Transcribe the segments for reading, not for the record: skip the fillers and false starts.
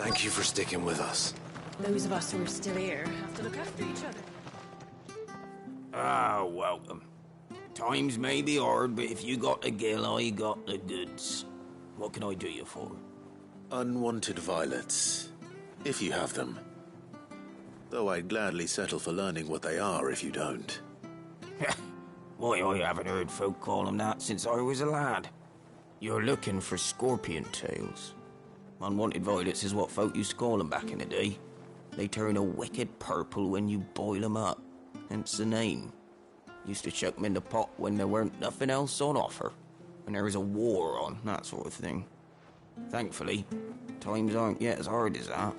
Thank you for sticking with us. Those of us who are still here have to look after each other. Ah, welcome. Times may be hard, but if you got the gill, I got the goods. What can I do you for? Unwanted violets, if you have them. Though I'd gladly settle for learning what they are if you don't. Why, I haven't heard folk call them that since I was a lad. You're looking for scorpion tails. Unwanted violets is what folk used to call them back in the day. They turn a wicked purple when you boil them up, hence the name. Used to chuck them in the pot when there weren't nothing else on offer, when there was a war on, that sort of thing. Thankfully, times aren't yet as hard as that.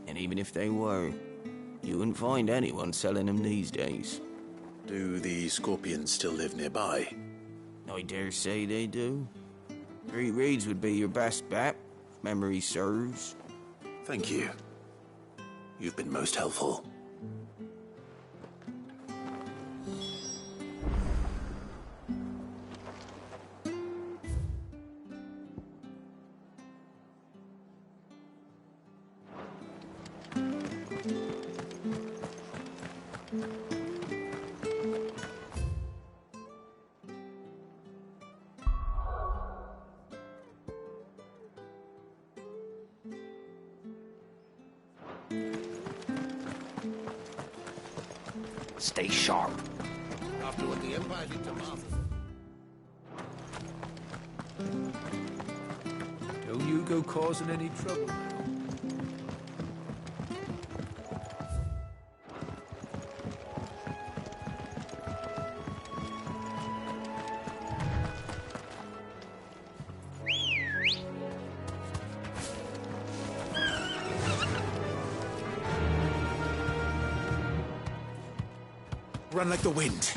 And even if they were, you wouldn't find anyone selling them these days. Do the scorpions still live nearby? I dare say they do. 3 Reeds would be your best bet, if memory serves. Thank you. You've been most helpful. Stay sharp. After what the Empire did to Martha. Don't you go causing any trouble now. Run like the wind.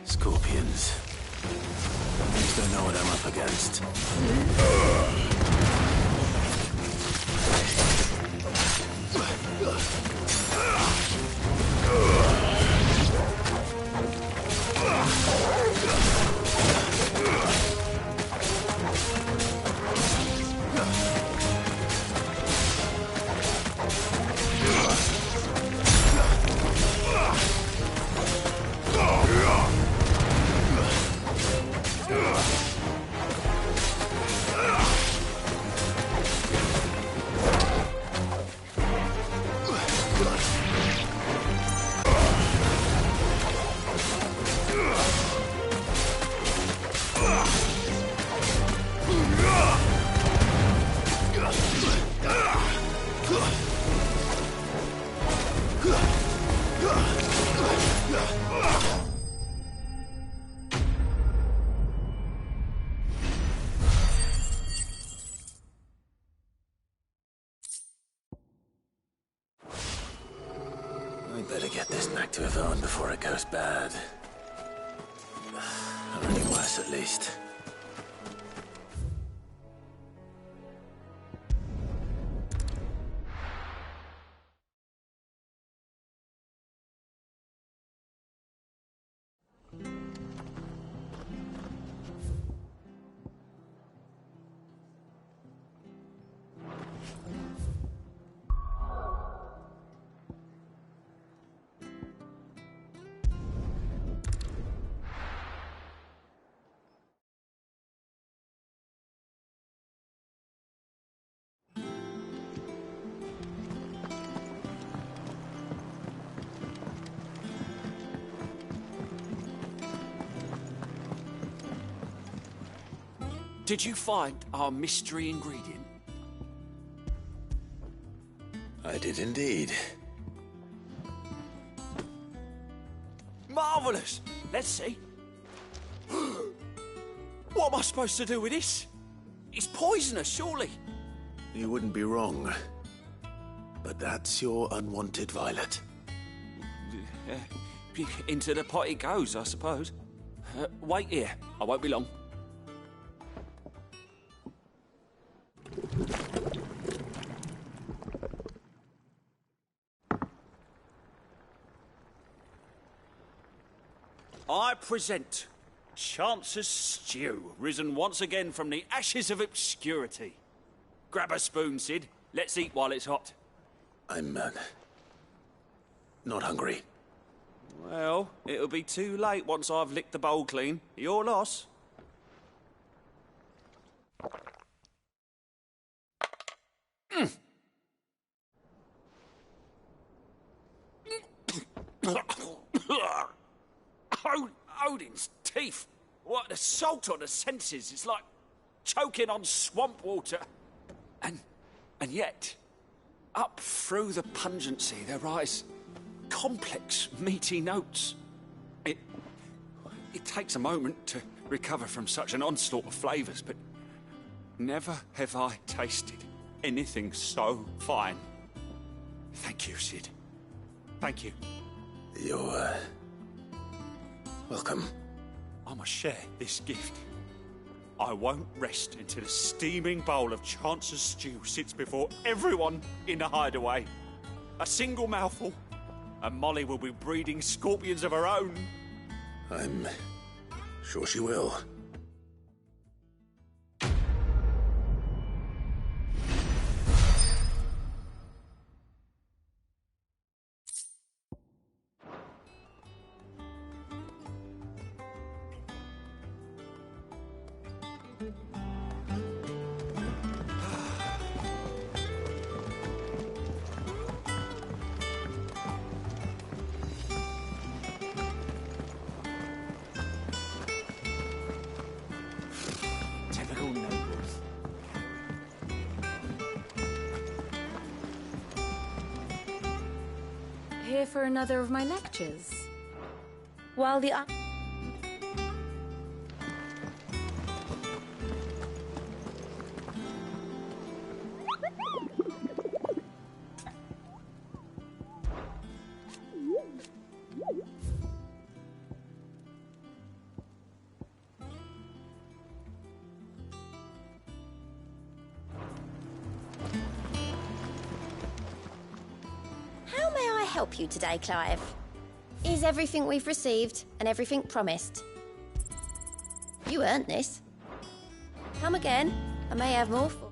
Scorpions. Don't know what I'm up against. Better get this back to Yvonne before it goes bad. Or any worse, at least. Did you find our mystery ingredient? I did indeed. Marvellous! Let's see. What am I supposed to do with this? It's poisonous, surely. You wouldn't be wrong. But that's your unwanted violet. into the pot it goes, I suppose. Wait here. I won't be long. I present Chance's Stew, risen once again from the ashes of obscurity. Grab a spoon, Sid. Let's eat while it's hot. I'm, not hungry. Well, it'll be too late once I've licked the bowl clean. Your loss. Odin's teeth. What, the salt on the senses. It's like choking on swamp water. And yet, up through the pungency, there rise complex, meaty notes. It takes a moment to recover from such an onslaught of flavours, but never have I tasted anything so fine. Thank you, Sid. Thank you. You're, welcome. I must share this gift. I won't rest until a steaming bowl of Chance's stew sits before everyone in the hideaway. A single mouthful, and Molly will be breeding scorpions of her own. I'm sure she will. Typical nobles. Here for another of my lectures. While the... How may I help you today, Clive? Is everything we've received and everything promised? You earned this. Come again. I may have more for...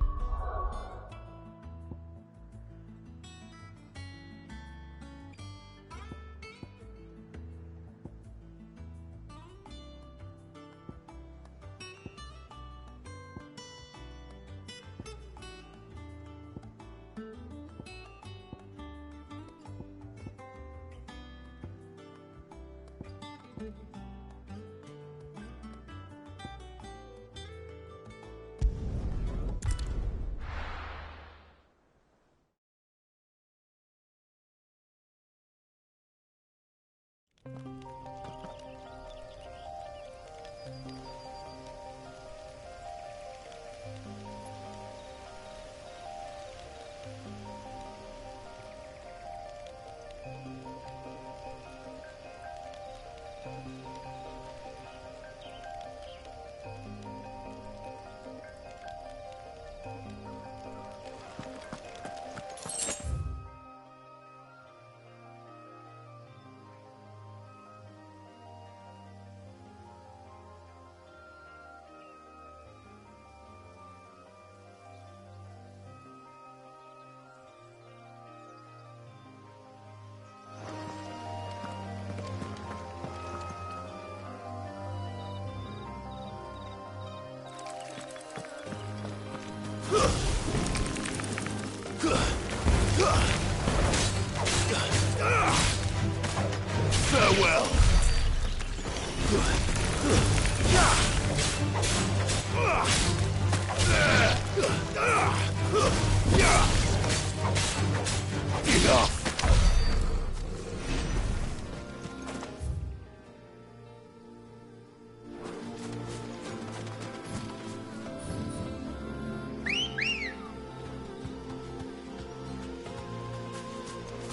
Farewell. Enough.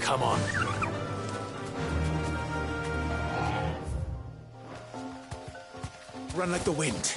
Come on. Run like the wind.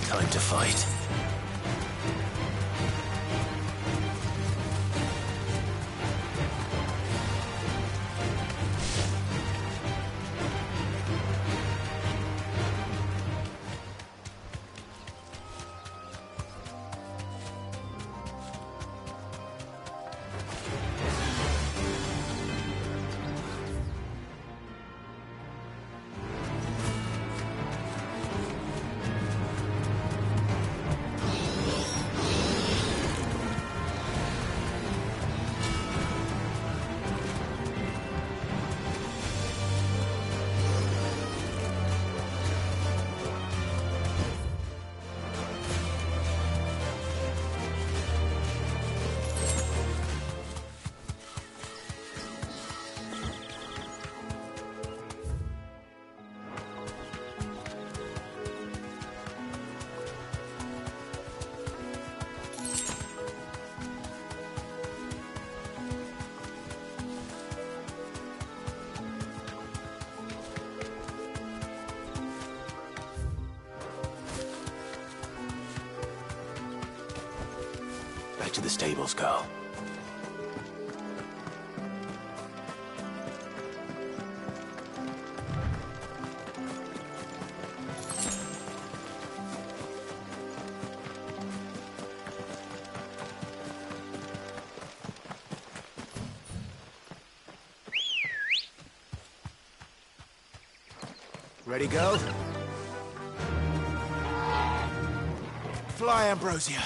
Time to fight. Back to the stables, Carl. Ready, go? Fly, Ambrosia.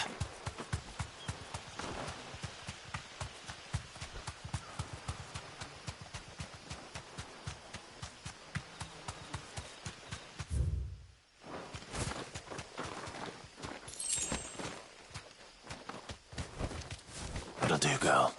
That'll do, girl.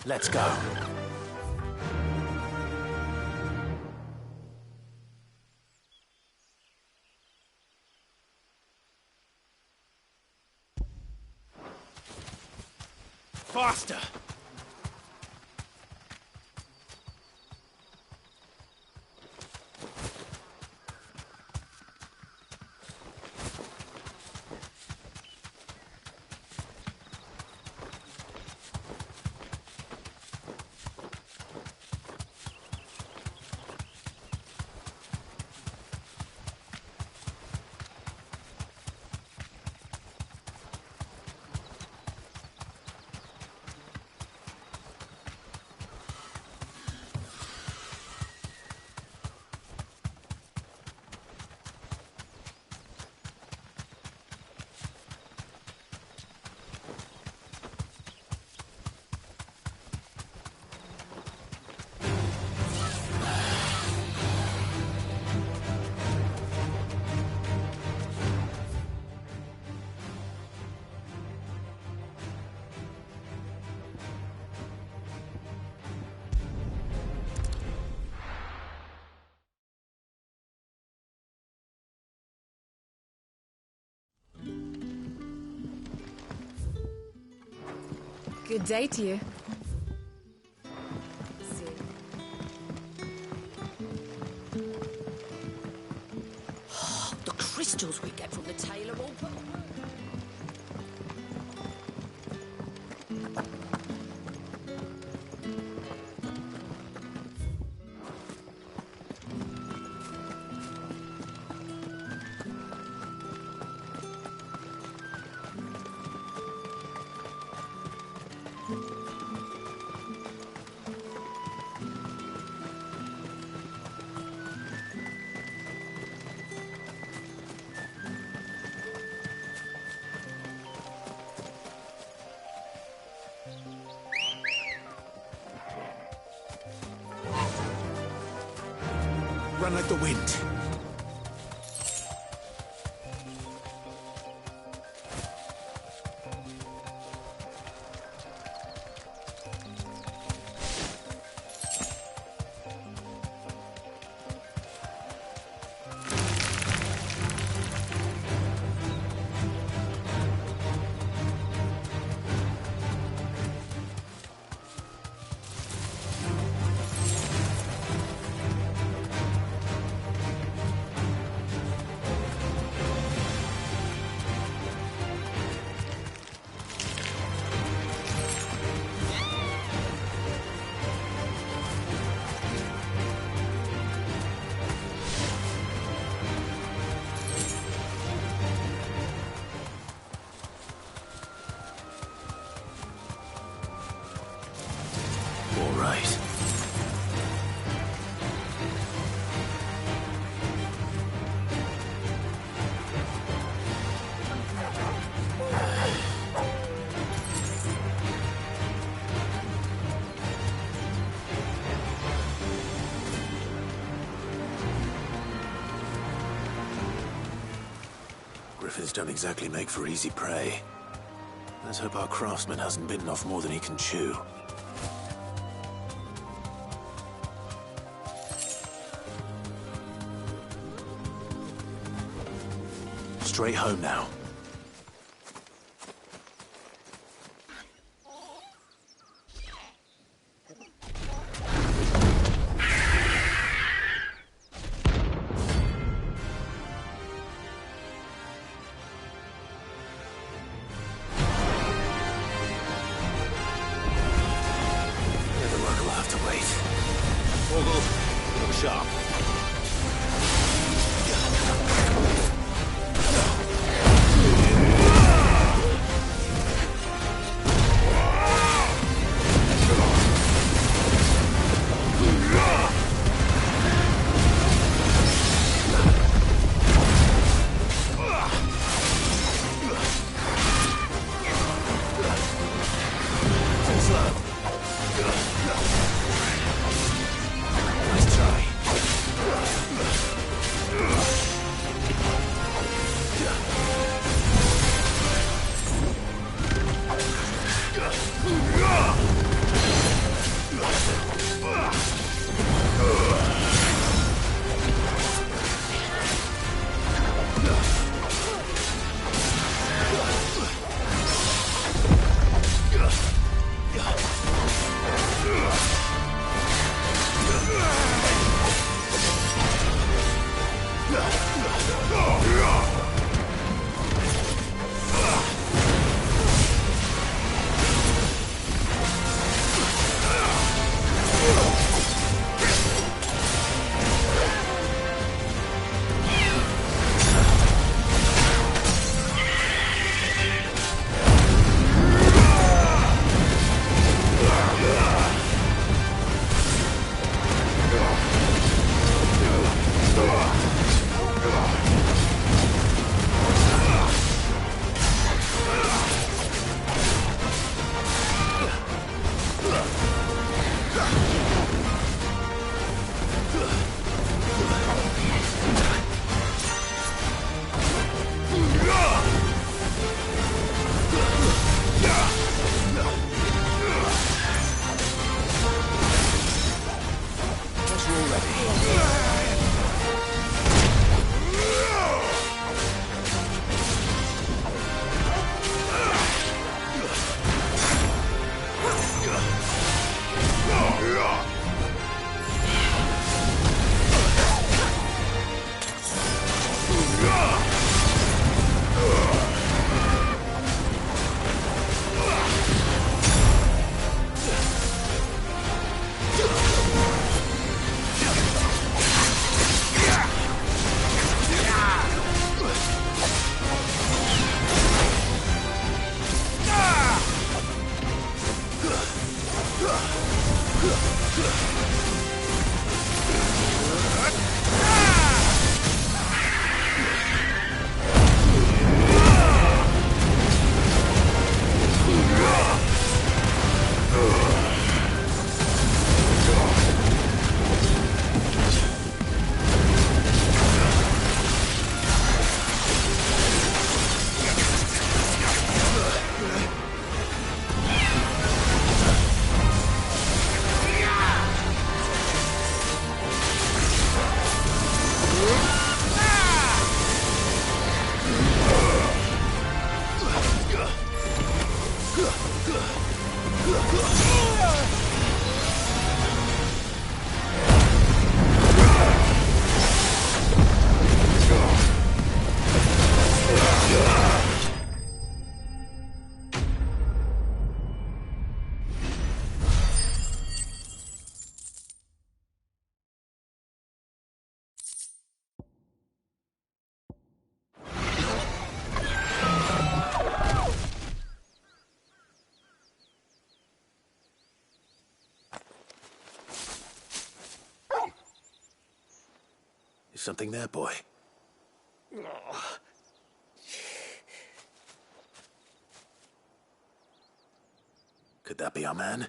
Let's go. Faster! Good day to you. The crystals we get from the tailor all put. Run like the wind. All right. Griffins don't exactly make for easy prey. Let's hope our craftsman hasn't bitten off more than he can chew. Straight home now. Netherwork will have to wait. Vogel, look sharp. Is something there, boy? Could that be our man?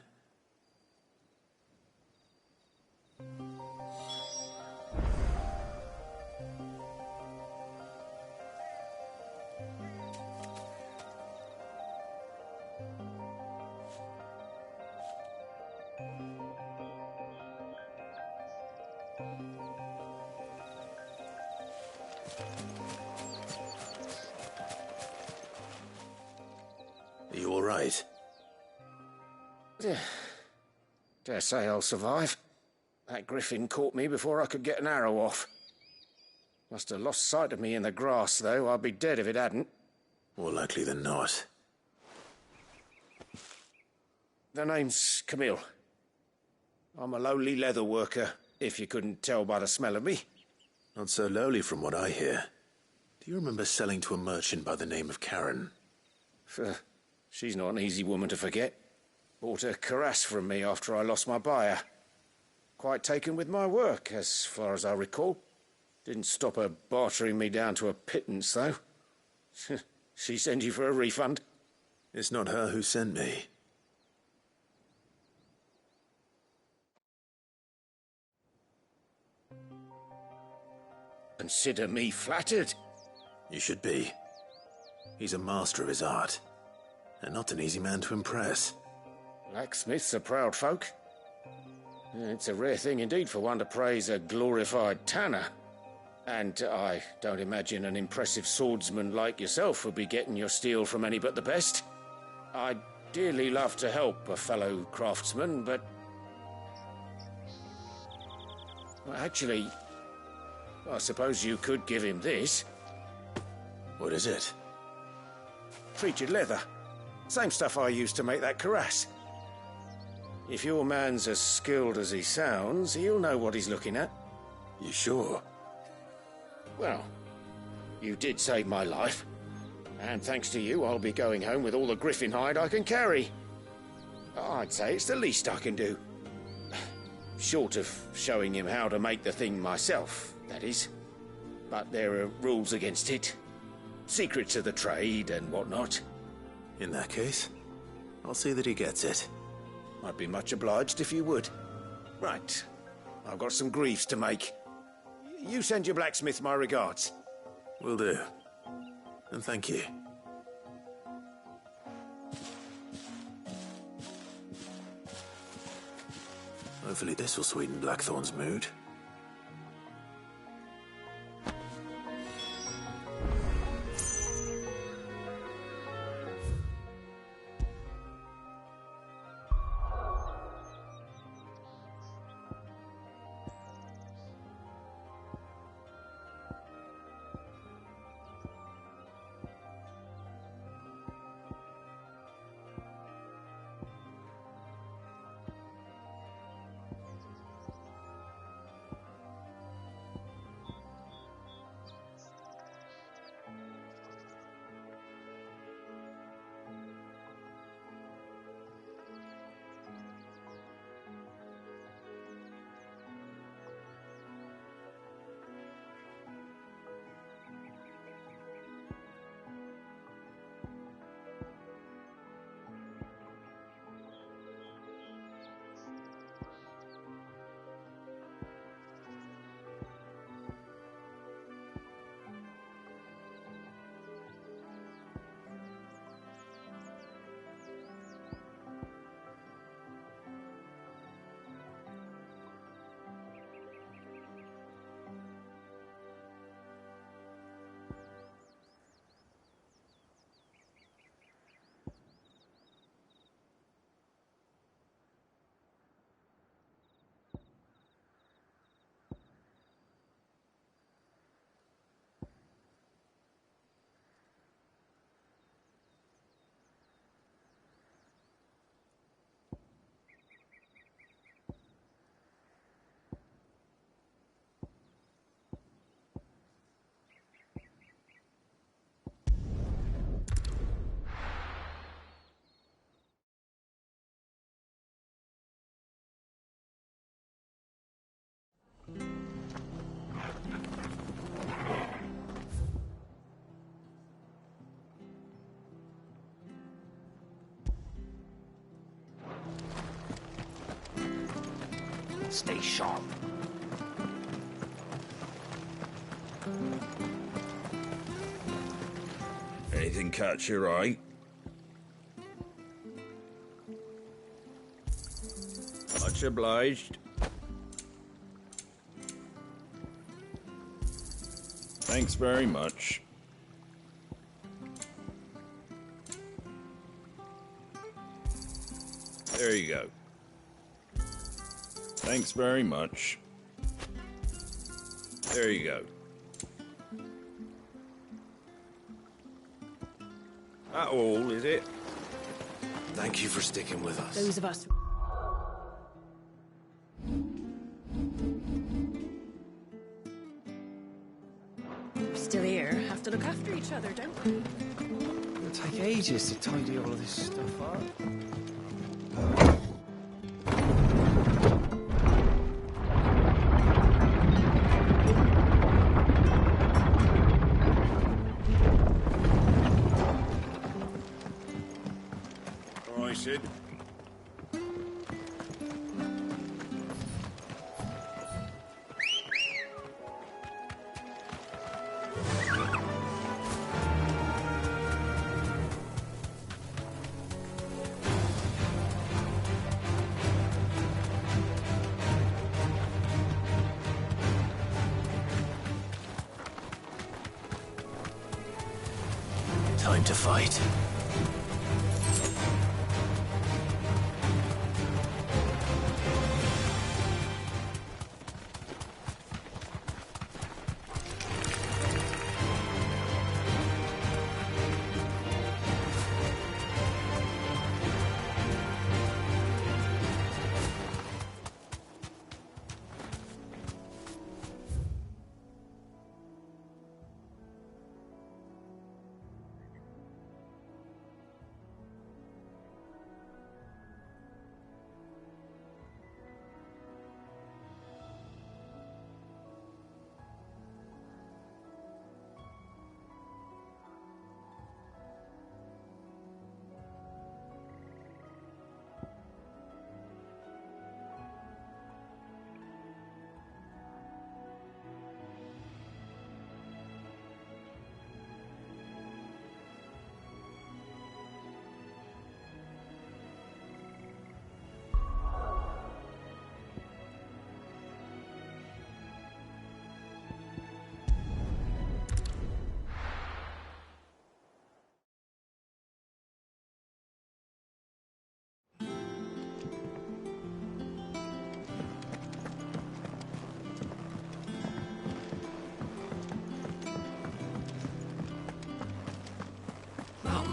Are you all right? Dare say I'll survive. That griffin caught me before I could get an arrow off. Must have lost sight of me in the grass, though. I'd be dead if it hadn't. More likely than not. The name's Camille. I'm a lowly leather worker, if you couldn't tell by the smell of me. Not so lowly from what I hear. Do you remember selling to a merchant by the name of Karen? She's not an easy woman to forget. Bought a cuirass from me after I lost my buyer. Quite taken with my work, as far as I recall. Didn't stop her bartering me down to a pittance, though. She sent you for a refund? It's not her who sent me. Consider me flattered. You should be. He's a master of his art, and not an easy man to impress. Blacksmiths are proud folk. It's a rare thing indeed for one to praise a glorified tanner. And I don't imagine an impressive swordsman like yourself would be getting your steel from any but the best. I'd dearly love to help a fellow craftsman, but... Well, actually, I suppose you could give him this. What is it? Treated leather. Same stuff I used to make that cuirass. If your man's as skilled as he sounds, he'll know what he's looking at. You sure? Well, you did save my life. And thanks to you, I'll be going home with all the griffin hide I can carry. I'd say it's the least I can do. Short of showing him how to make the thing myself, that is. But there are rules against it. Secrets of the trade and whatnot. In that case, I'll see that he gets it. I'd be much obliged if you would. Right. I've got some greaves to make. You send your blacksmith my regards. Will do. And thank you. Hopefully this will sweeten Blackthorn's mood. Stay sharp. Anything catch your eye? Much obliged. Thanks very much. There you go. Thanks very much. There you go. That all, is it? Thank you for sticking with us. Those of us... We're still here. Have to look after each other, don't we? It'll take ages to tidy all of this stuff up. All right, Sid. Time to fight.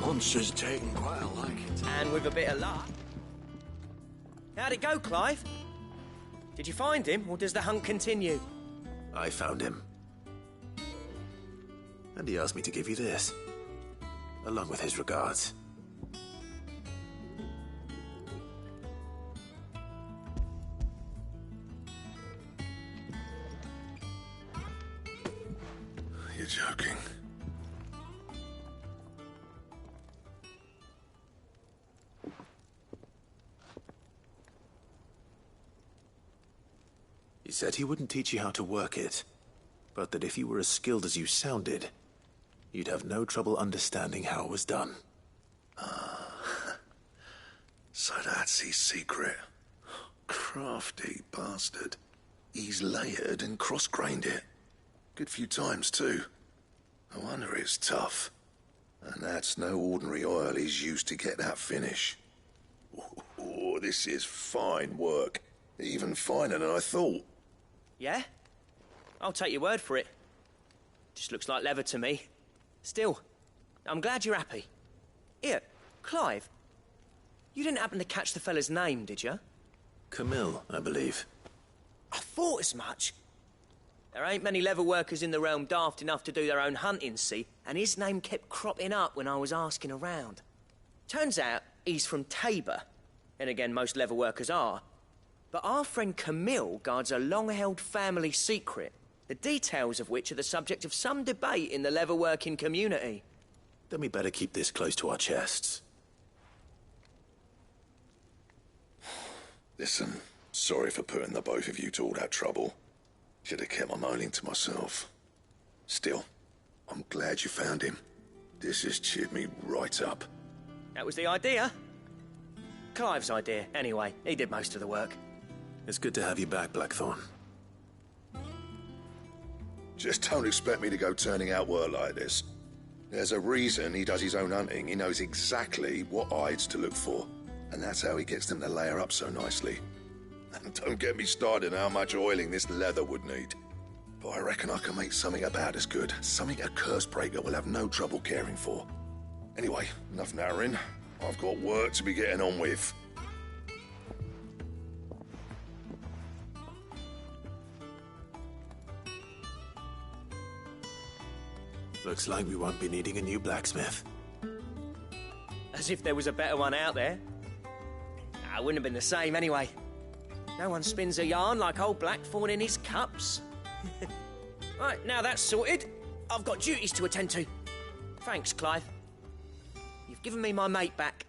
Monster's taken quite a liking to... And with a bit of luck. How'd it go, Clive? Did you find him, or does the hunt continue? I found him. And he asked me to give you this, along with his regards. You're joking. He said he wouldn't teach you how to work it, but that if you were as skilled as you sounded, you'd have no trouble understanding how it was done. So that's his secret. Crafty bastard. He's layered and cross-grained it. Good few times, too. No wonder it's tough. And that's no ordinary oil he's used to get that finish. Oh, this is fine work. Even finer than I thought. Yeah? I'll take your word for it. Just looks like leather to me. Still, I'm glad you're happy. Here, Clive, you didn't happen to catch the fella's name, did you? Camille, I believe. I thought as much. There ain't many leather workers in the realm daft enough to do their own hunting, see, and his name kept cropping up when I was asking around. Turns out he's from Tabor, and again, most leather workers are. But our friend Camille guards a long-held family secret, the details of which are the subject of some debate in the leather-working community. Then we better keep this close to our chests. Listen, Sorry for putting the both of you to all that trouble. Should have kept my moaning to myself. Still, I'm glad you found him. This has cheered me right up. That was the idea. Clive's idea, anyway. He did most of the work. It's good to have you back, Blackthorn. Just don't expect me to go turning out work like this. There's a reason he does his own hunting. He knows exactly what hides to look for. And that's how he gets them to layer up so nicely. And don't get me started on how much oiling this leather would need. But I reckon I can make something about as good. Something a Cursebreaker will have no trouble caring for. Anyway, enough narrowing. I've got work to be getting on with. Looks like we won't be needing a new blacksmith. As if there was a better one out there. It wouldn't have been the same anyway. No one spins a yarn like old Blackthorn in his cups. Right, now that's sorted, I've got duties to attend to. Thanks, Clive. You've given me my mate back.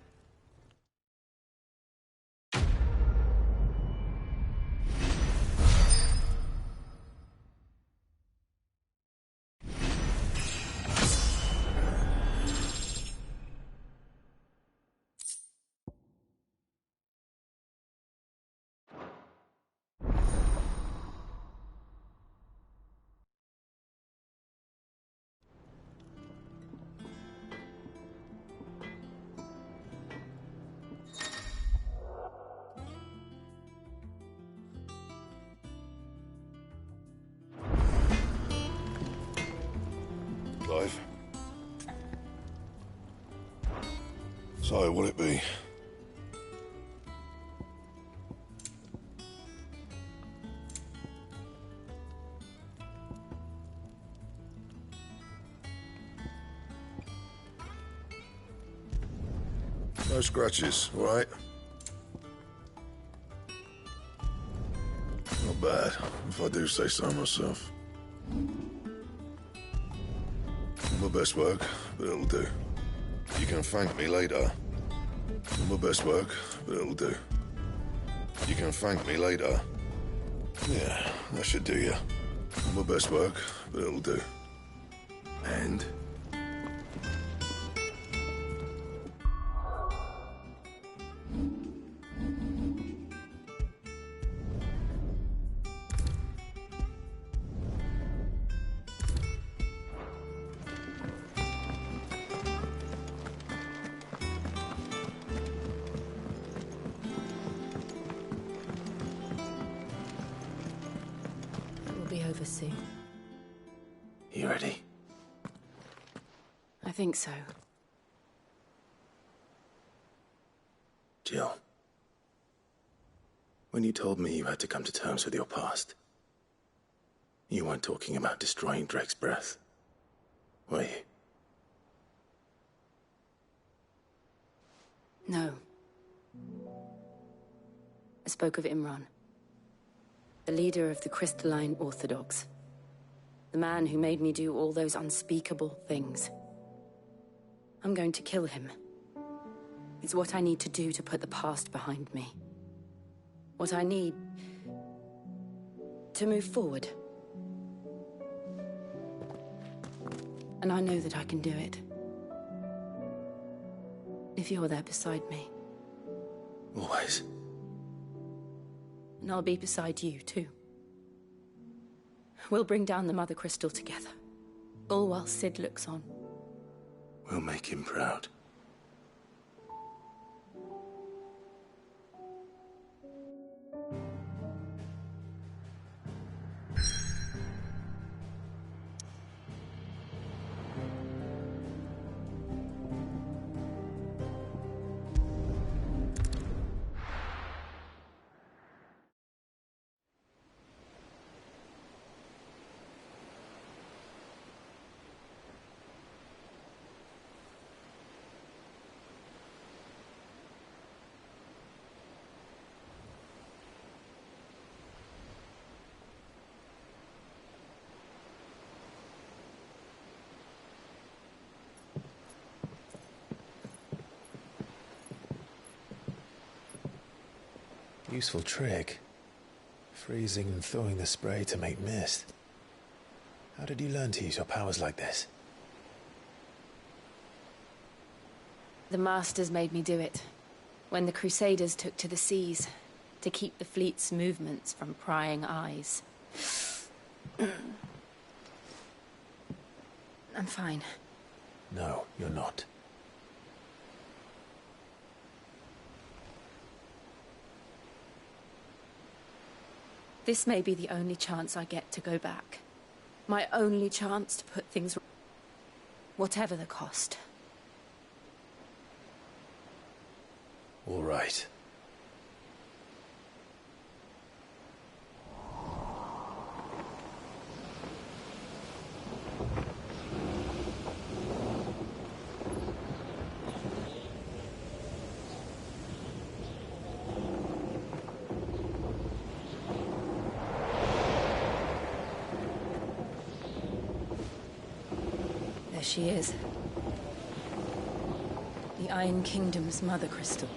Clive. So, will it be? No scratches, all right? Not bad, if I do say so myself. My best work, but it'll do. You can thank me later. My best work, but it'll do. You can thank me later. Yeah, that should do you. My best work, but it'll do. And? Over soon. You ready? I think so. Jill, when you told me you had to come to terms with your past, you weren't talking about destroying Drake's breath, were you? No. I spoke of Imran. The leader of the Crystalline Orthodox. The man who made me do all those unspeakable things. I'm going to kill him. It's what I need to do to put the past behind me. What I need to move forward. And I know that I can do it. If you're there beside me. Always. And I'll be beside you, too. We'll bring down the Mother Crystal together. All while Sid looks on. We'll make him proud. Useful trick. Freezing and thawing the spray to make mist. How did you learn to use your powers like this? The Masters made me do it. When the Crusaders took to the seas, to keep the fleet's movements from prying eyes. I'm fine. No, you're not. This may be the only chance I get to go back. My only chance to put things... whatever the cost. All right. There she is. The Iron Kingdom's Mother Crystal.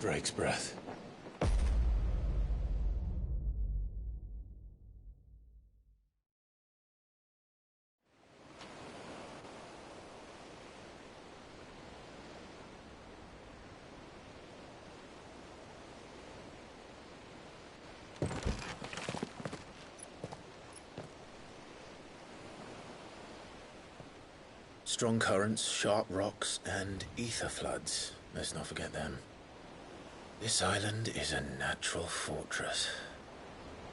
Drake's breath. Strong currents, sharp rocks, and ether floods. Let's not forget them. This island is a natural fortress.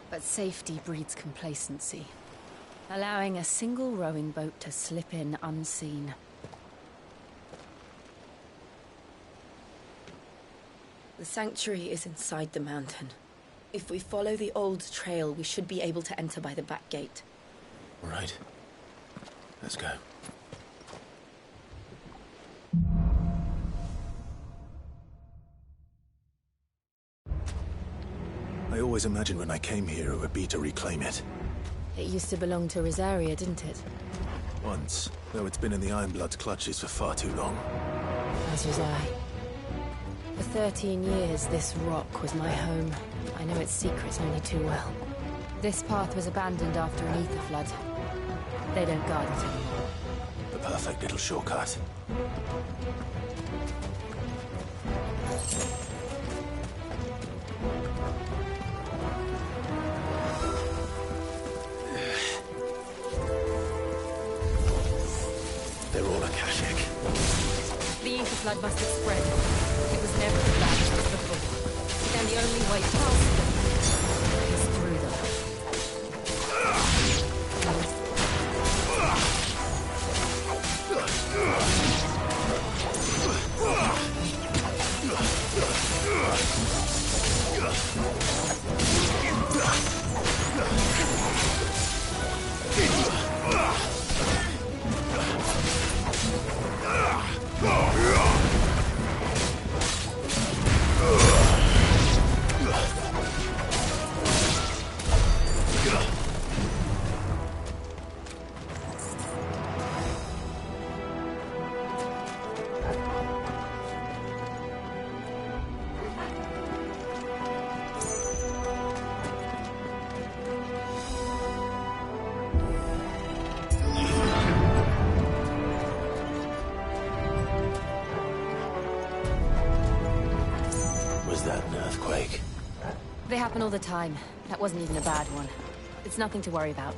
But safety breeds complacency, allowing a single rowing boat to slip in unseen. The sanctuary is inside the mountain. If we follow the old trail, we should be able to enter by the back gate. All right. Let's go. I always imagined when I came here it would be to reclaim it. It used to belong to Rosaria, didn't it? Once, though it's been in the Ironblood's clutches for far too long. As was I. For 13 years, this rock was my home. I know its secrets only too well. This path was abandoned after an ether flood. They don't guard it anymore. The perfect little shortcut. They're all Akashic. The ether flood must have spread. It was never as bad as it was before. And the only way past them is through them. They happen all the time. That wasn't even a bad one. It's nothing to worry about.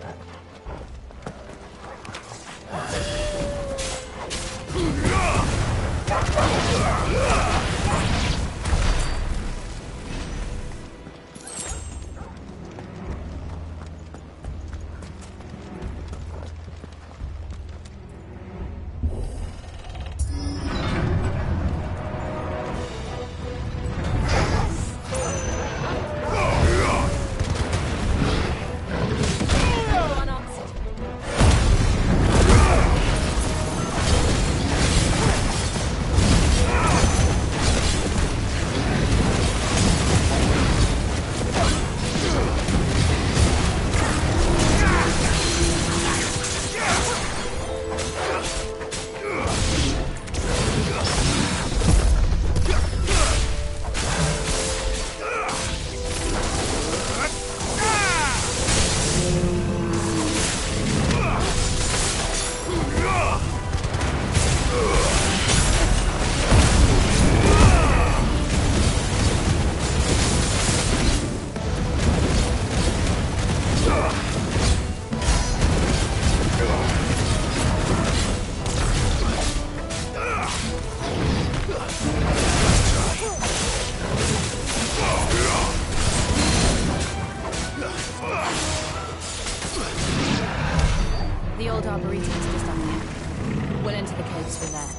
Arboretum is just up here. We'll enter the caves from there.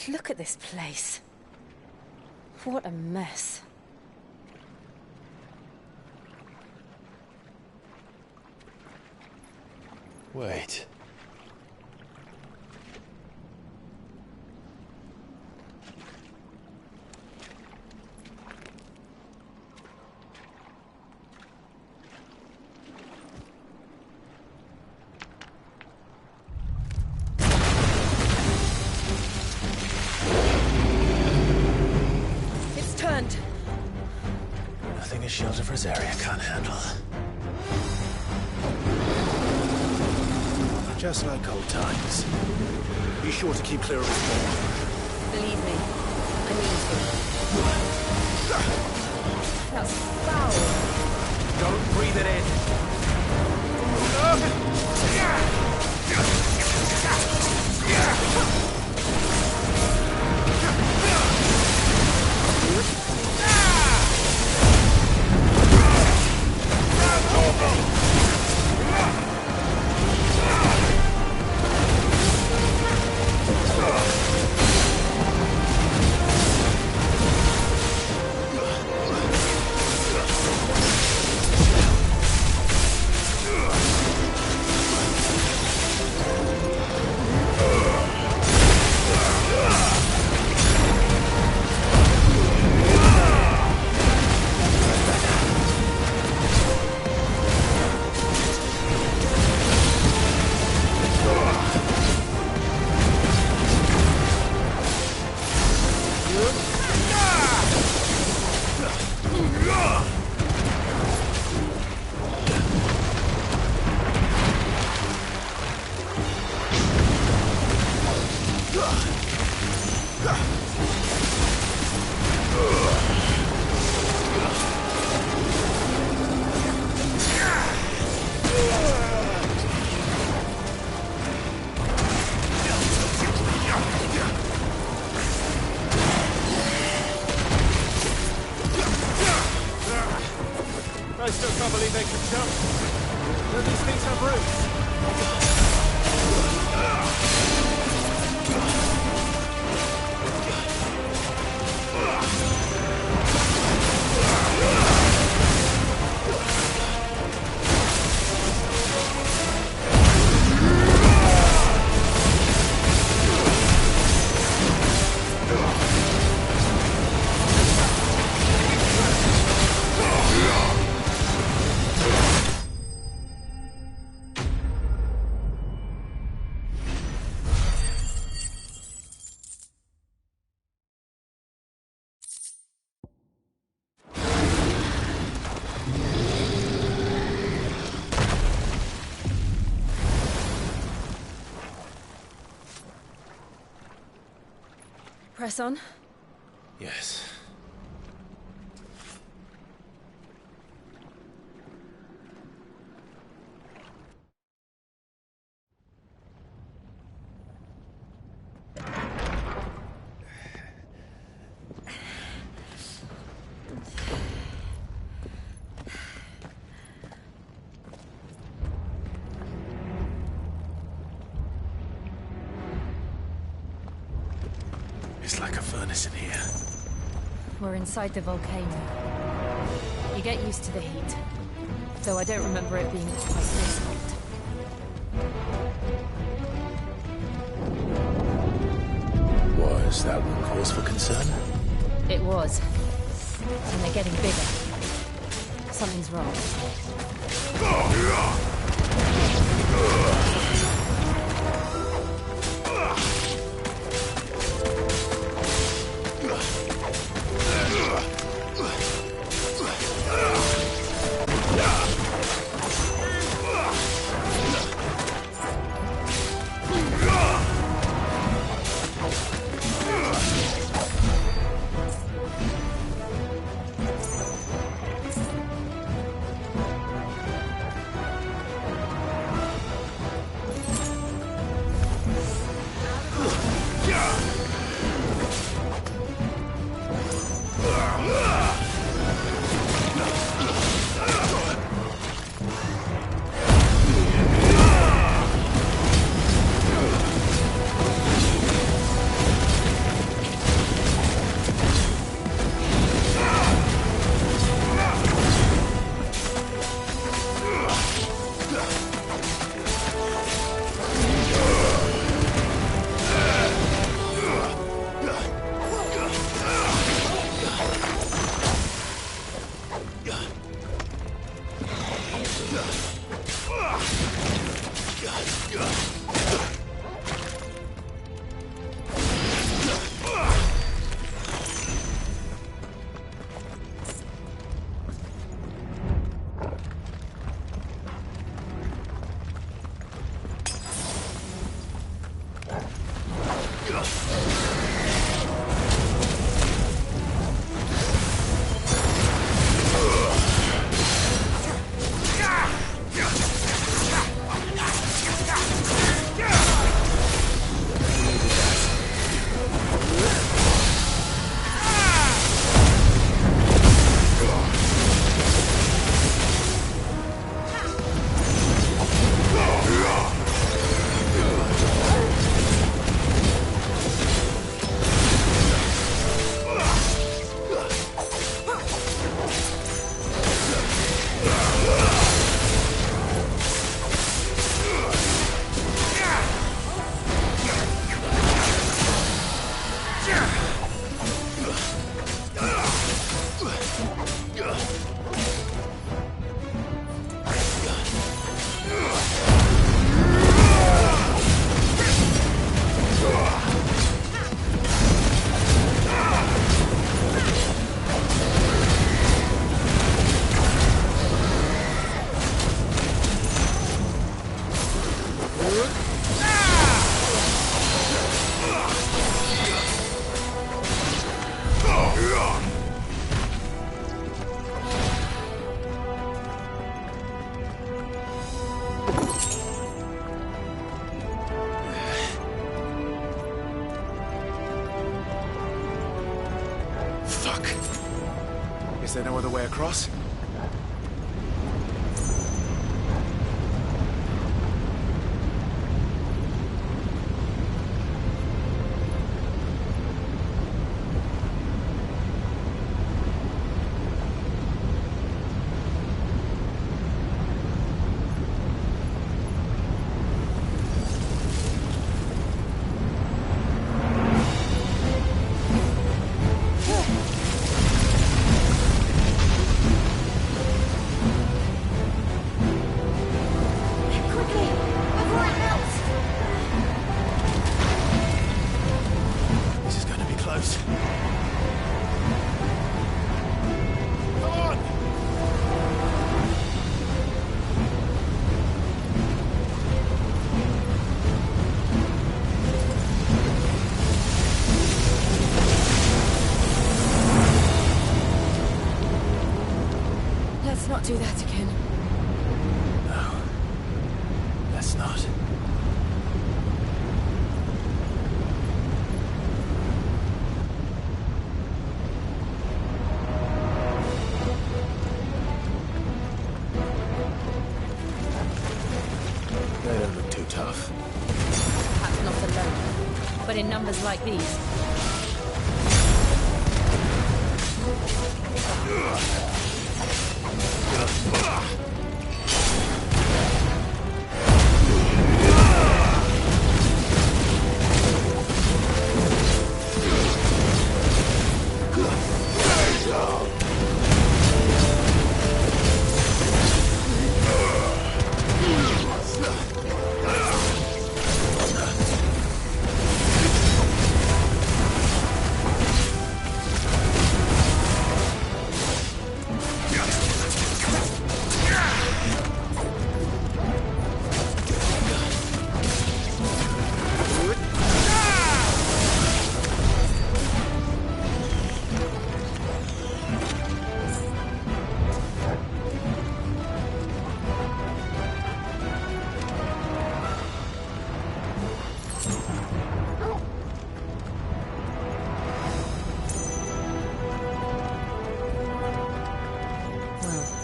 Look at this place. What a mess. Wait. Nothing a shield of Rosaria can't handle. Just like old times. Be sure to keep clear of his ball. Believe me, I mean to. That's foul. Don't breathe it in. I still can't believe they can jump. Don't these things have roots? Press on. Yes. It's like a furnace in here. We're inside the volcano. You get used to the heat. Though I don't remember it being quite this hot. Was that one cause for concern? It was. And they're getting bigger. Something's wrong. Is there no other way across? not do that again. No. Let's not. They don't look too tough. Perhaps not alone, but in numbers like these.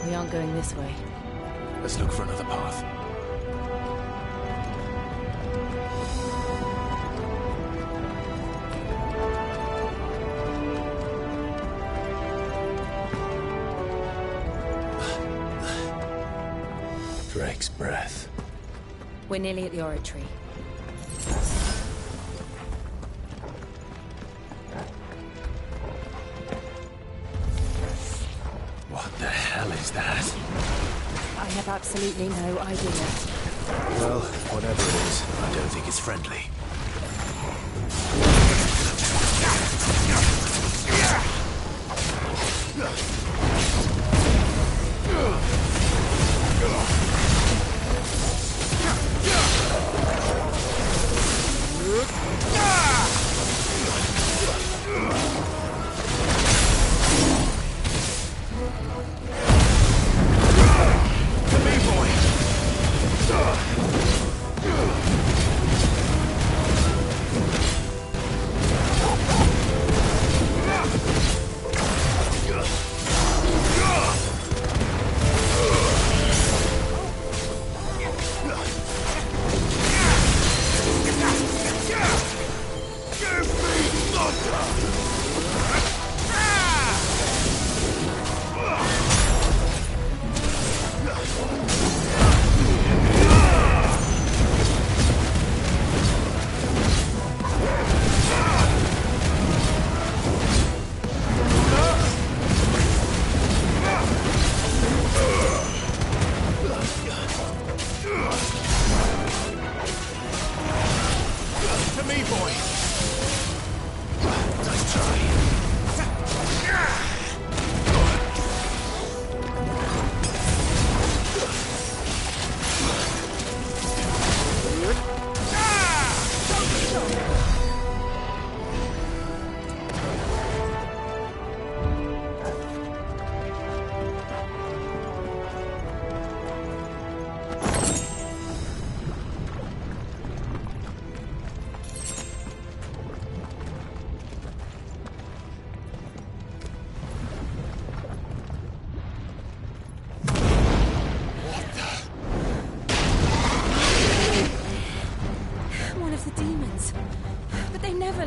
We aren't going this way. Let's look for another path. Drake's breath. We're nearly at the oratory. What the hell is that? I have absolutely no idea. Well, whatever it is, I don't think it's friendly.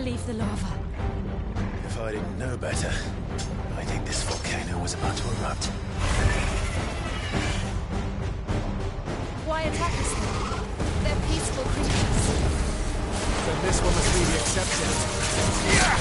Leave the lava. If I didn't know better, I think this volcano was about to erupt. Why attack us then? They're peaceful creatures. Then this one must be the exception. Yeah!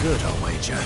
good, I'll wager.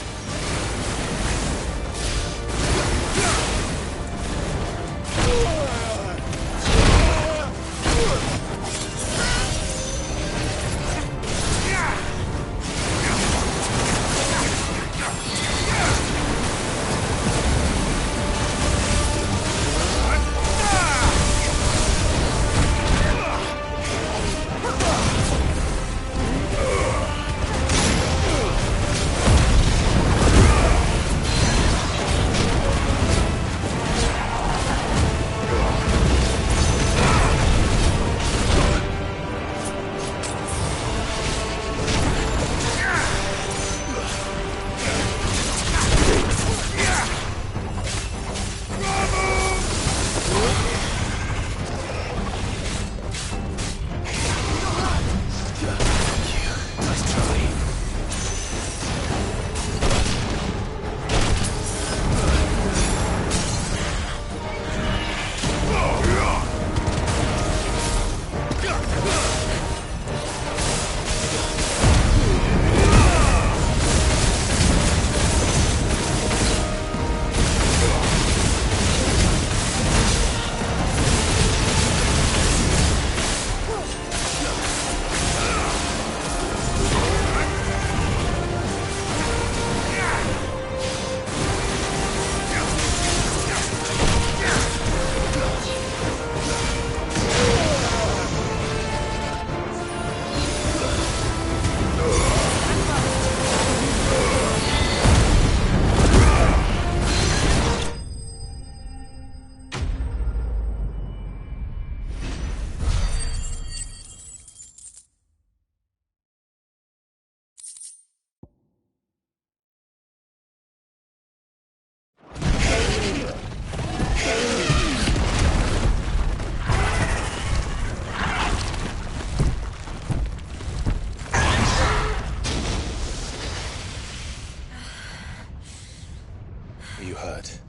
Are you hurt?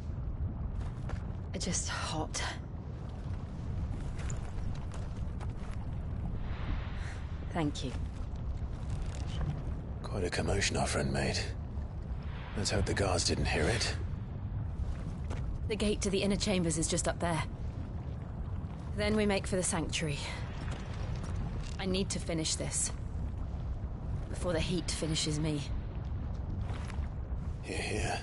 Just hot. Thank you. Quite a commotion our friend made. Let's hope the guards didn't hear it. The gate to the inner chambers is just up there. Then we make for the sanctuary. I need to finish this. Before the heat finishes me. Hear, hear.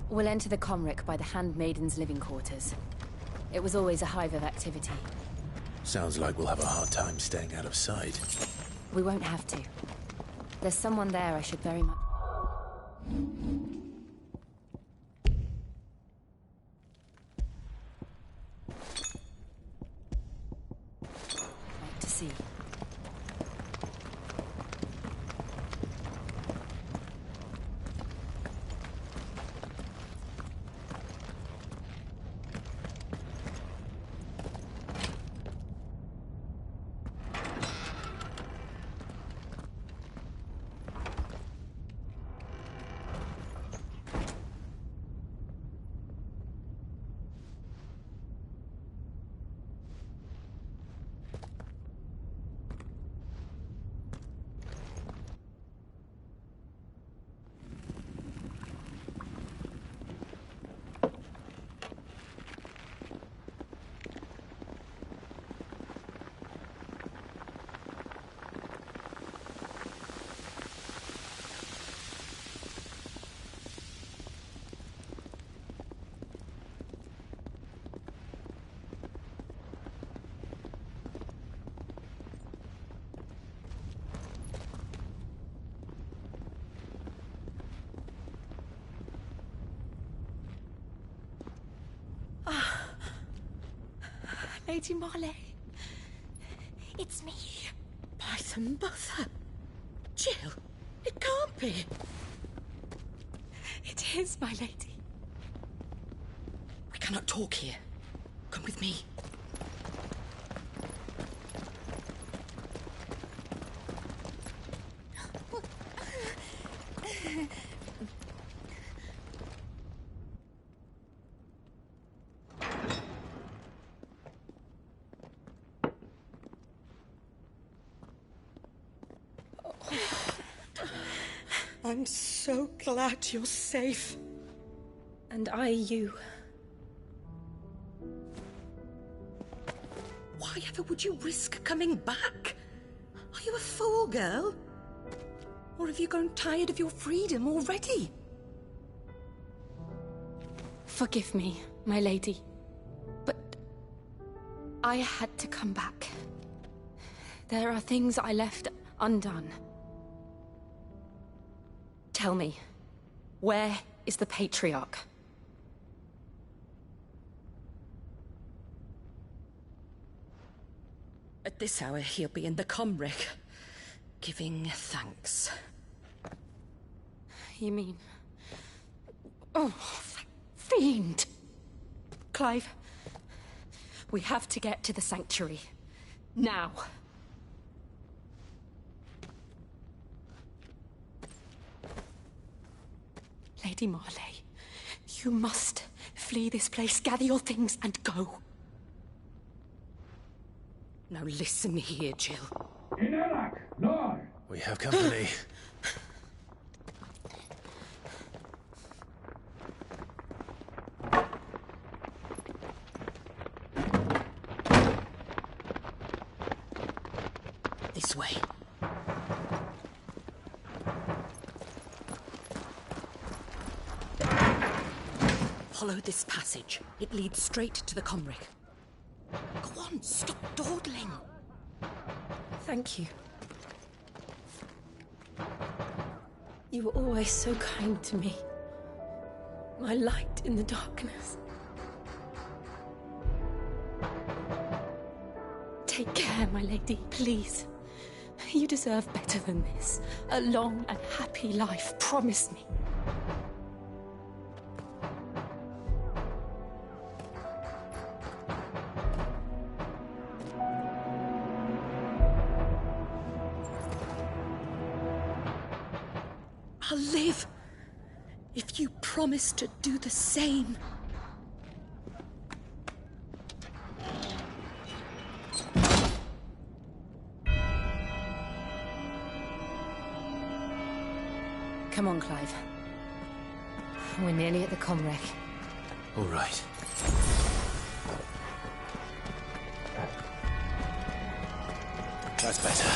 We'll enter the Comric by the Handmaiden's living quarters. It was always a hive of activity. Sounds like we'll have a hard time staying out of sight. We won't have to. There's someone there I should very much... like to see. Lady Marley. It's me. By the mother. Jill, it can't be. It is, my lady. We cannot talk here. Come with me. I'm so glad you're safe. And I you. Why ever would you risk coming back? Are you a fool, girl? Or have you grown tired of your freedom already? Forgive me, my lady, but I had to come back. There are things I left undone. Tell me, where is the Patriarch? At this hour, he'll be in the Comric, giving thanks. You mean... Oh, that fiend! Clive, we have to get to the sanctuary. Now. Lady Marley, you must flee this place, gather your things, and go. Now listen here, Jill. We have company. This way. Follow this passage. It leads straight to the Comric. Go on, stop dawdling. Thank you. You were always so kind to me. My light in the darkness. Take care, my lady, please. You deserve better than this. A long and happy life, promise me. I'll live if you promise to do the same. Come on, Clive. We're nearly at the Comric. All right. That's better.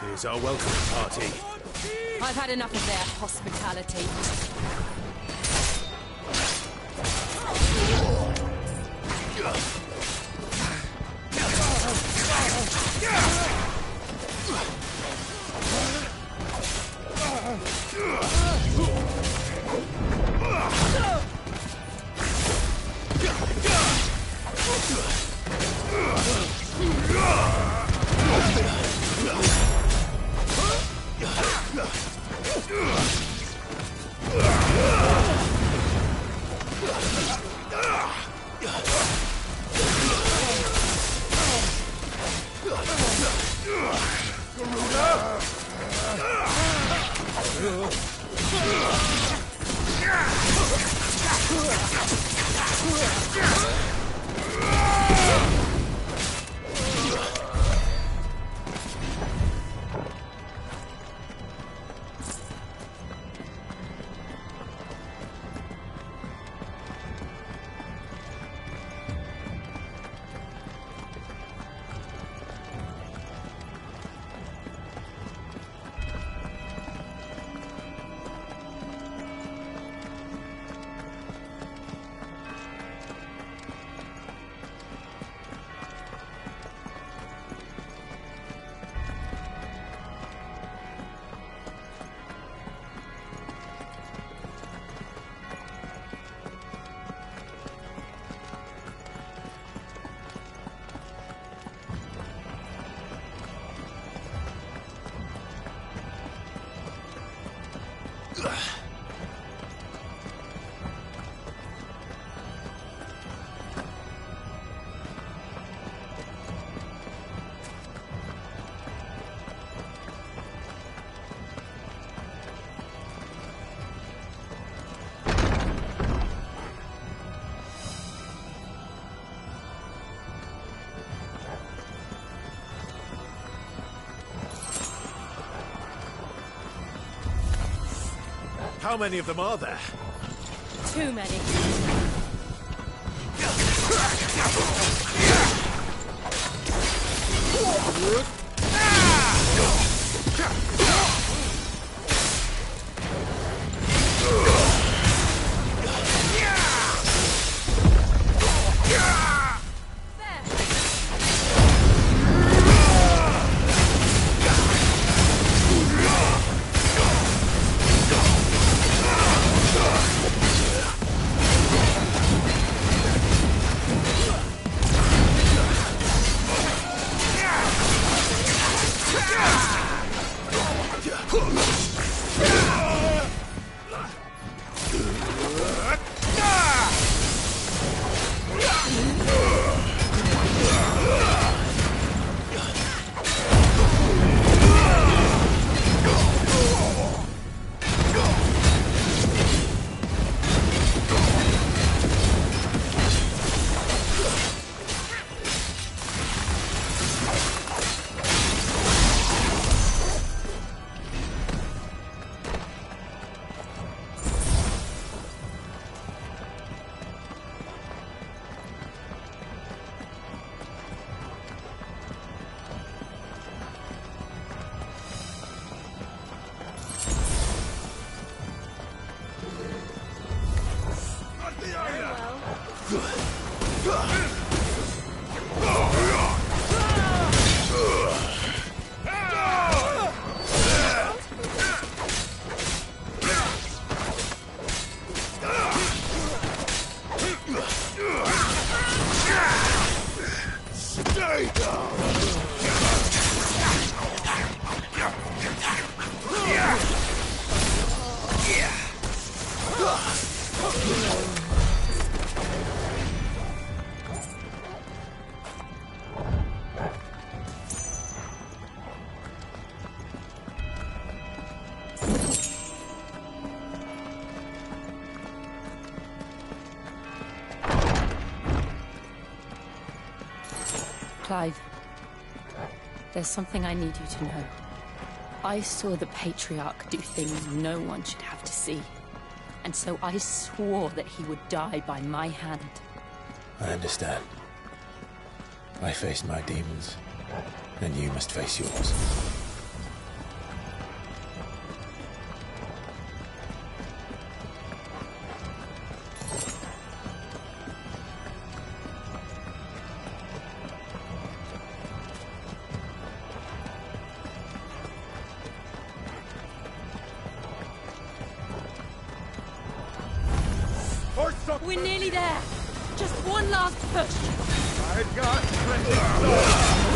Here's our welcoming party. I've had enough of their hospitality. Ugh! How many of them are there? Too many. Clive, there's something I need you to know. I saw the Patriarch do things no one should have to see. And so I swore that he would die by my hand. I understand. I faced my demons, and you must face yours. We're nearly there. Just one last push. I've got plenty.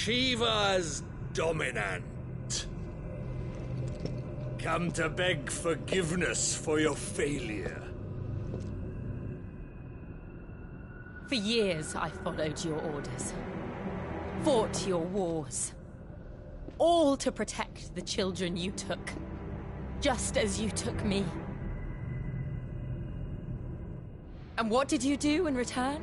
Shiva's dominant. Come to beg forgiveness for your failure. For years, I followed your orders. Fought your wars. All to protect the children you took. Just as you took me. And what did you do in return?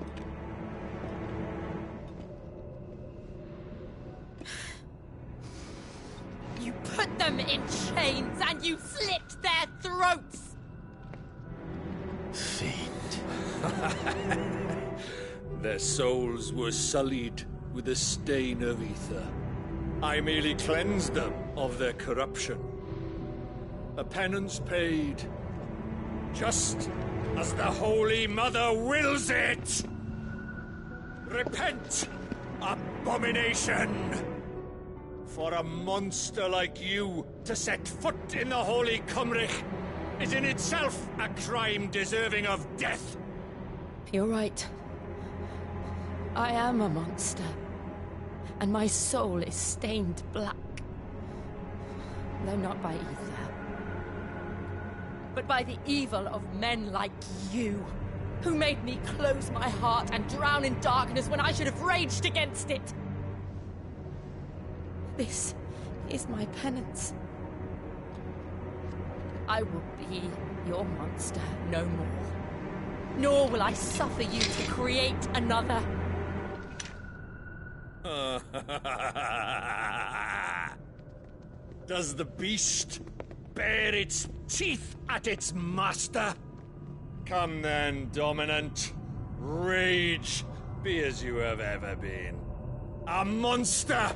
You put them in chains and you slit their throats! Fiend. Their souls were sullied with the stain of ether. I merely cleansed them of their corruption. A penance paid, just as the Holy Mother wills it! Repent, abomination! For a monster like you to set foot in the Holy Cymric is in itself a crime deserving of death! You're right. I am a monster. And my soul is stained black. Though not by ether. But by the evil of men like you, who made me close my heart and drown in darkness when I should have raged against it. This is my penance. I will be your monster no more. Nor will I suffer you to create another. Does the beast bare its teeth at its master? Come then, dominant. Rage, be as you have ever been. A monster!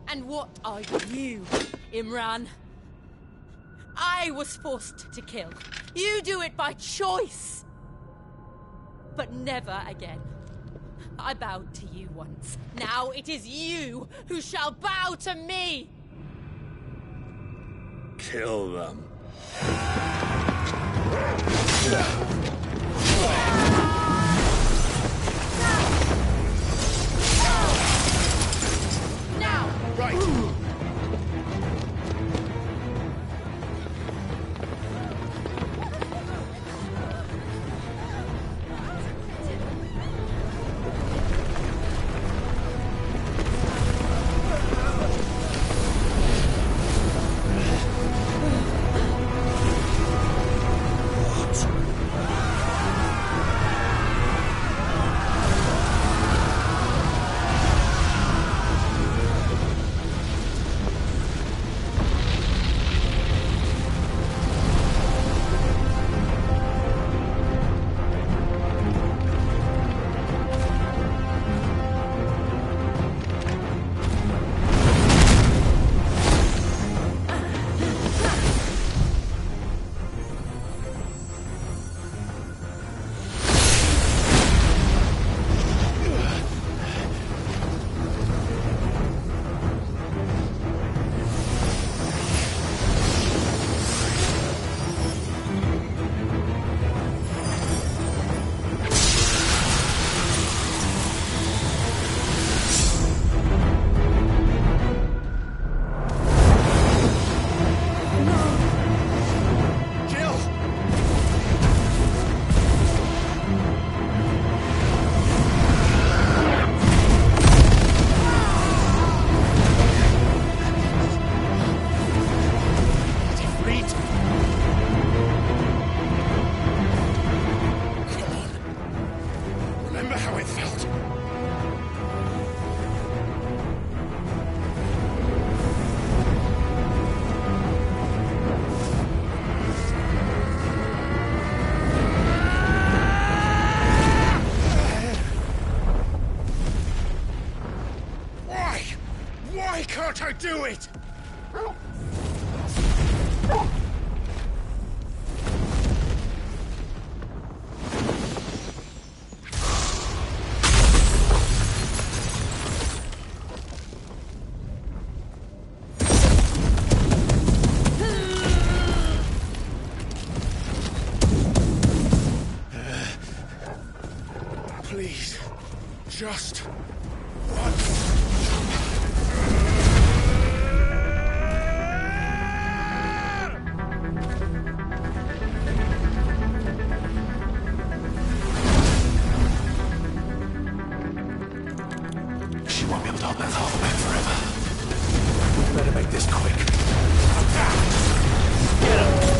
And what are you, Imran? I was forced to kill. You do it by choice. But never again. I bowed to you once. Now it is you who shall bow to me! Kill them. Now! Right. Why can't I do it? Please, just once. She won't be able to hold that half back forever. Better make this quick. Get him!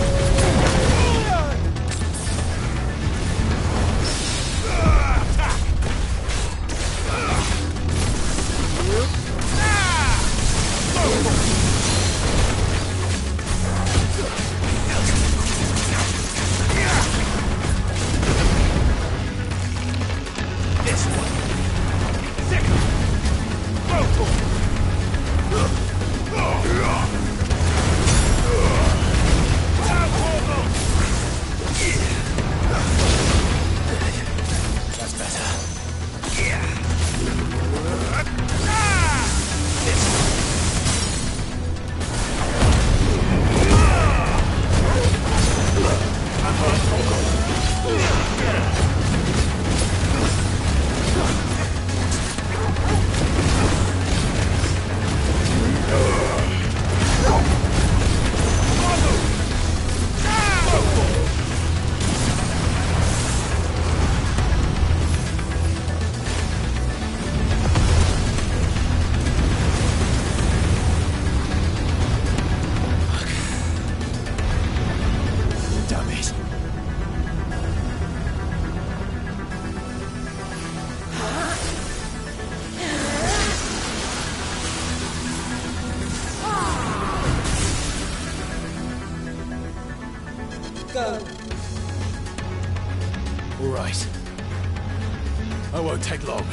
Go. All right. I won't take long.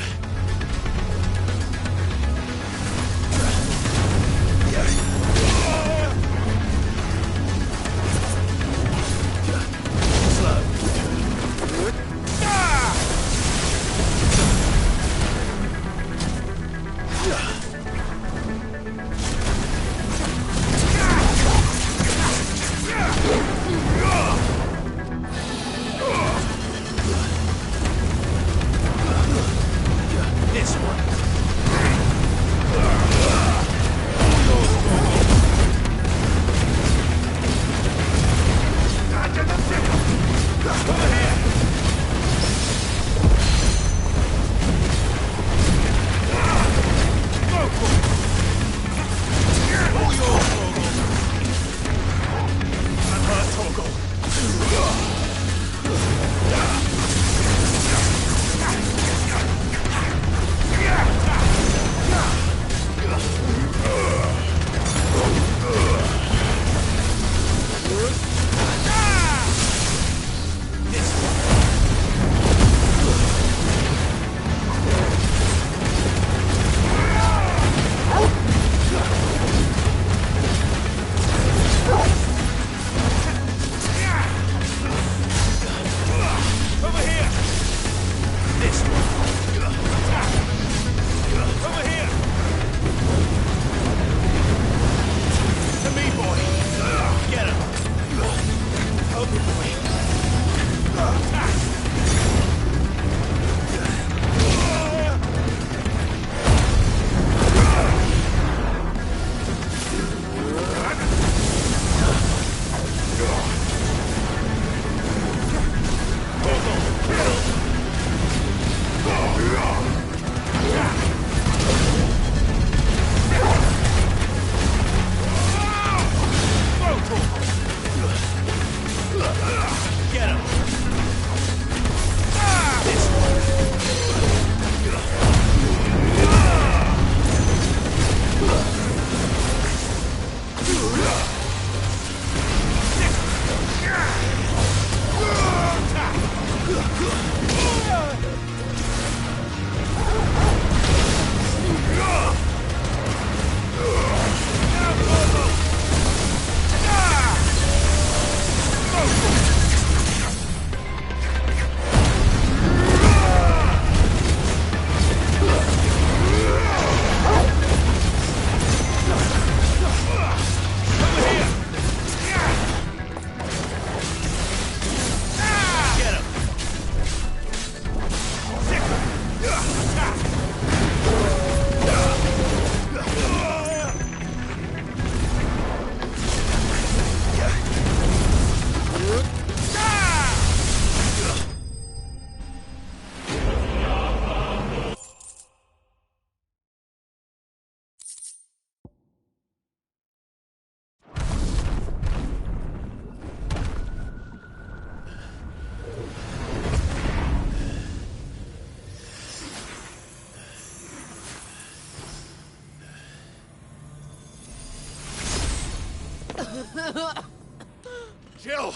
Jill!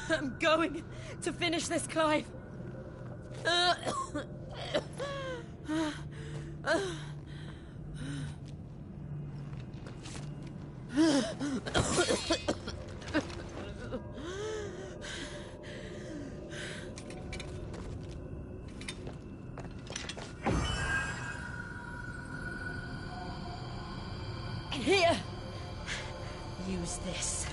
I'm going to finish this, Clive. Here. Use this.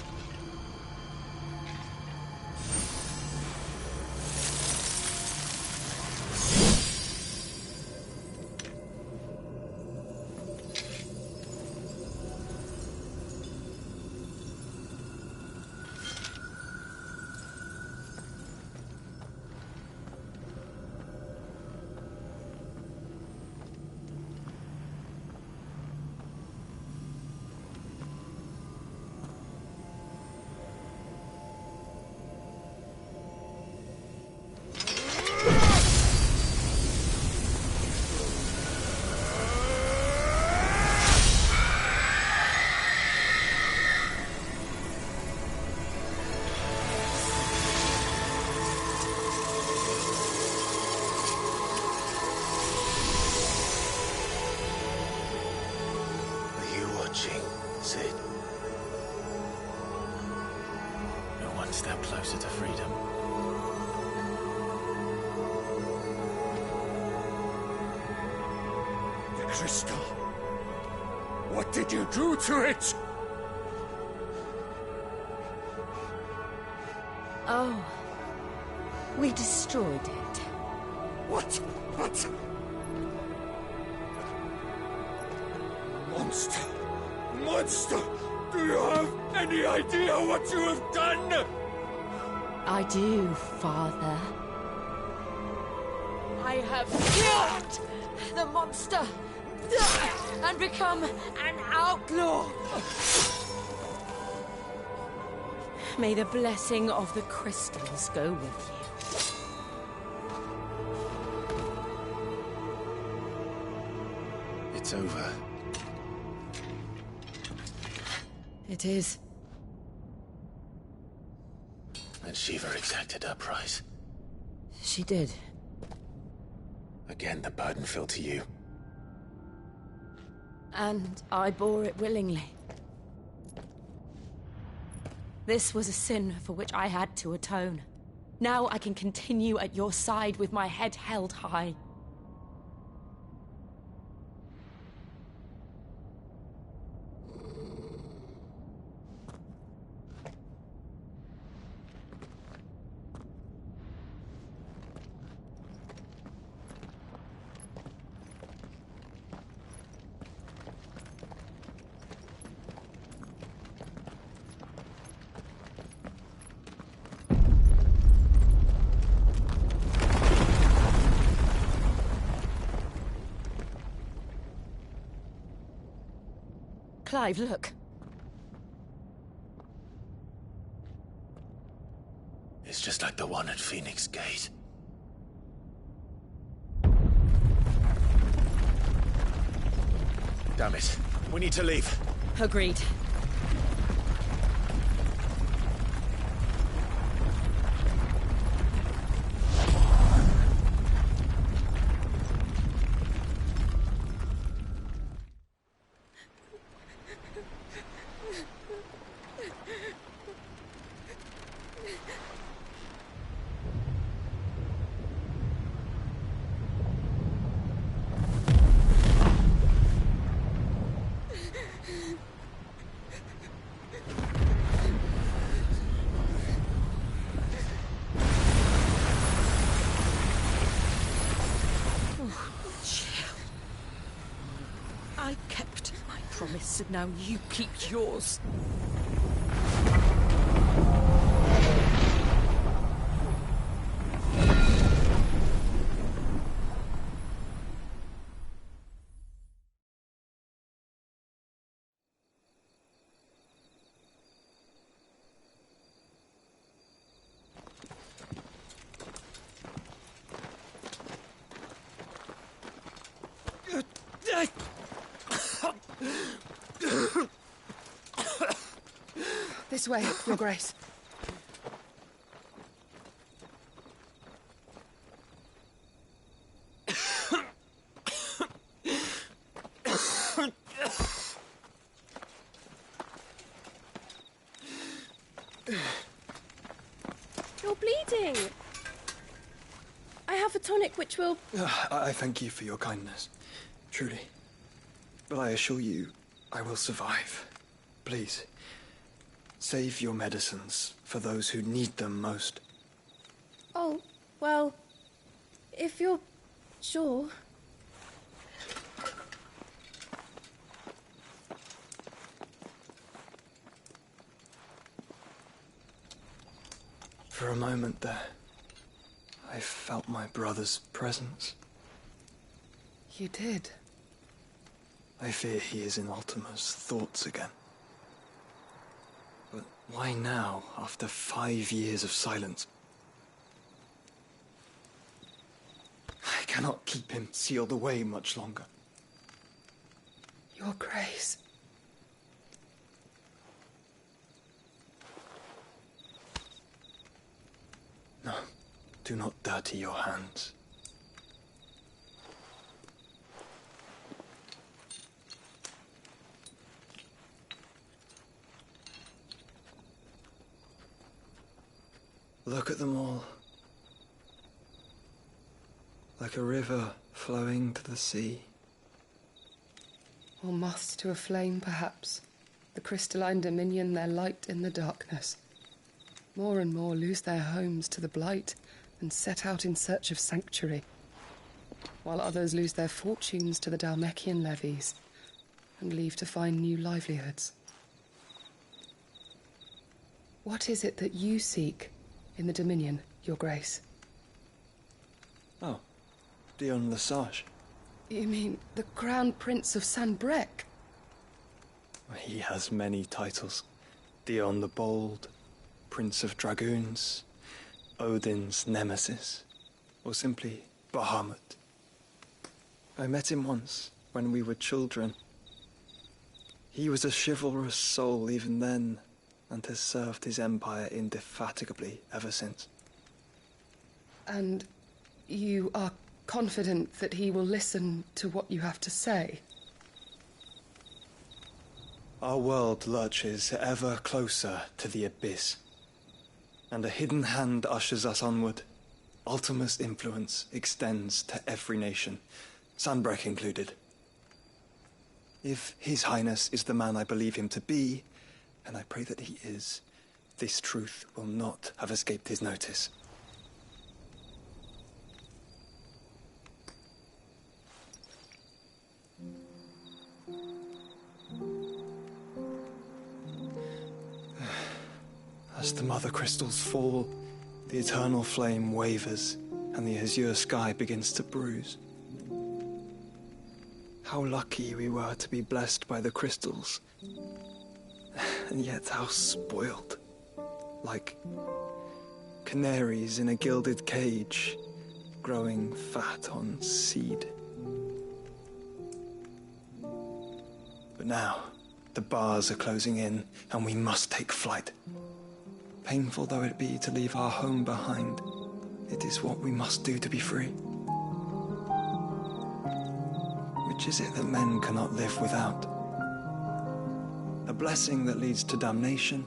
Sid. You're one step closer to freedom. The crystal. What did you do to it? Oh. We destroyed it. What? Monster! Monster! Do you have any idea what you have done? I do, Father. I have killed the monster and become an outlaw. May the blessing of the crystals go with you. It's over. It is. And Shiva exacted her price. She did. Again, the burden fell to you. And I bore it willingly. This was a sin for which I had to atone. Now I can continue at your side with my head held high. Clive, look. It's just like the one at Phoenix Gate. Damn it. We need to leave. Agreed. I kept my promise, and now you keep yours. This way, Your Grace. You're bleeding. I have a tonic which will... I thank you for your kindness, truly. But I assure you, I will survive. Please, save your medicines for those who need them most. Oh, well, if you're sure... For a moment there, I felt my brother's presence. You did? I fear he is in Ultima's thoughts again. But why now, after 5 years of silence? I cannot keep him sealed away much longer. Your Grace. No, do not dirty your hands. Look at them all. Like a river flowing to the sea. Or moths to a flame, perhaps. The crystalline dominion their light in the darkness. More and more lose their homes to the blight and set out in search of sanctuary, while others lose their fortunes to the Dhalmekian levies and leave to find new livelihoods. What is it that you seek in the Dominion, Your Grace? Oh, Dion Lesage. You mean the Crown Prince of Sanbreque? He has many titles. Dion the Bold, Prince of Dragoons, Odin's Nemesis, or simply Bahamut. I met him once, when we were children. He was a chivalrous soul even then, and has served his empire indefatigably ever since. And you are confident that he will listen to what you have to say? Our world lurches ever closer to the abyss, and a hidden hand ushers us onward. Ultima's influence extends to every nation, Sanbreque included. If His Highness is the man I believe him to be, and I pray that he is, this truth will not have escaped his notice. As the mother crystals fall, the eternal flame wavers, and the azure sky begins to bruise. How lucky we were to be blessed by the crystals, and yet how spoiled. Like canaries in a gilded cage, growing fat on seed. But now, the bars are closing in, and we must take flight. Painful though it be to leave our home behind, it is what we must do to be free. Which is it that men cannot live without? A blessing that leads to damnation,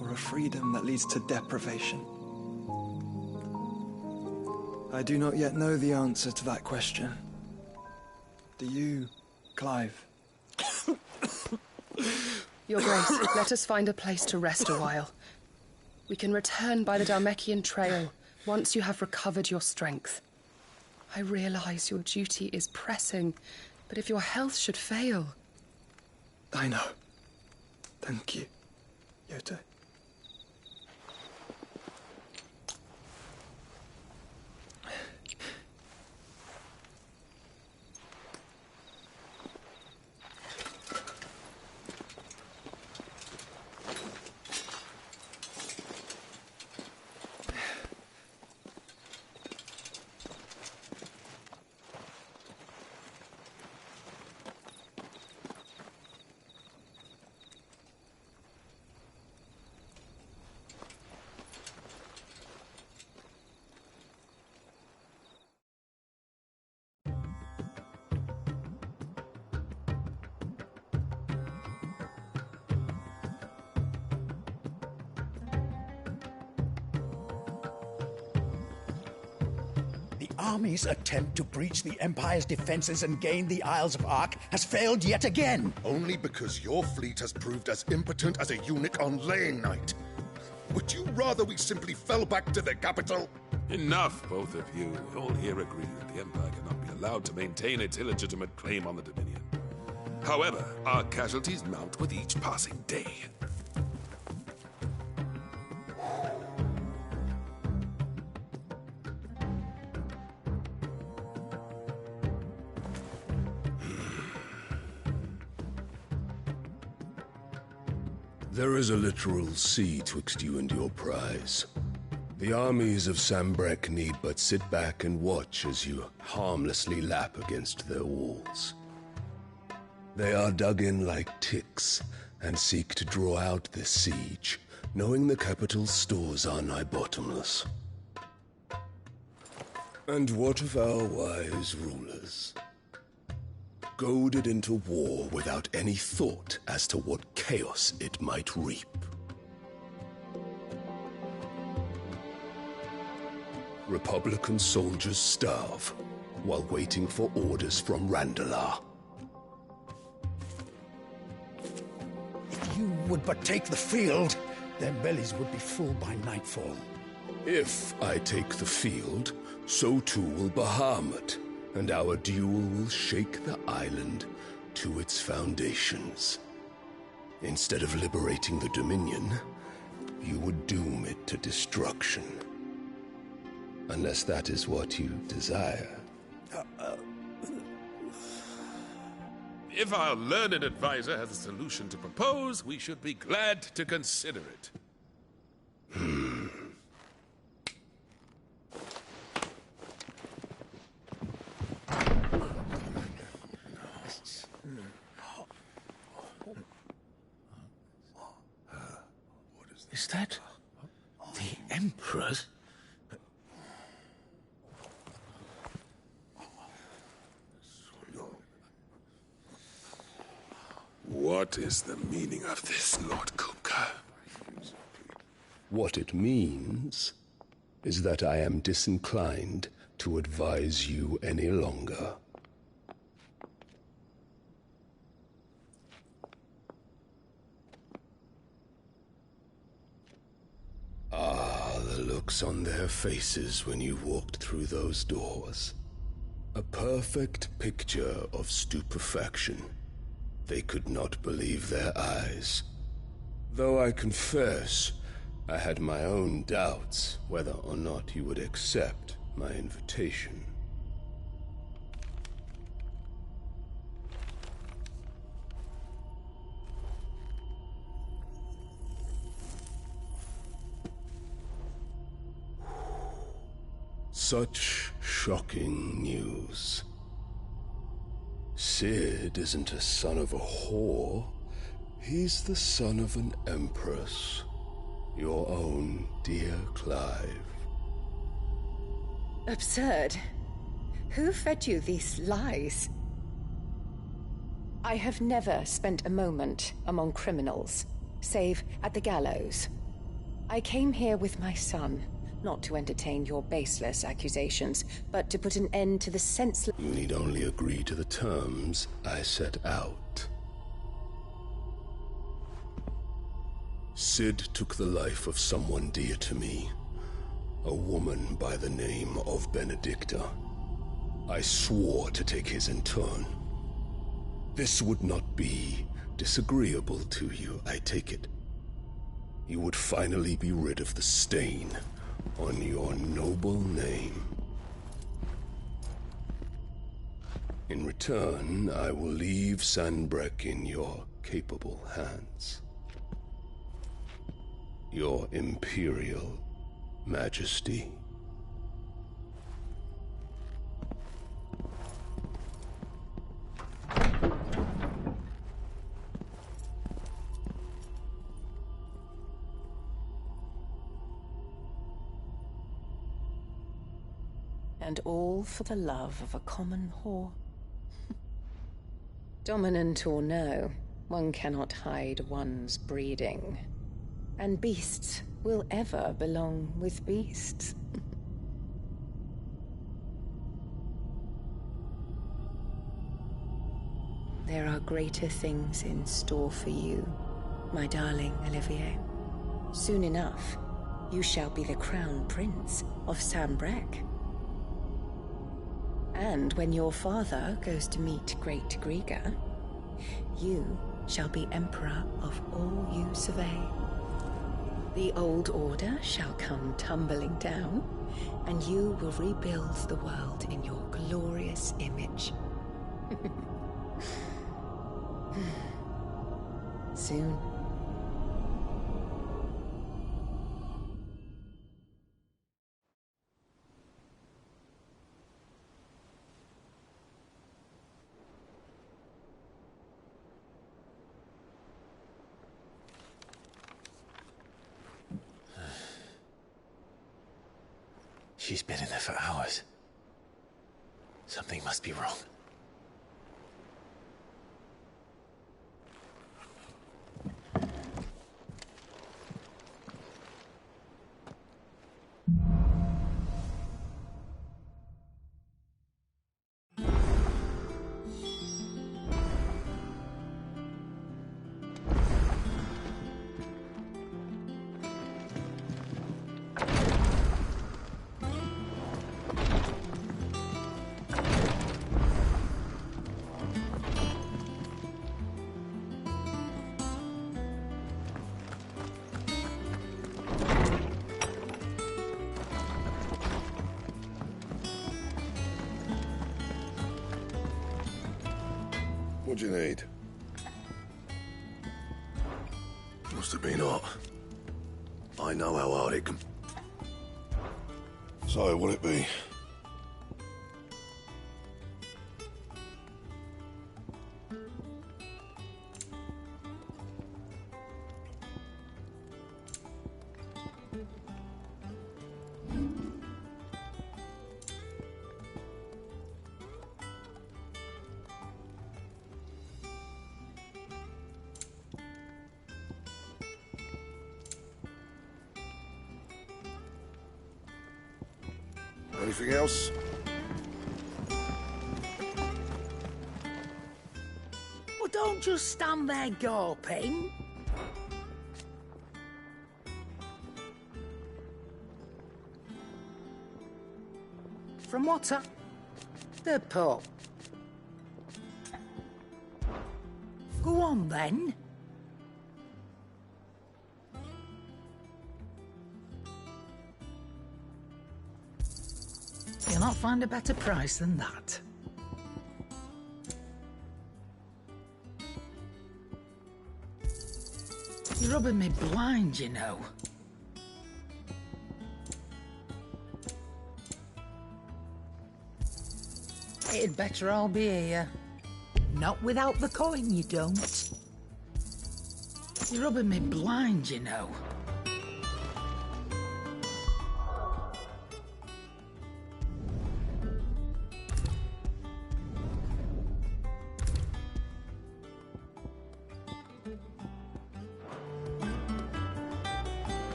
or a freedom that leads to deprivation? I do not yet know the answer to that question. Do you, Clive? Your Grace, let us find a place to rest a while. We can return by the Dhalmekian trail once you have recovered your strength. I realize your duty is pressing, but if your health should fail... I know. Thank you, Yote. army's attempt to breach the Empire's defenses and gain the Isles of Ark has failed yet again. Only because your fleet has proved as impotent as a eunuch on laying night. Would you rather we simply fell back to the capital? Enough, both of you. All here agree that the Empire cannot be allowed to maintain its illegitimate claim on the Dominion. However, our casualties mount with each passing day. There is a literal sea twixt you and your prize. The armies of Sanbreque need but sit back and watch as you harmlessly lap against their walls. They are dug in like ticks and seek to draw out this siege, knowing the capital's stores are nigh bottomless. And what of our wise rulers? Goaded into war without any thought as to what chaos it might reap. Republican soldiers starve while waiting for orders from Randalar. If you would but take the field, their bellies would be full by nightfall. If I take the field, so too will Bahamut, and our duel will shake the island to its foundations. Instead of liberating the Dominion, you would doom it to destruction. Unless that is what you desire. If our learned advisor has a solution to propose, we should be glad to consider it. Is that the Emperor's? What is the meaning of this, Lord Kupka? What it means is that I am disinclined to advise you any longer. Ah, the looks on their faces when you walked through those doors. A perfect picture of stupefaction. They could not believe their eyes. Though I confess, I had my own doubts whether or not you would accept my invitation. Such shocking news. Sid isn't a son of a whore. He's the son of an empress. Your own dear Clive. Absurd. Who fed you these lies? I have never spent a moment among criminals, save at the gallows. I came here with my son, not to entertain your baseless accusations, but to put an end to the senseless— You need only agree to the terms I set out. Sid took the life of someone dear to me, a woman by the name of Benedicta. I swore to take his in turn. This would not be disagreeable to you, I take it. You would finally be rid of the stain on your noble name. In return, I will leave Sanbreque in your capable hands. Your Imperial Majesty. And all for the love of a common whore. Dominant or no, one cannot hide one's breeding. And beasts will ever belong with beasts. There are greater things in store for you, my darling Olivier. Soon enough, you shall be the crown prince of Sambrec. And when your father goes to meet Great Griga, you shall be emperor of all you survey. The old order shall come tumbling down, and you will rebuild the world in your glorious image. Soon. She's been in there for hours. Something must be wrong. What do you need? Must have been hot. I know how hard it can... So, what'll it be? Anything else? Well, don't just stand there gawping. From what, sir? The pup. Go on, then. You'll not find a better price than that. You're rubbing me blind, you know. It'd better all be here. Not without the coin, you don't. You're rubbing me blind, you know.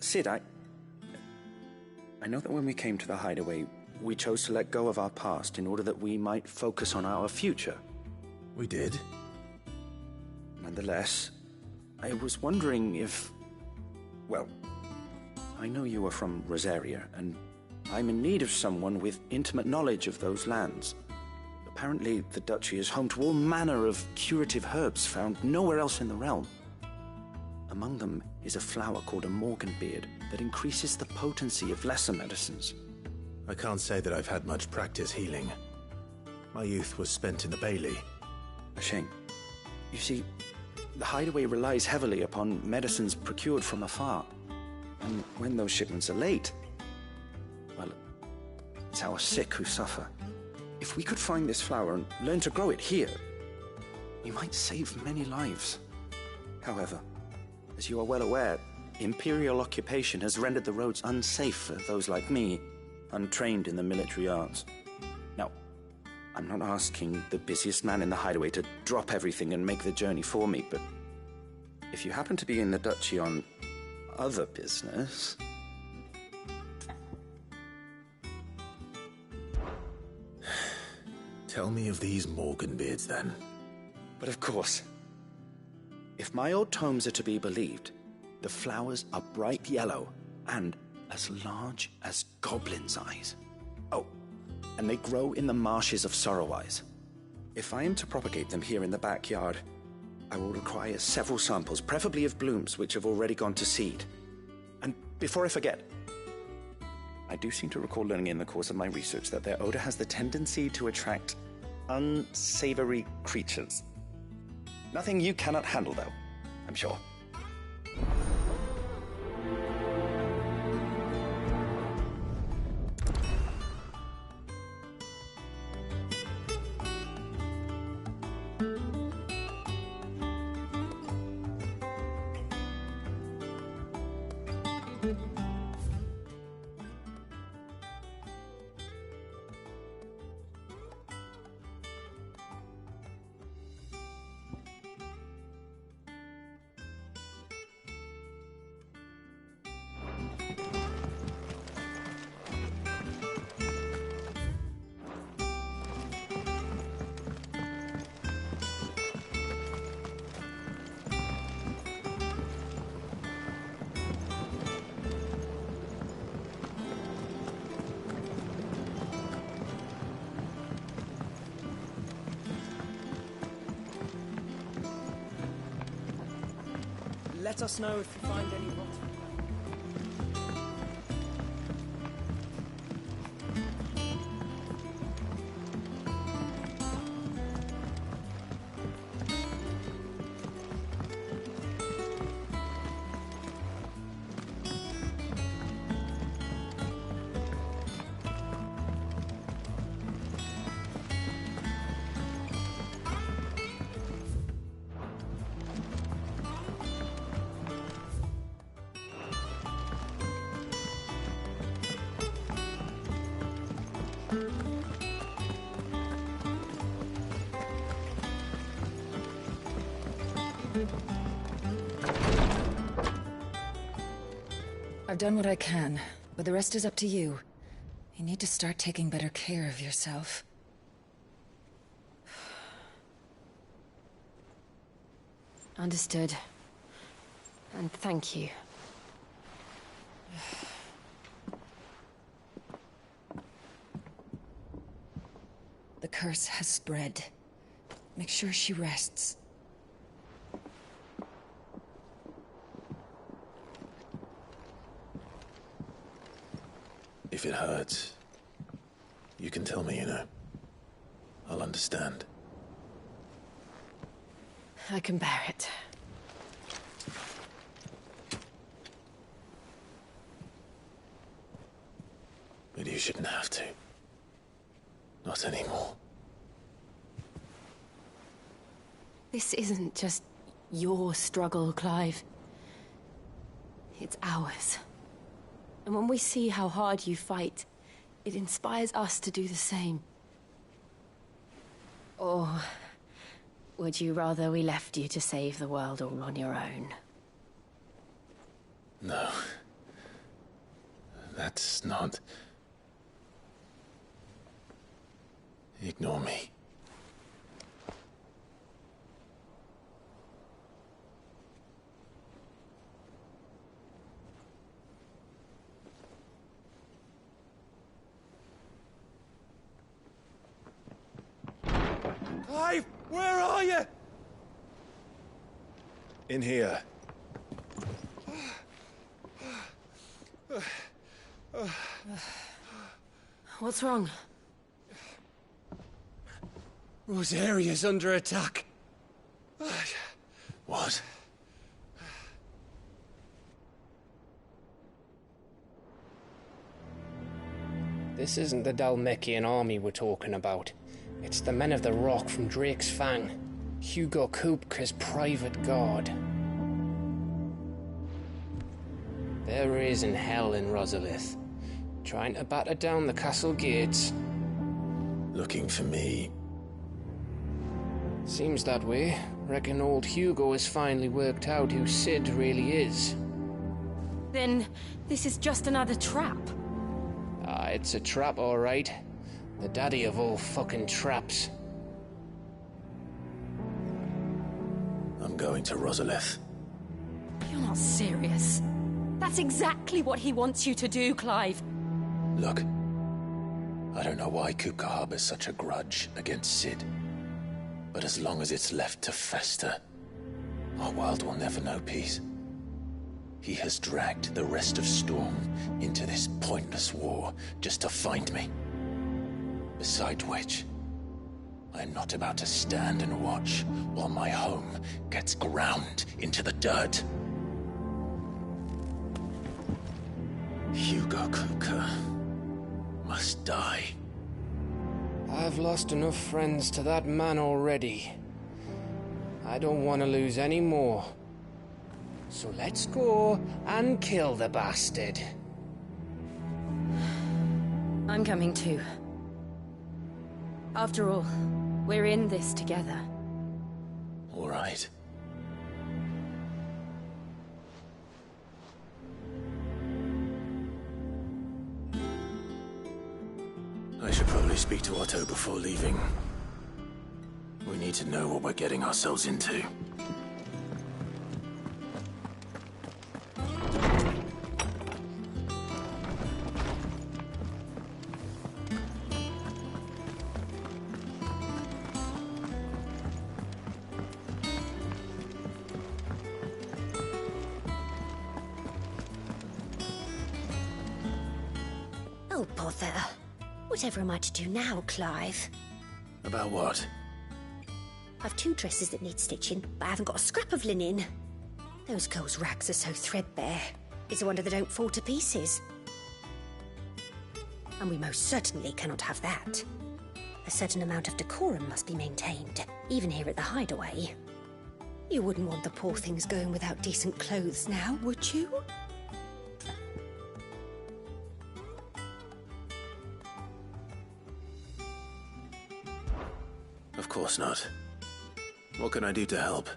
Sid, I know that when we came to the hideaway, we chose to let go of our past in order that we might focus on our future. We did. Nonetheless, I was wondering if... Well, I know you are from Rosaria, and I'm in need of someone with intimate knowledge of those lands. Apparently, the duchy is home to all manner of curative herbs found nowhere else in the realm. Among them is a flower called a morganbeard that increases the potency of lesser medicines. I can't say that I've had much practice healing. My youth was spent in the Bailey. A shame. You see, the hideaway relies heavily upon medicines procured from afar. And when those shipments are late, well, it's our sick who suffer. If we could find this flower and learn to grow it here, we might save many lives. However, as you are well aware, Imperial occupation has rendered the roads unsafe for those like me, untrained in the military arts. Now, I'm not asking the busiest man in the hideaway to drop everything and make the journey for me, but if you happen to be in the Duchy on other business... Tell me of these Morganbeards, then. But of course. If my old tomes are to be believed, the flowers are bright yellow and as large as goblins' eyes. Oh, and they grow in the marshes of Sorrowwise. If I am to propagate them here in the backyard, I will require several samples, preferably of blooms which have already gone to seed. And before I forget, I do seem to recall learning in the course of my research that their odor has the tendency to attract unsavory creatures. Nothing you cannot handle, though, I'm sure. Let us know if you find any rot. I've done what I can, but the rest is up to you. You need to start taking better care of yourself. Understood. And thank you. The curse has spread. Make sure she rests. If it hurts, you can tell me, you know. I'll understand. I can bear it. But you shouldn't have to. Not anymore. This isn't just your struggle, Clive. It's ours. And when we see how hard you fight, it inspires us to do the same. Or would you rather we left you to save the world all on your own? No. That's not... Ignore me. Clive, where are you? In here. What's wrong? Rosaria's under attack. What? This isn't the Dalmekian army we're talking about. It's the men of the Rock from Drake's Fang. Hugo Kupka's private guard. There he is in hell in Rosalith, trying to batter down the castle gates. Looking for me. Seems that way. Reckon old Hugo has finally worked out who Sid really is. Then this is just another trap. Ah, it's a trap, all right. The daddy of all fucking traps. I'm going to Rosalith. You're not serious. That's exactly what he wants you to do, Clive. Look, I don't know why Kupka harbors such a grudge against Sid. But as long as it's left to fester, our world will never know peace. He has dragged the rest of Storm into this pointless war just to find me. Besides which, I am not about to stand and watch while my home gets ground into the dirt. Hugo Kupka must die. I've lost enough friends to that man already. I don't want to lose any more. So let's go and kill the bastard. I'm coming too. After all, we're in this together. All right. I should probably speak to Otto before leaving. We need to know what we're getting ourselves into. Oh, bother. Whatever am I to do now, Clive? About what? I've 2 dresses that need stitching, but I haven't got a scrap of linen. Those girls' rags are so threadbare. It's a wonder they don't fall to pieces. And we most certainly cannot have that. A certain amount of decorum must be maintained, even here at the Hideaway. You wouldn't want the poor things going without decent clothes now, would you? Of course not. What can I do to help?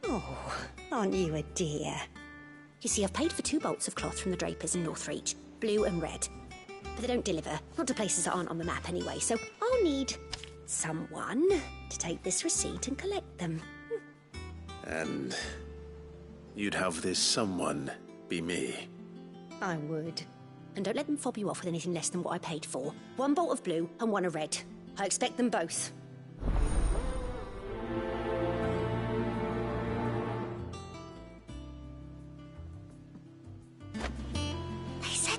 Oh, aren't you a dear? You see, I've paid for 2 bolts of cloth from the drapers in Northreach, blue and red. But they don't deliver, not to places that aren't on the map anyway, so I'll need someone to take this receipt and collect them. And you'd have this someone be me? I would. And don't let them fob you off with anything less than what I paid for. 1 bolt of blue and 1 of red. I expect them both.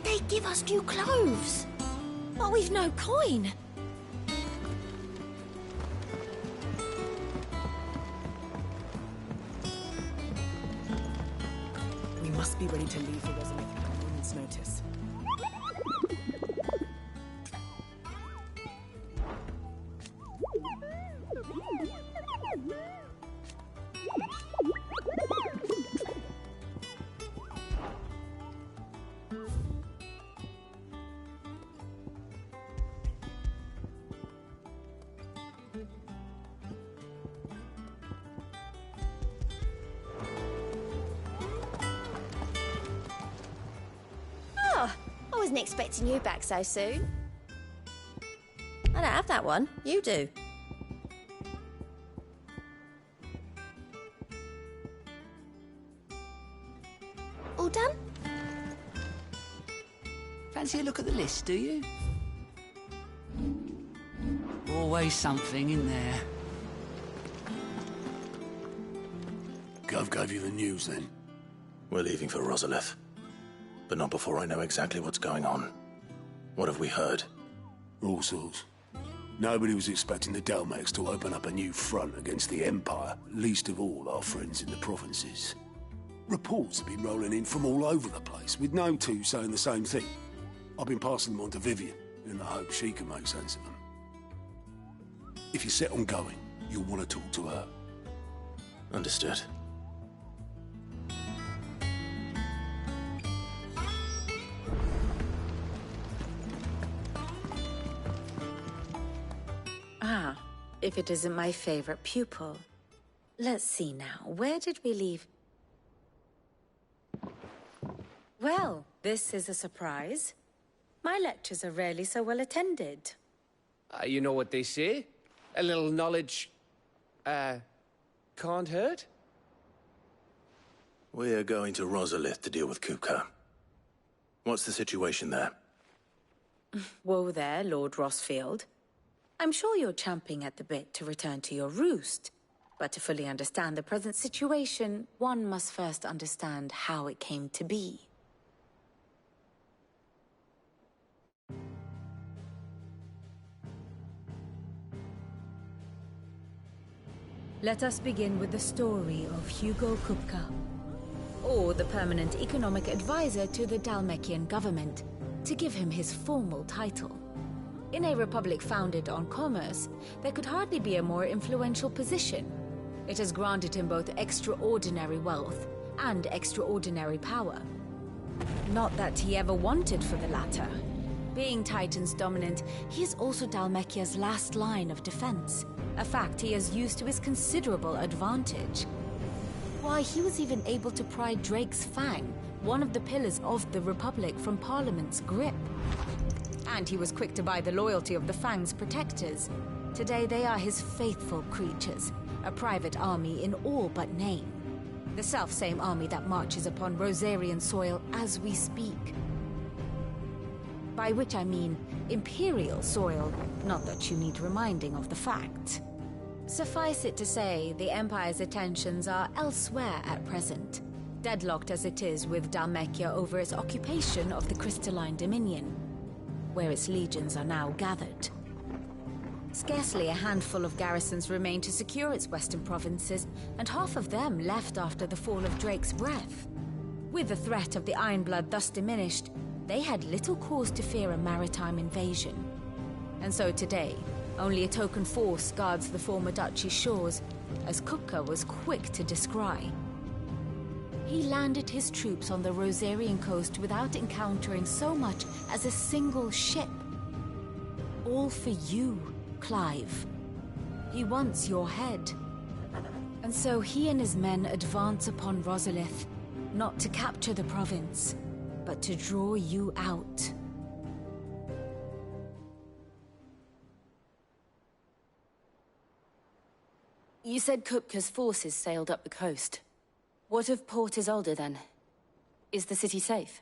They'd give us new clothes. But we've no coin. We must be ready to leave for Rosalith at a moment's notice. I wasn't expecting you back so soon. I don't have that one. You do. All done? Fancy a look at the list, do you? Always something in there. Gov gave you the news, then? We're leaving for Rosalith. But not before I know exactly what's going on. What have we heard? All sorts. Nobody was expecting the Dalmeks to open up a new front against the Empire, least of all our friends in the provinces. Reports have been rolling in from all over the place, with no two saying the same thing. I've been passing them on to Vivian. in the hope she can make sense of them. If you're set on going, you'll want to talk to her. Understood. Ah, if it isn't my favorite pupil. Let's see now, where did we leave? Well, this is a surprise. My lectures are rarely so well attended. You know what they say? A little knowledge, can't hurt? We're going to Rosalith to deal with Kupka. What's the situation there? Whoa there, Lord Rossfield. I'm sure you're champing at the bit to return to your roost. But to fully understand the present situation, one must first understand how it came to be. Let us begin with the story of Hugo Kupka, or the permanent economic advisor to the Dhalmekian government, to give him his formal title. In a republic founded on commerce, there could hardly be a more influential position. It has granted him both extraordinary wealth and extraordinary power. Not that he ever wanted for the latter. Being Titan's dominant, he is also Dhalmekia's last line of defense, a fact he has used to his considerable advantage. Why, he was even able to pry Drake's Fang, one of the pillars of the Republic, from Parliament's grip. And he was quick to buy the loyalty of the Fang's protectors. Today they are his faithful creatures, a private army in all but name. The self-same army that marches upon Rosarian soil as we speak. By which I mean Imperial soil, not that you need reminding of the fact. Suffice it to say, the Empire's attentions are elsewhere at present, deadlocked as it is with Dhalmekia over its occupation of the Crystalline Dominion, where its legions are now gathered. Scarcely a handful of garrisons remain to secure its western provinces, and half of them left after the fall of Drake's Breath. With the threat of the Ironblood thus diminished, they had little cause to fear a maritime invasion. And so today, only a token force guards the former duchy's shores, as Kupka was quick to descry. He landed his troops on the Rosarian coast without encountering so much as a single ship. All for you, Clive. He wants your head. And so he and his men advance upon Rosalith, not to capture the province, but to draw you out. You said Kupka's forces sailed up the coast. What of Port Isolde, then? Is the city safe?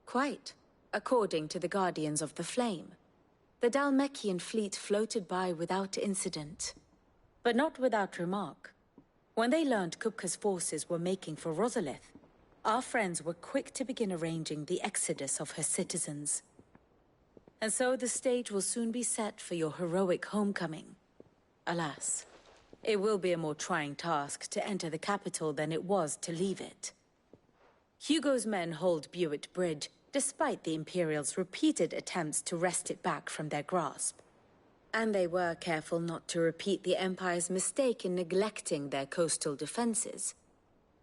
Quite, according to the Guardians of the Flame. The Dhalmekian fleet floated by without incident. But not without remark. When they learned Kupka's forces were making for Rosalith, our friends were quick to begin arranging the exodus of her citizens. And so the stage will soon be set for your heroic homecoming. Alas, it will be a more trying task to enter the capital than it was to leave it. Hugo's men hold Buett Bridge, despite the Imperials' repeated attempts to wrest it back from their grasp. And they were careful not to repeat the Empire's mistake in neglecting their coastal defenses.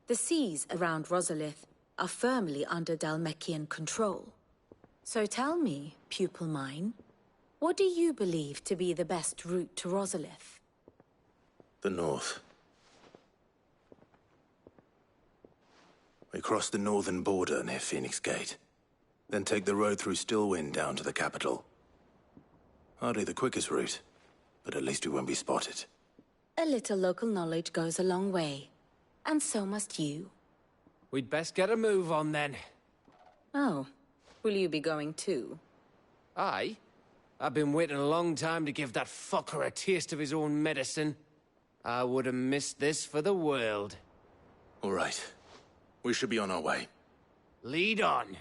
The seas around Rosalith are firmly under Dhalmekian control. So tell me, pupil mine, what do you believe to be the best route to Rosalith? The north. We cross the northern border near Phoenix Gate, then take the road through Stillwind down to the capital. Hardly the quickest route, but at least we won't be spotted. A little local knowledge goes a long way, and so must you. We'd best get a move on then. Oh, will you be going too? Aye. I've been waiting a long time to give that fucker a taste of his own medicine. I would have missed this for the world. All right. We should be on our way. Lead on.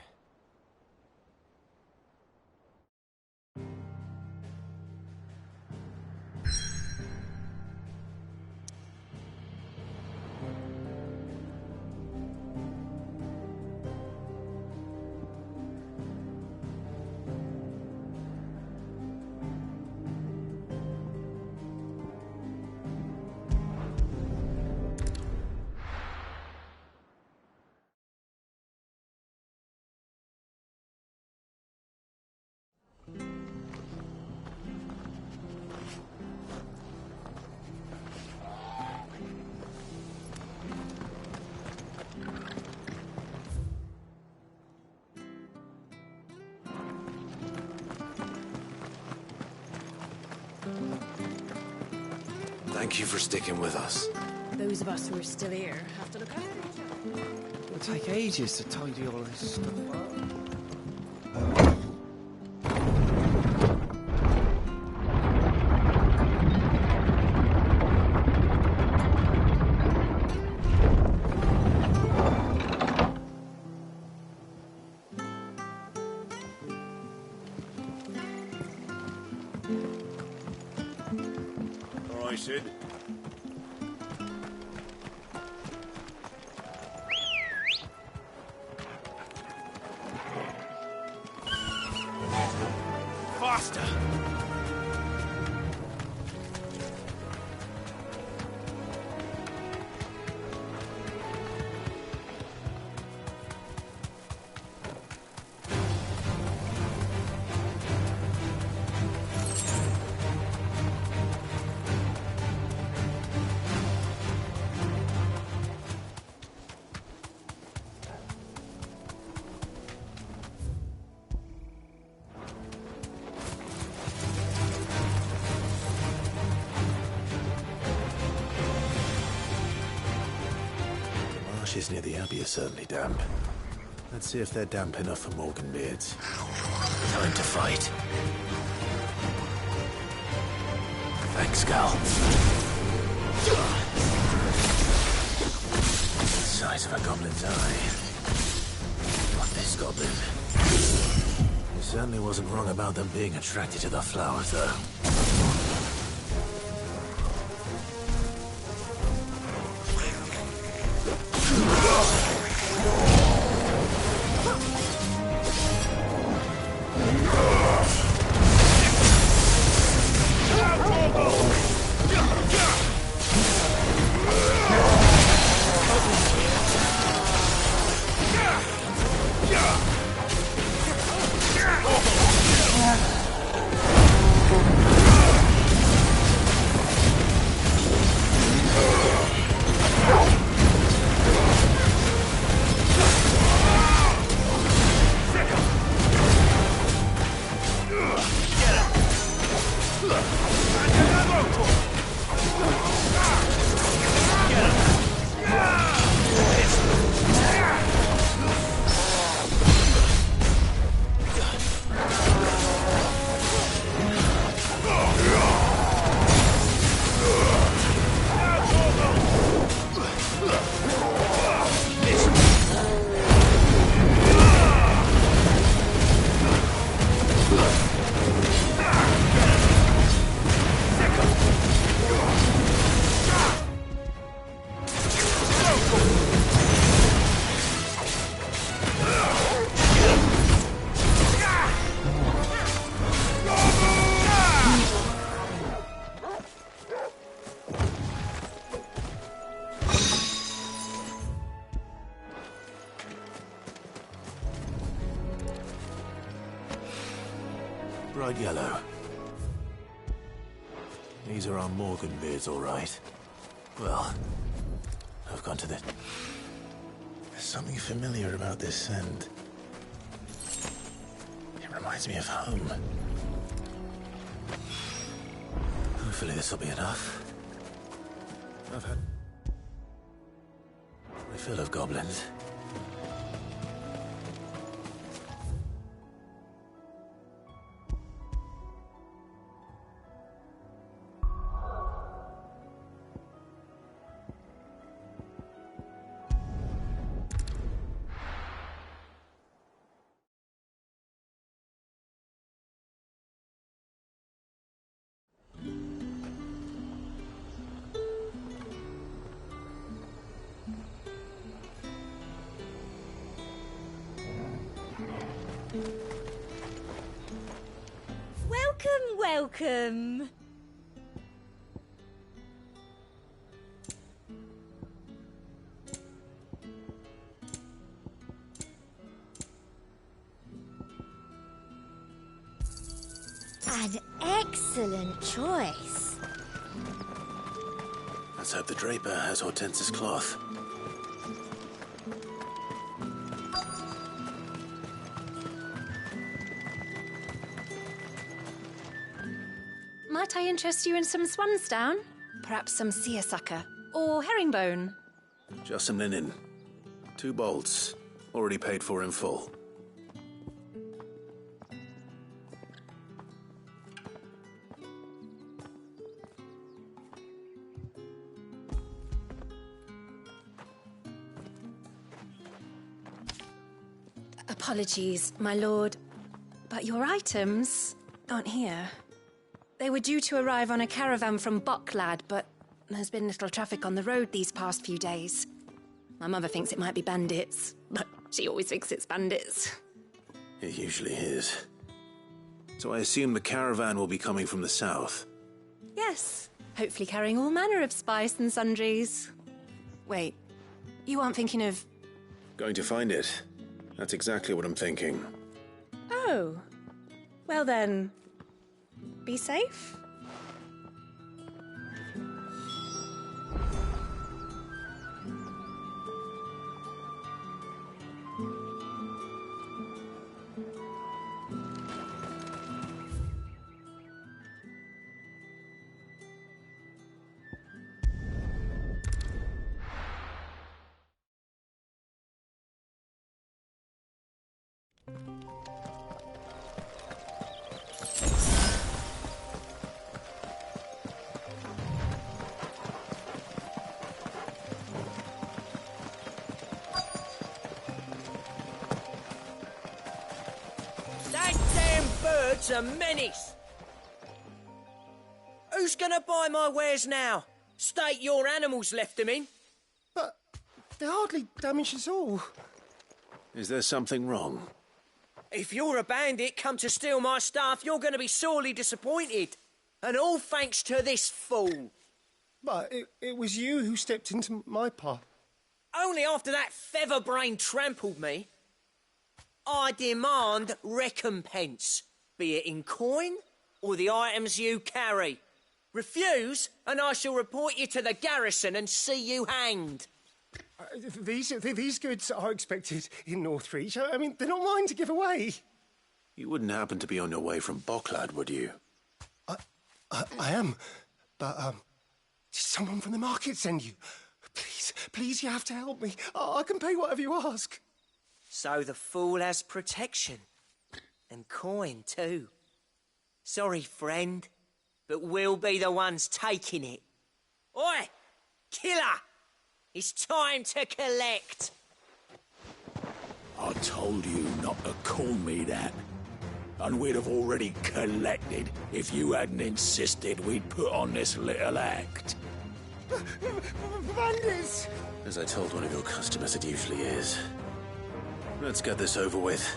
Thank you for sticking with us. Those of us who are still here have to look after each other. It'll take ages to tidy all this stuff up. All right, Sid. Faster! Marshes near the Abbey are certainly damp. Let's see if they're damp enough for Morgan beards. Time to fight. Thanks, Gal. Size of a goblin's eye. Not this goblin. He certainly wasn't wrong about them being attracted to the flowers, though. Bright yellow. These are our Morgan beards, all right. Well, I've gone to the... There's something familiar about this scent. It reminds me of home. Hopefully this will be enough. I've had my fill of goblins. Welcome. An excellent choice. Let's hope the draper has Hortense's cloth. My Might I interest you in some swansdown? Perhaps some seersucker or herringbone? Just some linen. 2 bolts. Already paid for in full. Apologies, my lord, but your items aren't here. They were due to arrive on a caravan from Bocklad, but there's been little traffic on the road these past few days. My mother thinks it might be bandits, but she always thinks it's bandits. It usually is. So I assume the caravan will be coming from the south. Yes, hopefully carrying all manner of spice and sundries. Wait, you aren't thinking of... Going to find it. That's exactly what I'm thinking. Oh. Well then, be safe. Bird's a menace. Who's gonna buy my wares now? State your animals left them in. But they're hardly damaged at all. Is there something wrong? If you're a bandit come to steal my stuff, you're gonna be sorely disappointed. And all thanks to this fool. But it was you who stepped into my path. Only after that feather-brain trampled me. I demand recompense, be it in coin or the items you carry. Refuse, and I shall report you to the garrison and see you hanged. These goods are expected in Northreach. I mean, they're not mine to give away. You wouldn't happen to be on your way from Bocklad, would you? I am, but did someone from the market send you? Please, you have to help me. I can pay whatever you ask. So the fool has protection. And coin, too. Sorry, friend, but we'll be the ones taking it. Oi! Killer! It's time to collect! I told you not to call me that. And we'd have already collected if you hadn't insisted we'd put on this little act. Bandits! As I told one of your customers, it usually is. Let's get this over with.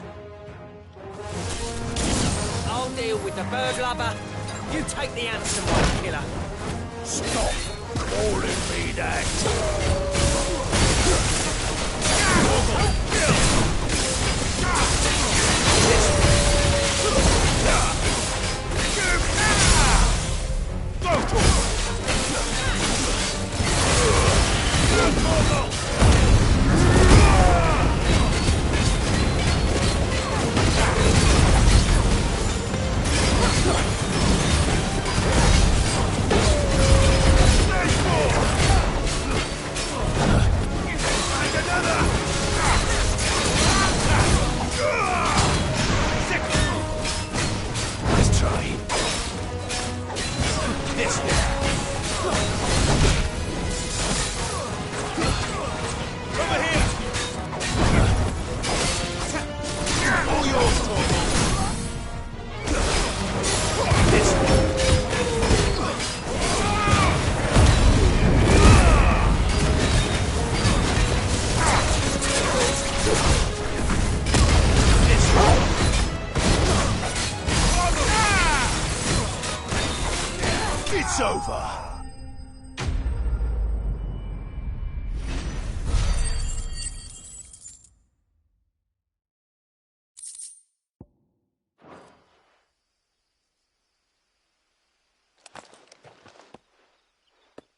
I'll deal with the bird lover. You take the handsome one, killer. Stop calling me that. It's over.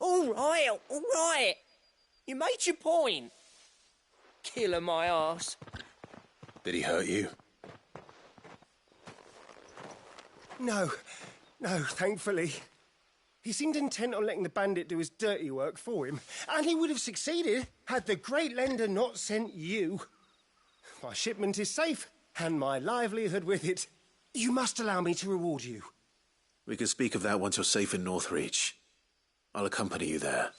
All right. You made your point. Killer my arse. Did he hurt you? No. No, thankfully. He seemed intent on letting the bandit do his dirty work for him, and he would have succeeded had the great lender not sent you. My shipment is safe, and my livelihood with it. You must allow me to reward you. We can speak of that once you're safe in Northreach. I'll accompany you there.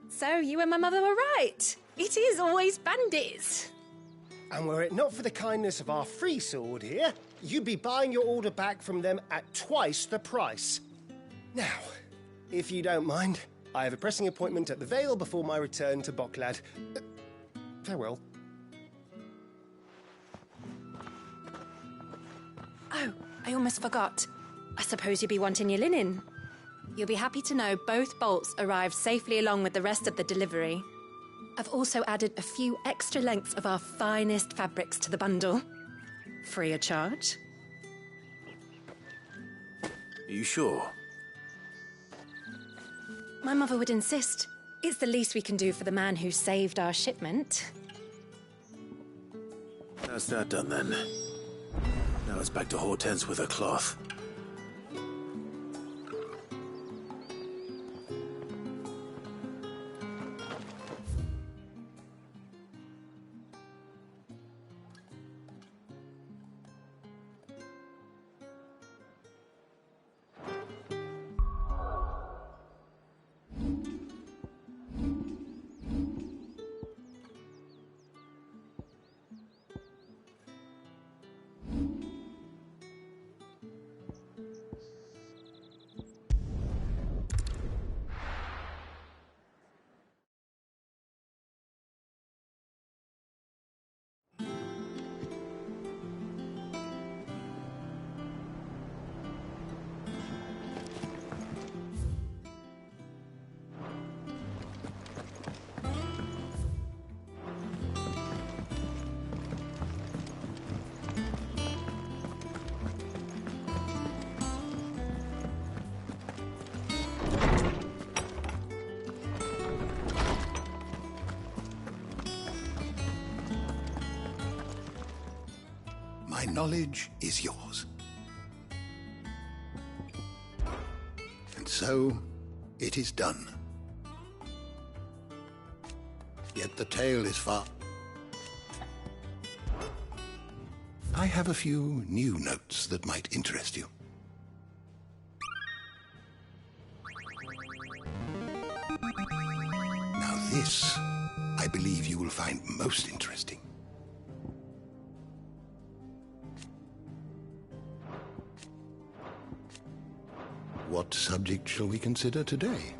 So you and my mother were right. It is always bandits. And were it not for the kindness of our free sword here, you'd be buying your order back from them at twice the price. Now, if you don't mind, I have a pressing appointment at the Vale before my return to Bocklad. Farewell. Oh, I almost forgot. I suppose you'll be wanting your linen. You'll be happy to know both bolts arrived safely along with the rest of the delivery. I've also added a few extra lengths of our finest fabrics to the bundle. Free of charge. Are you sure? My mother would insist. It's the least we can do for the man who saved our shipment. That's that done then. Now it's back to Hortense with her cloth. My knowledge is yours. And so, it is done. Yet the tale is far. I have a few new notes that might interest you. Now this, I believe you will find most interesting. What subject shall we consider today?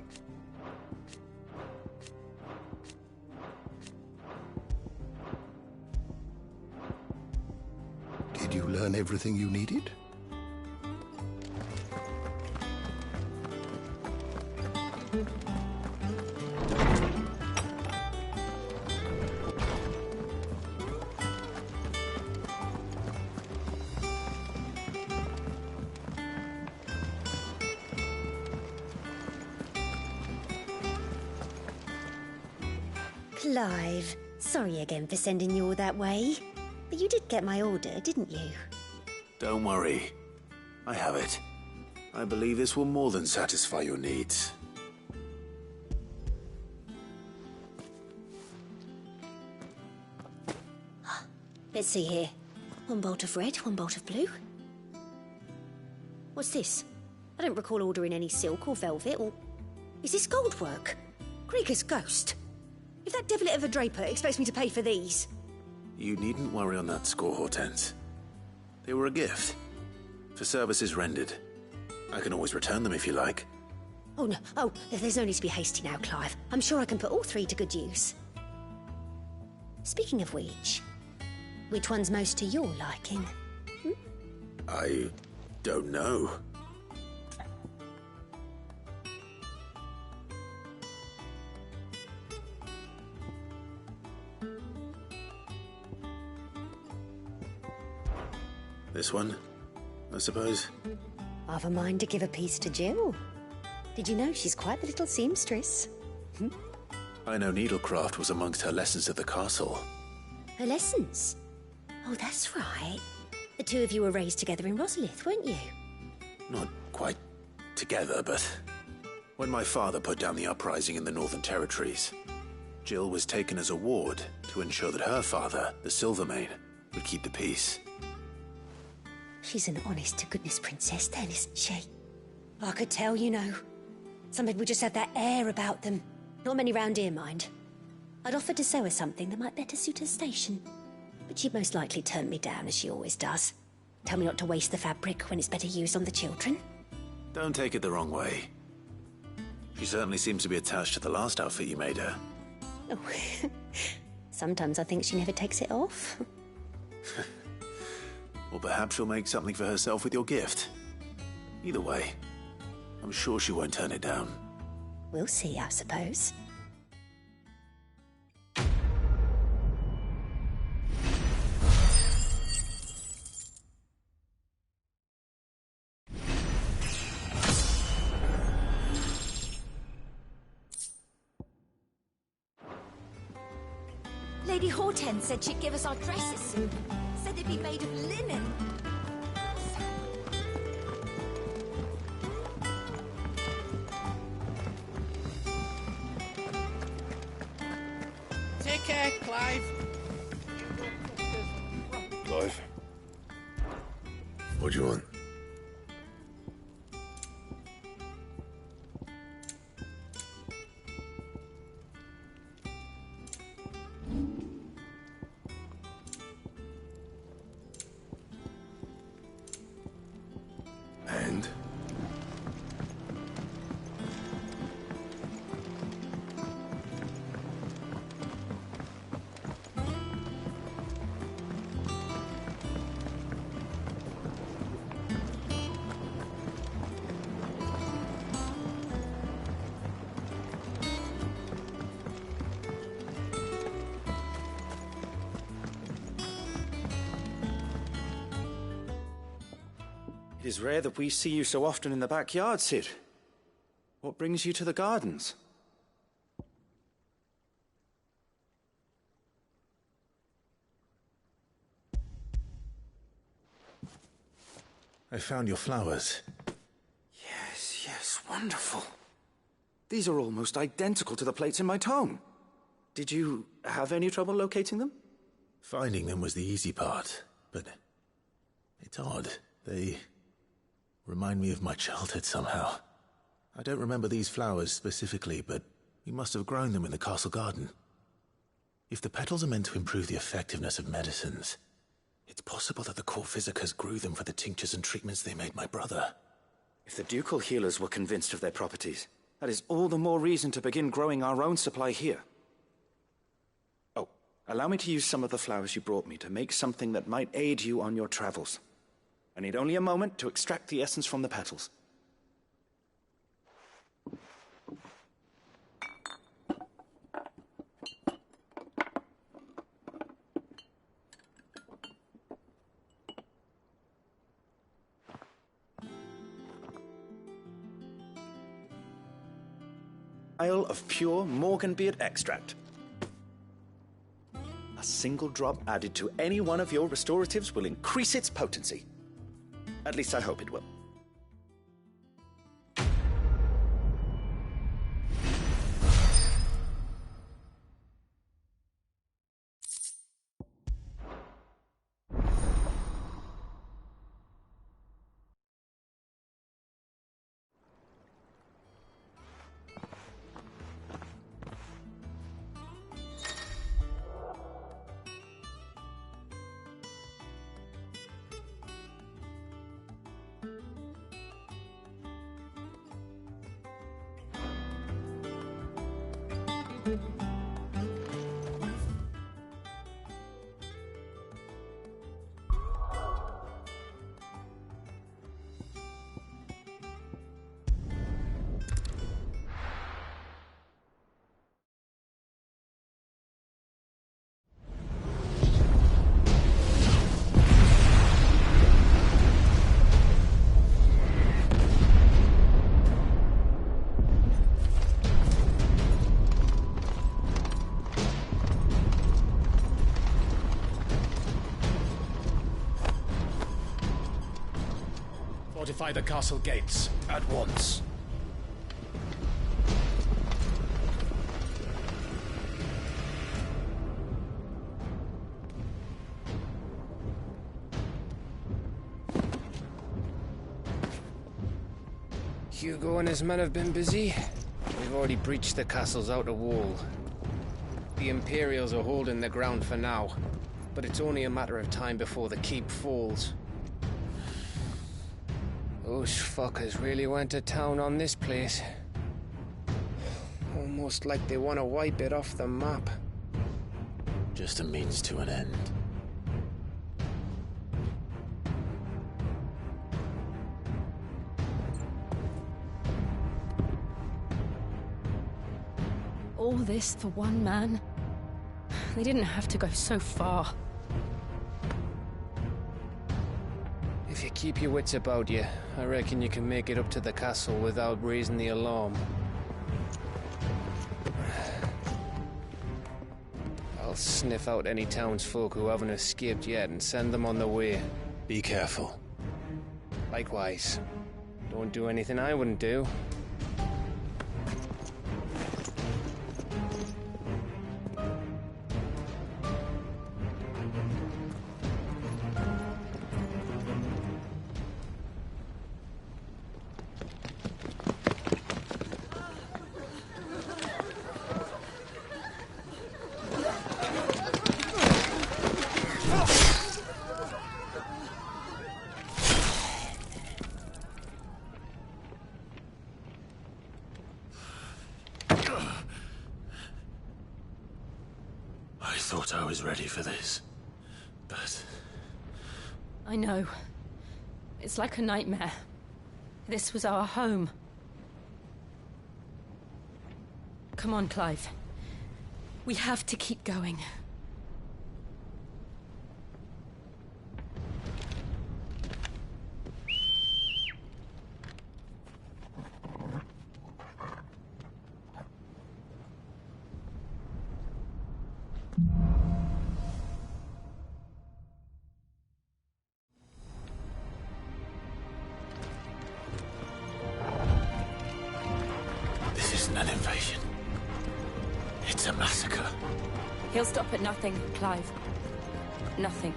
Did you learn everything you needed? Clive, sorry again for sending you all that way. But you did get my order, didn't you? Don't worry. I have it. I believe this will more than satisfy your needs. Let's see here. One bolt of red, one bolt of blue. What's this? I don't recall ordering any silk or velvet or... Is this gold work? Krieger's ghost. If that devilet of a draper expects me to pay for these... You needn't worry on that score, Hortense. They were a gift. For services rendered. I can always return them if you like. Oh, no. Oh, there's no need to be hasty now, Clive. I'm sure I can put all three to good use. Speaking of which one's most to your liking? I don't know. This one, I suppose. I've a mind to give a piece to Jill. Did you know she's quite the little seamstress? I know needlecraft was amongst her lessons at the castle. Her lessons? Oh, that's right. The two of you were raised together in Rosalith, weren't you? Not quite together, but when my father put down the uprising in the Northern Territories, Jill was taken as a ward to ensure that her father, the Silvermane, would keep the peace. She's an honest-to-goodness princess then, isn't she? I could tell, you know. Some people just have that air about them. Not many round here, mind. I'd offered to sew her something that might better suit her station. But she'd most likely turn me down, as she always does. Tell me not to waste the fabric when it's better used on the children. Don't take it the wrong way. She certainly seems to be attached to the last outfit you made her. Oh, sometimes I think she never takes it off. Or perhaps she'll make something for herself with your gift. Either way, I'm sure she won't turn it down. We'll see, I suppose. Lady Hortense said she'd give us our dresses soon. Said they'd be made of linen. Take care, Clive. Clive? What do you want? And? It is rare that we see you so often in the backyard, Cid. What brings you to the gardens? I found your flowers. Yes, wonderful. These are almost identical to the plates in my tome. Did you have any trouble locating them? Finding them was the easy part, but it's odd. They remind me of my childhood somehow. I don't remember these flowers specifically, but we must have grown them in the castle garden. If the petals are meant to improve the effectiveness of medicines, it's possible that the court physicers grew them for the tinctures and treatments they made my brother. If the ducal healers were convinced of their properties, that is all the more reason to begin growing our own supply here. Oh, allow me to use some of the flowers you brought me to make something that might aid you on your travels. I need only a moment to extract the essence from the petals. Vial of pure Morganbeard extract. A single drop added to any one of your restoratives will increase its potency. At least I hope it will. Fortify the castle gates at once. Hugo and his men have been busy. We've already breached the castle's outer wall. The Imperials are holding the ground for now, but it's only a matter of time before the keep falls. Those fuckers really went to town on this place. Almost like they want to wipe it off the map. Just a means to an end. All this for one man? They didn't have to go so far. If you keep your wits about you, I reckon you can make it up to the castle without raising the alarm. I'll sniff out any townsfolk who haven't escaped yet and send them on their way. Be careful. Likewise. Don't do anything I wouldn't do. I thought I was ready for this, but... I know. It's like a nightmare. This was our home. Come on, Clive. We have to keep going. This isn't an invasion. It's a massacre. He'll stop at nothing, Clive. Nothing.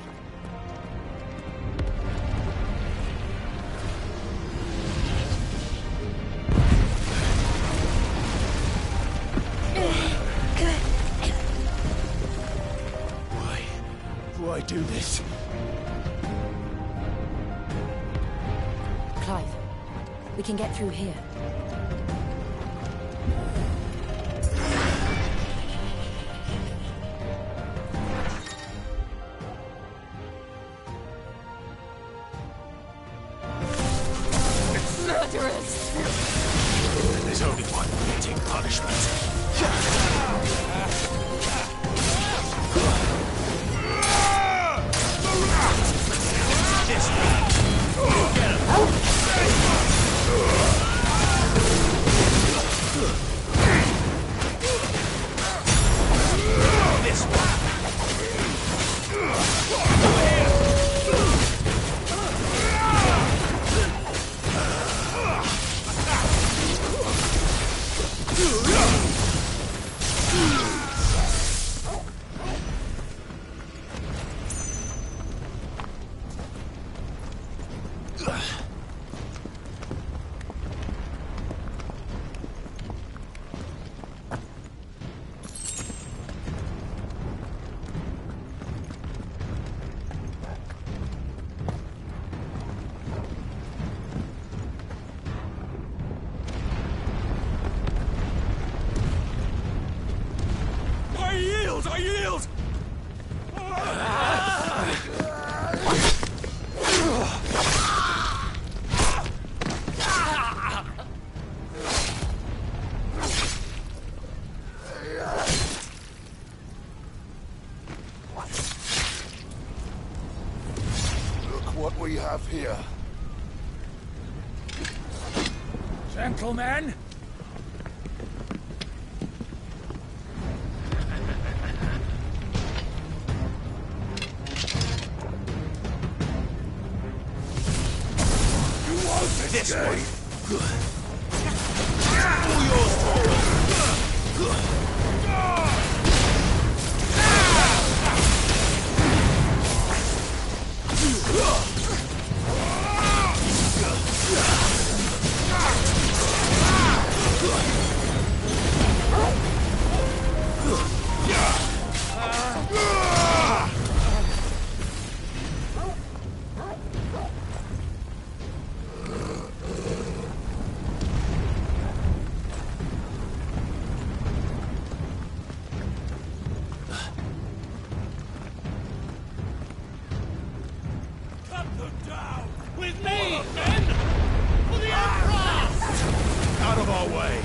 Why do this? Clive, we can get through here. Murderers! There's only one fitting punishment. I yield! Look what we have here. Gentlemen! this way. All yours, with me, men! For the Emperor! Out of our way!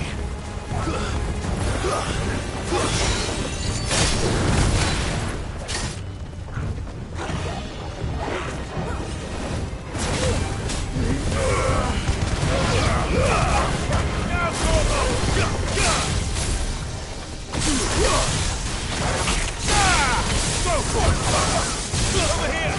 Over here!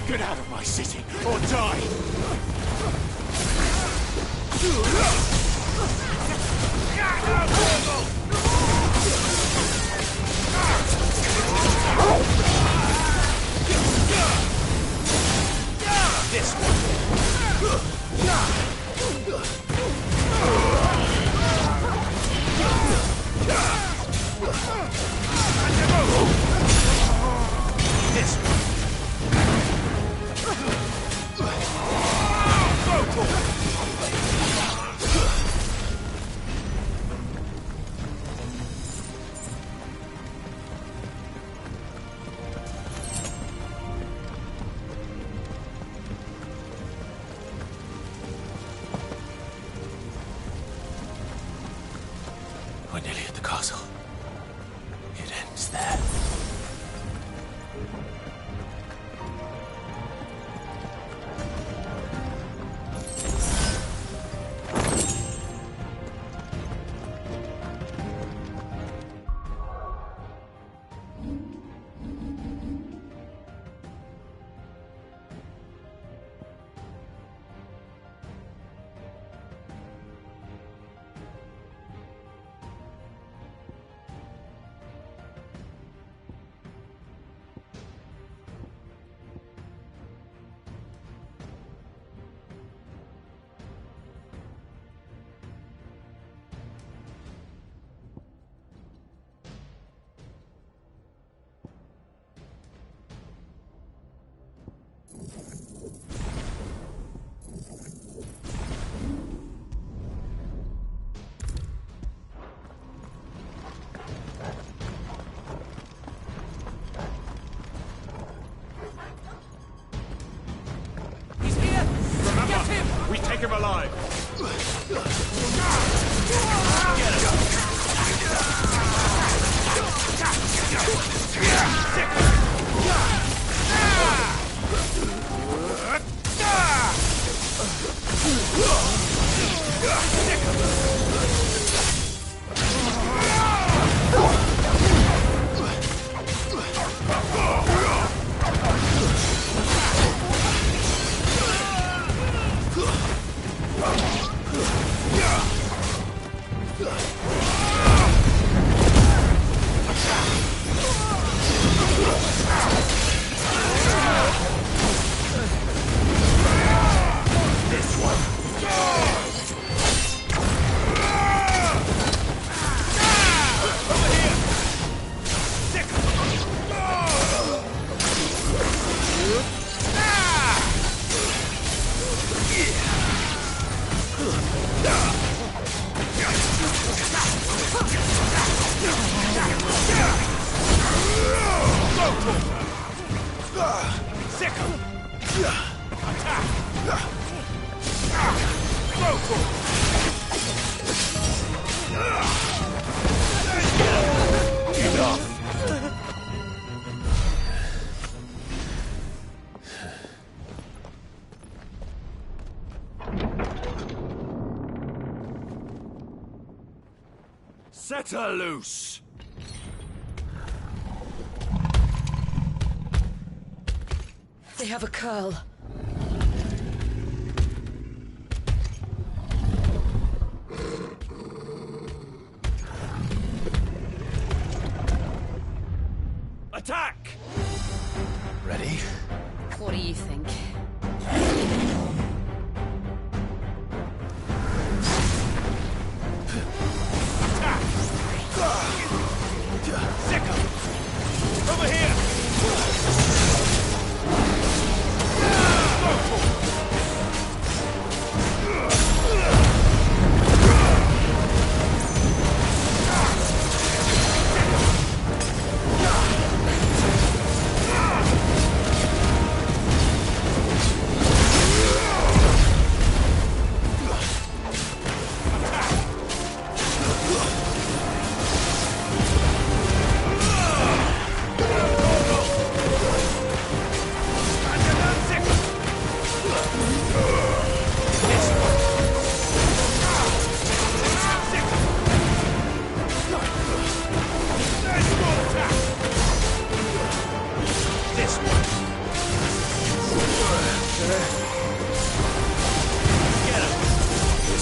Get out of my city, or die! This alive! Set her loose! They have a curl. Attack! Ready? What do you think? Over here!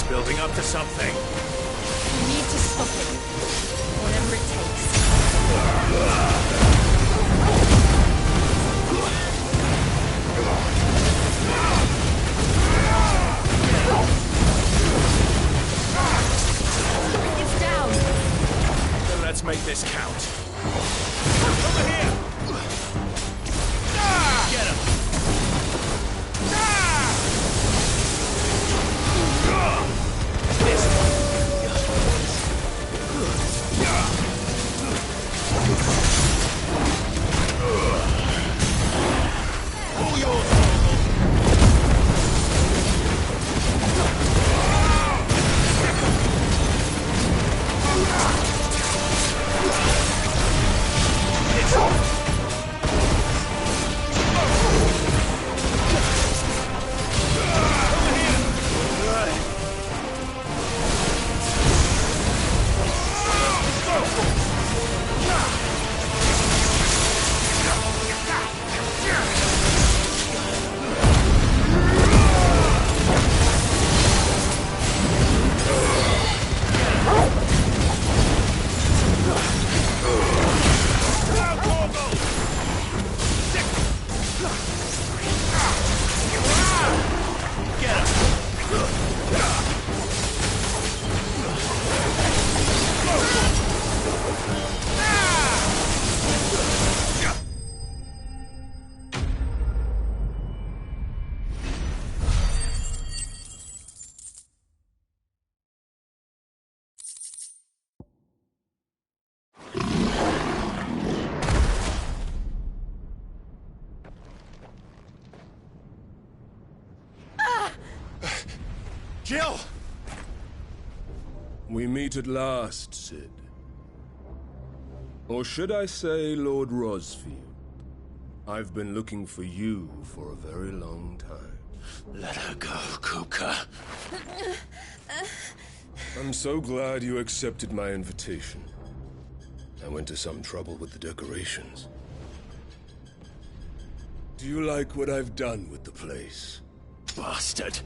Building up to something. You need to stop it. Whatever it takes. It's down. Then let's make this count. Over here! Get him! This one. Jill! We meet at last, Sid. Or should I say, Lord Rosfield? I've been looking for you for a very long time. Let her go, Kupka. I'm so glad you accepted my invitation. I went to some trouble with the decorations. Do you like what I've done with the place? Bastard!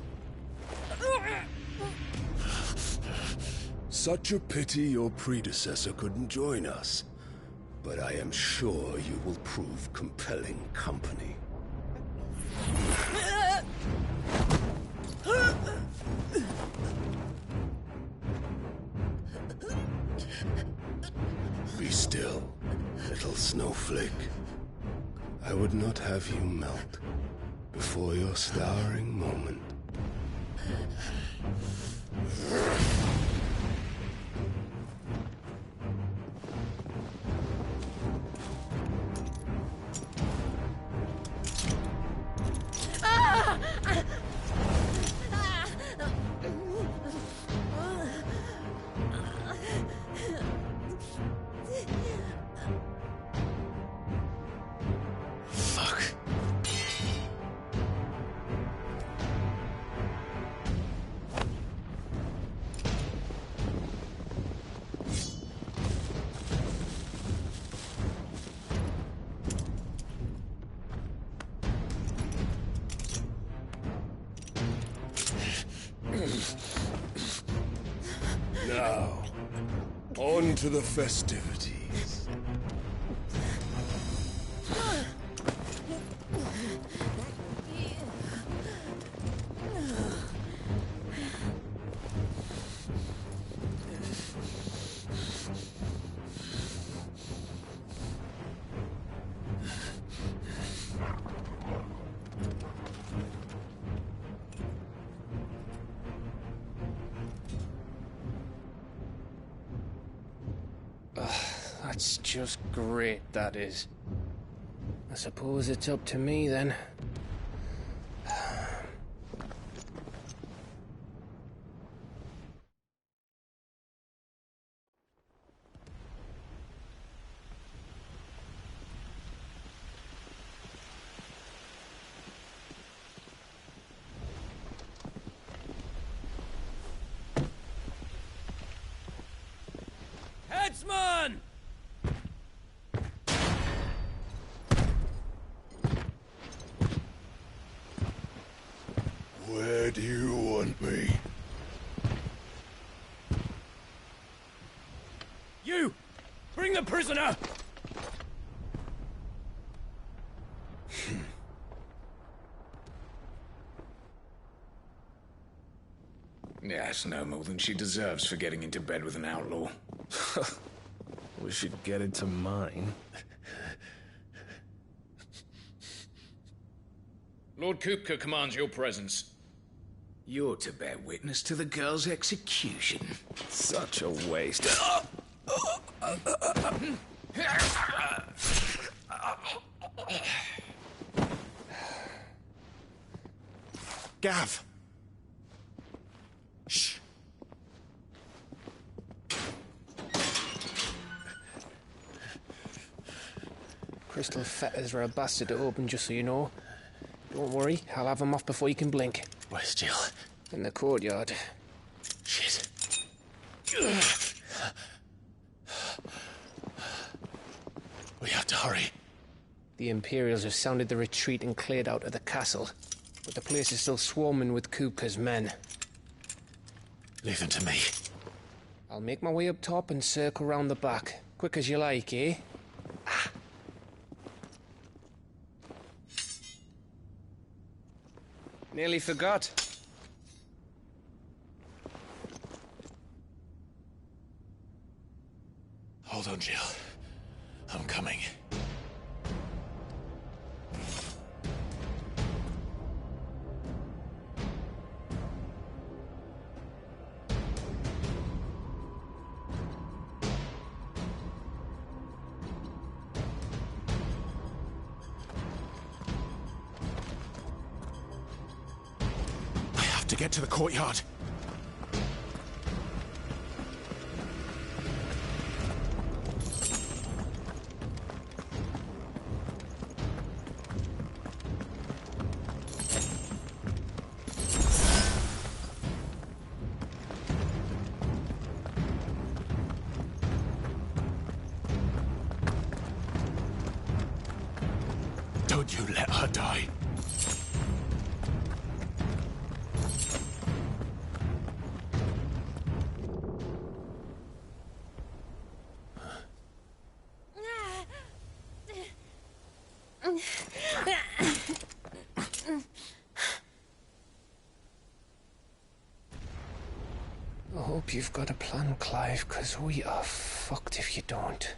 Such a pity your predecessor couldn't join us. But I am sure you will prove compelling company. Be still, little snowflake. I would not have you melt before your starring moment. Now, on to the festivities. That's just great, that is. I suppose it's up to me, then. Headsman! Where do you want me? You! Bring the prisoner! Yes, no more than she deserves for getting into bed with an outlaw. We should get into mine. Lord Kupka commands your presence. You're to bear witness to the girl's execution. Such a waste. Gav! Shh. Crystal fetters are a bastard to open, just so you know. Don't worry, I'll have them off before you can blink. Where's Jill? In the courtyard. Shit. We have to hurry. The Imperials have sounded the retreat and cleared out of the castle. But the place is still swarming with Kupka's men. Leave them to me. I'll make my way up top and circle round the back. Quick as you like, eh? Nearly forgot. Hold on, Jill. I'm coming. To get to the courtyard. Don't you let her die. I hope you've got a plan, Clive, because we are fucked if you don't.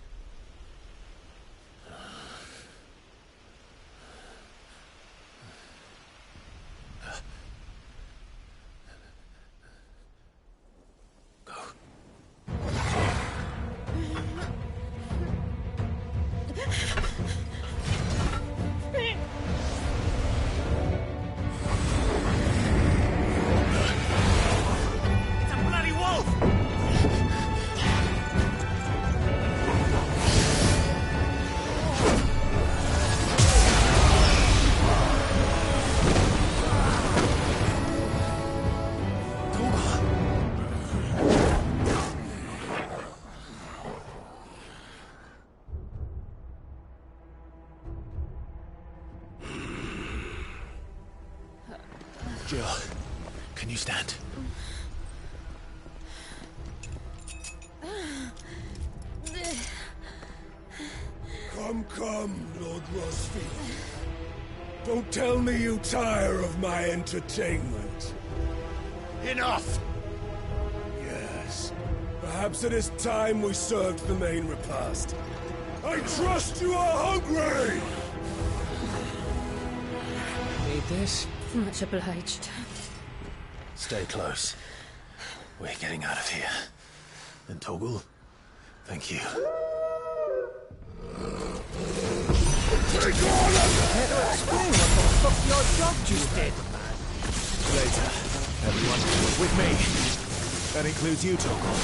Jill, can you stand? Come, Lord Rosfield. Don't tell me you tire of my entertainment. Enough! Yes. Perhaps it is time we served the main repast. I trust you are hungry! Need this? Much obliged. Stay close. We're getting out of here. And Toggle, thank you. Take all of it! Explain what the fuck your dog just did. Later. Everyone, with me. That includes you, Toggle.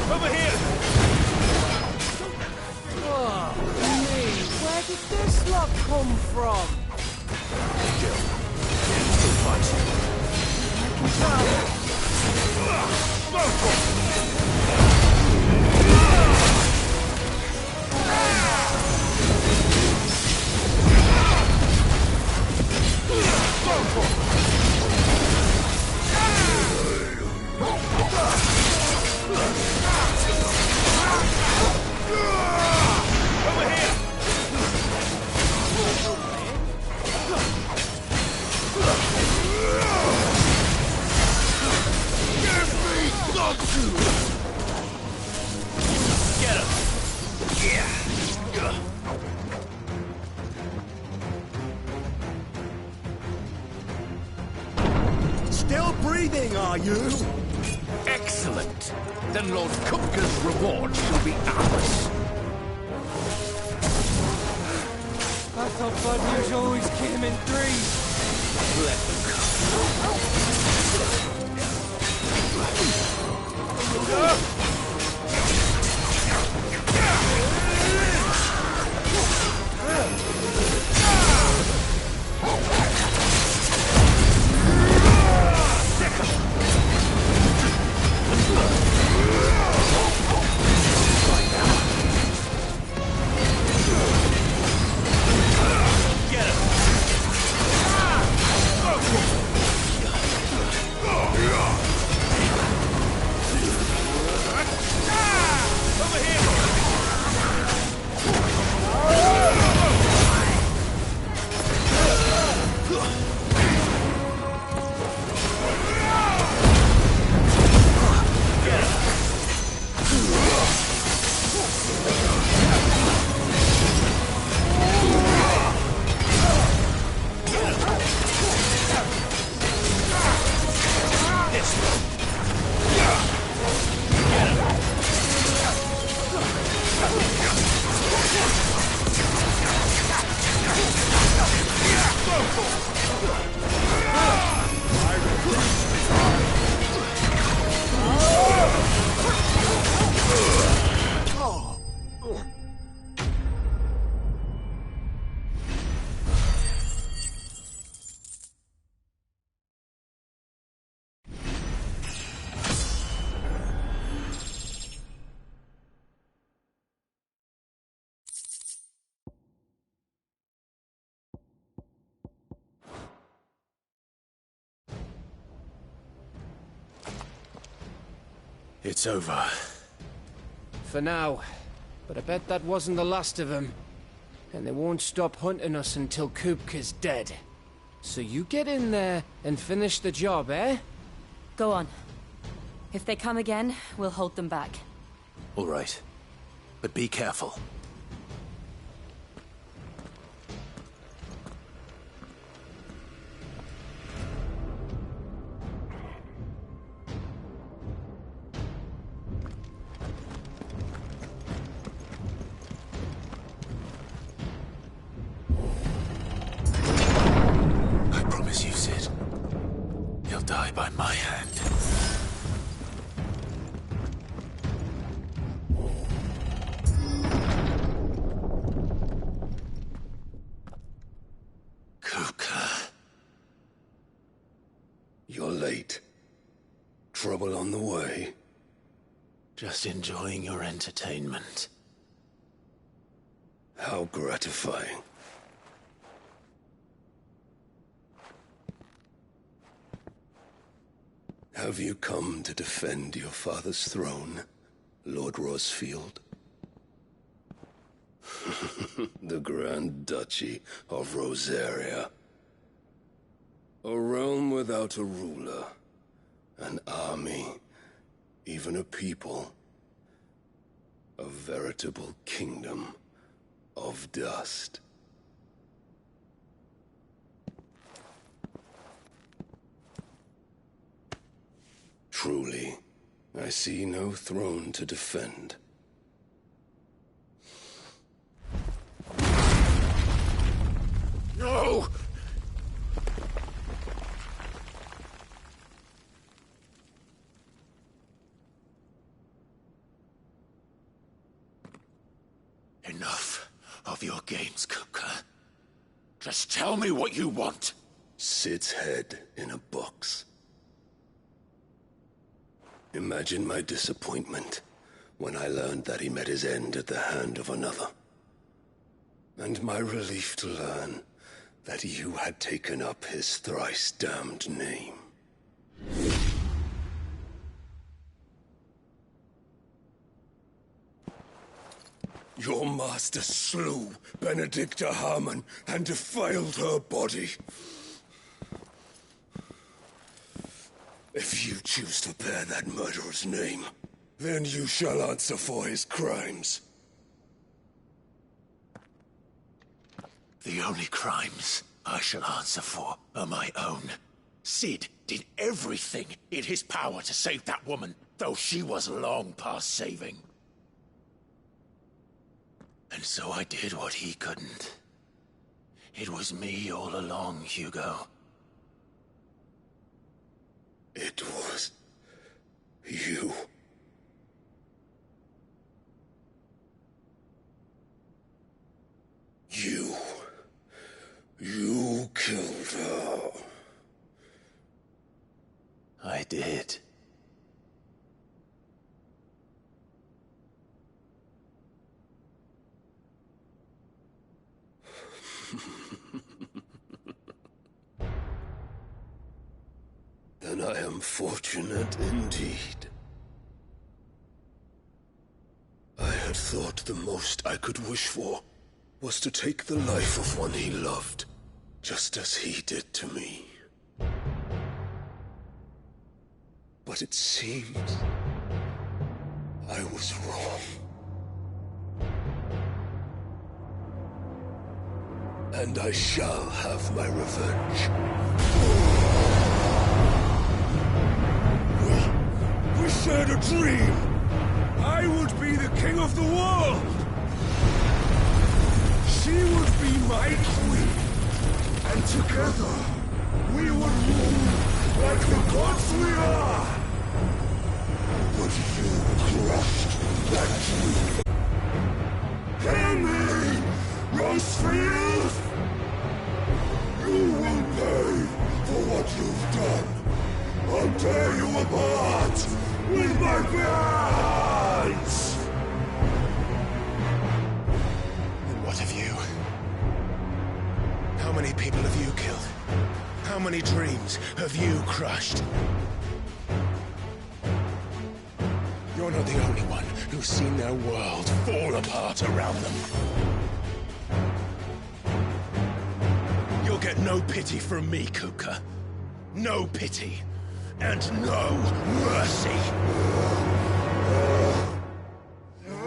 Over here! Oh, me, where did this lot come from? Jill, still fight. I can tell. Still breathing, are you? Excellent. Then Lord Kupka's reward shall be ours. I thought Bud News always kick him in threes. Let them come. It's over. For now. But I bet that wasn't the last of them. And they won't stop hunting us until Kupka's dead. So you get in there and finish the job, eh? Go on. If they come again, we'll hold them back. All right. But be careful. I promise you, Sid. He'll die by my hand. You're late. Trouble on the way? Just enjoying your entertainment. How gratifying. Have you come to defend your father's throne, Lord Rosfield? The Grand Duchy of Rosaria. A realm without a ruler, an army, even a people. A veritable kingdom of dust. Truly, I see no throne to defend. No! Enough of your games, Kupka. Just tell me what you want. Sid's head in a box. Imagine my disappointment when I learned that he met his end at the hand of another. And my relief to learn that you had taken up his thrice-damned name. Your master slew Benedicta Harmon and defiled her body. If you choose to bear that murderer's name, then you shall answer for his crimes. The only crimes I shall answer for are my own. Sid did everything in his power to save that woman, though she was long past saving. And so I did what he couldn't. It was me all along, Hugo. It was you. You killed her. I did. Then I am fortunate indeed. I had thought the most I could wish for was to take the life of one he loved, just as he did to me. But it seems I was wrong. And I shall have my revenge. We shared a dream. I would be the king of the world. She would be my queen. And together, we would rule like the gods we are. But you crushed that dream. Hear me, Rosefield! You will pay for what you've done. I'll tear you apart with my hands! And what of you? How many people have you killed? How many dreams have you crushed? You're not the only one who's seen their world fall apart around them. You'll get no pity from me, Kupka. No pity. And no mercy.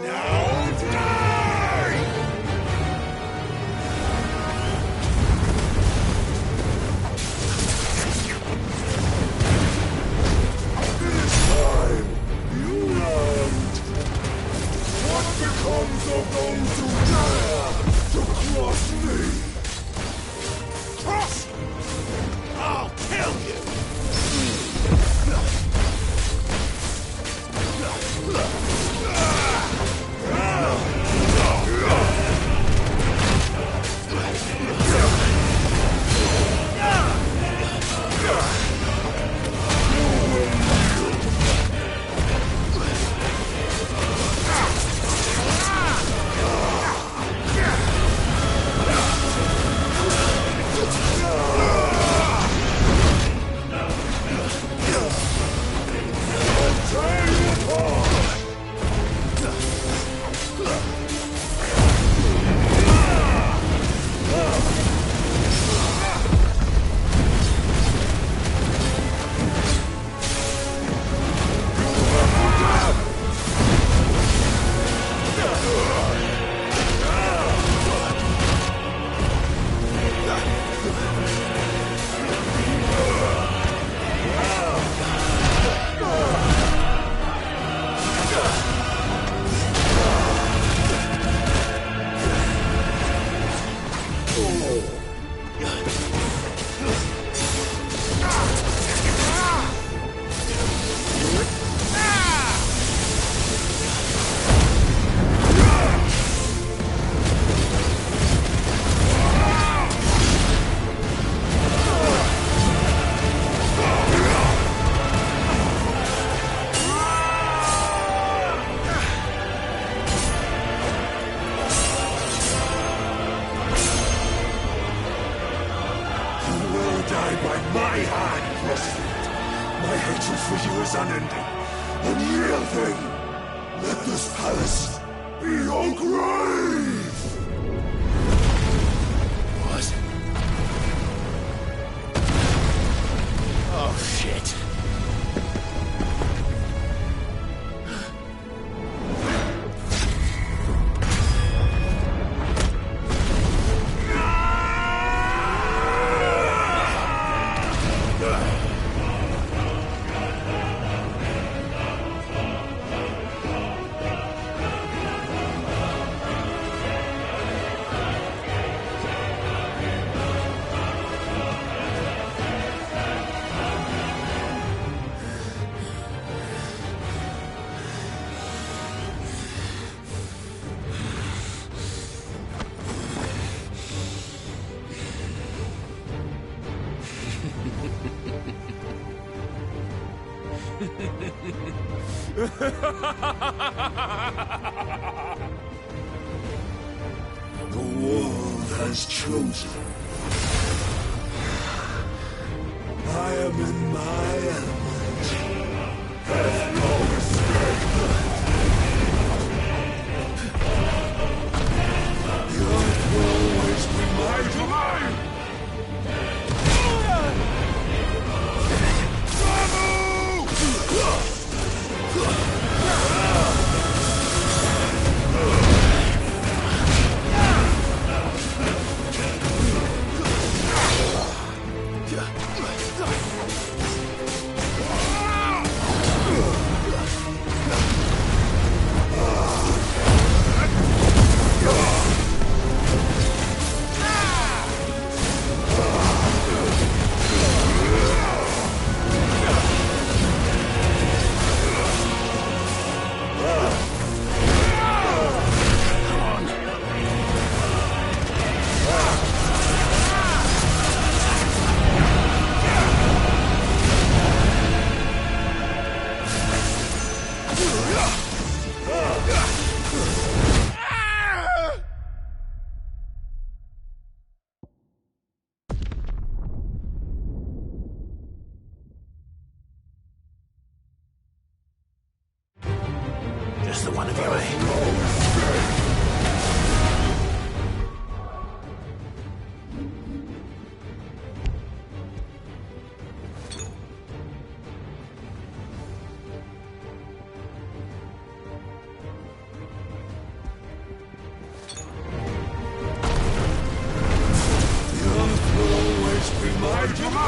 Now die! This time, you learned what becomes of those who dare to cross me. Cross! I'll kill you! The world has chosen. I am in my element. There's no escape. The earth will always be my domain. Come to me!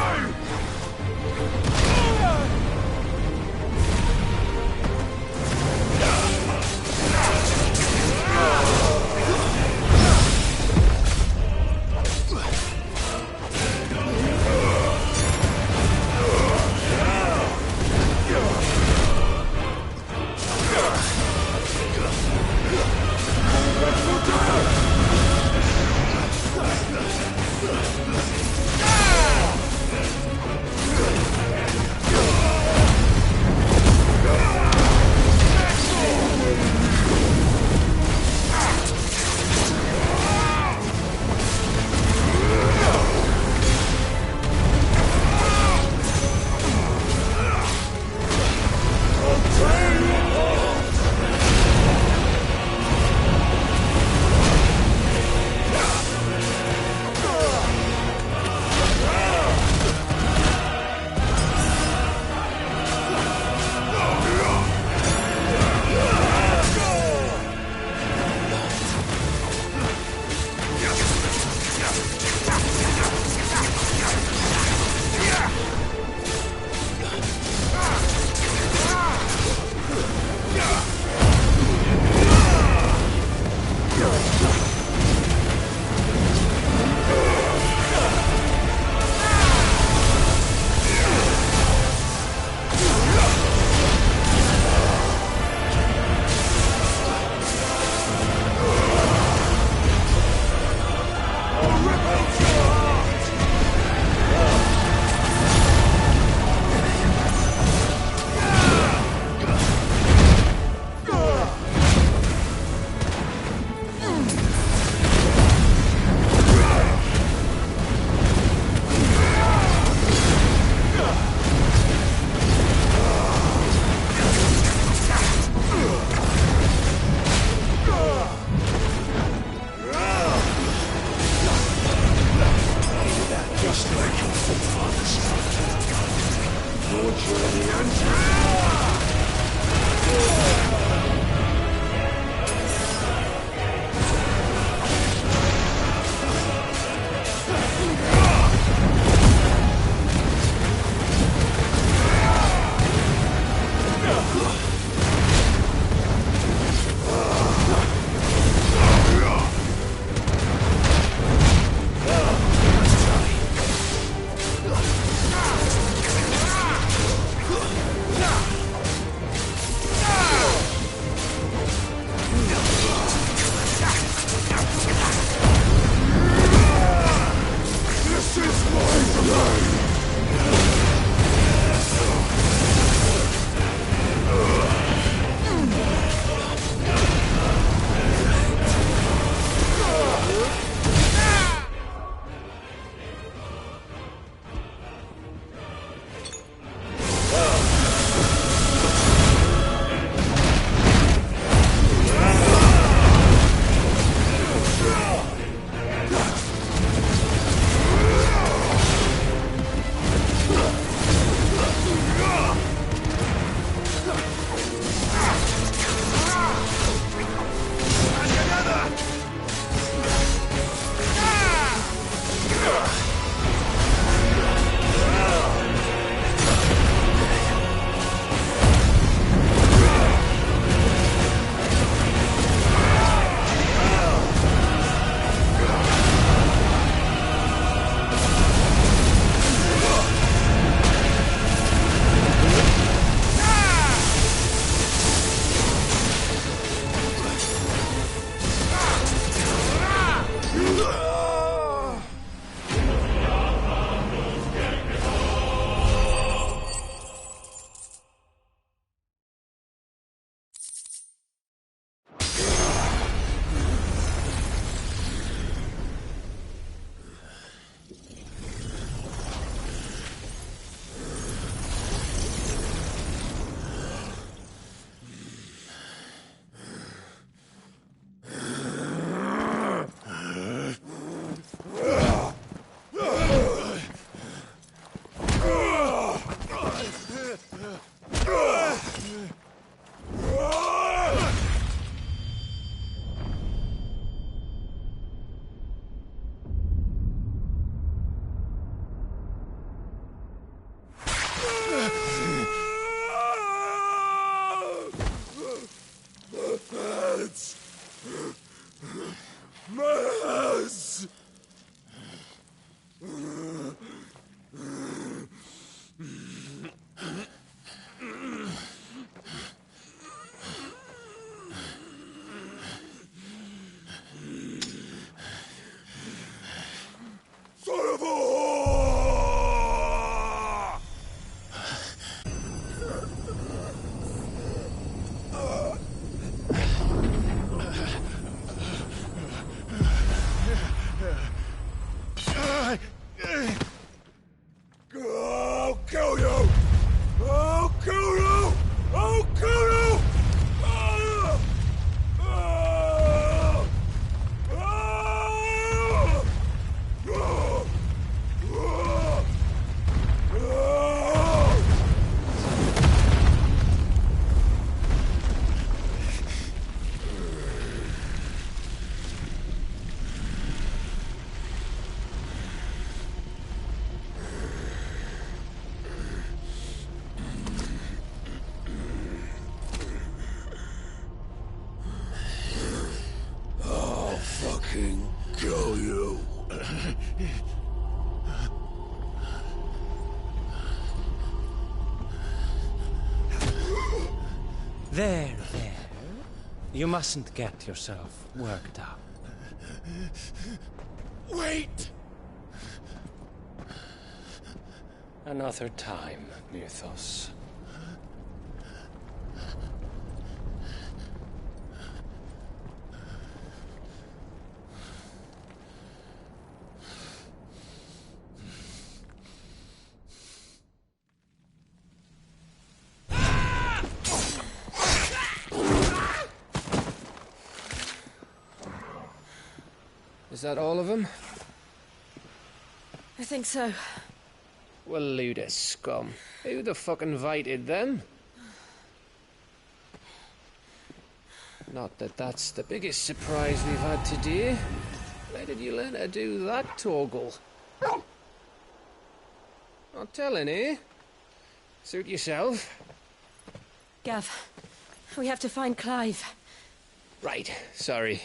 There. You mustn't get yourself worked up. Wait! Another time, Mythos. Is that all of them? I think so. Well, load of scum. Who the fuck invited them? Not that that's the biggest surprise we've had today. Where did you learn to do that, Torgal? Not telling, eh? Suit yourself. Gav, we have to find Clive. Right, sorry.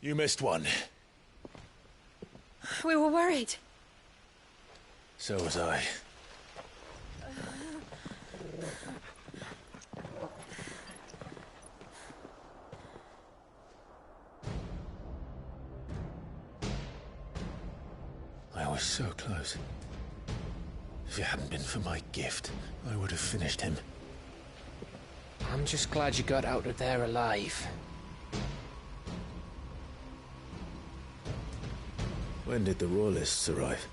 You missed one. We were worried. So was I. I was so close. If it hadn't been for my gift, I would have finished him. I'm just glad you got out of there alive. When did the Royalists arrive?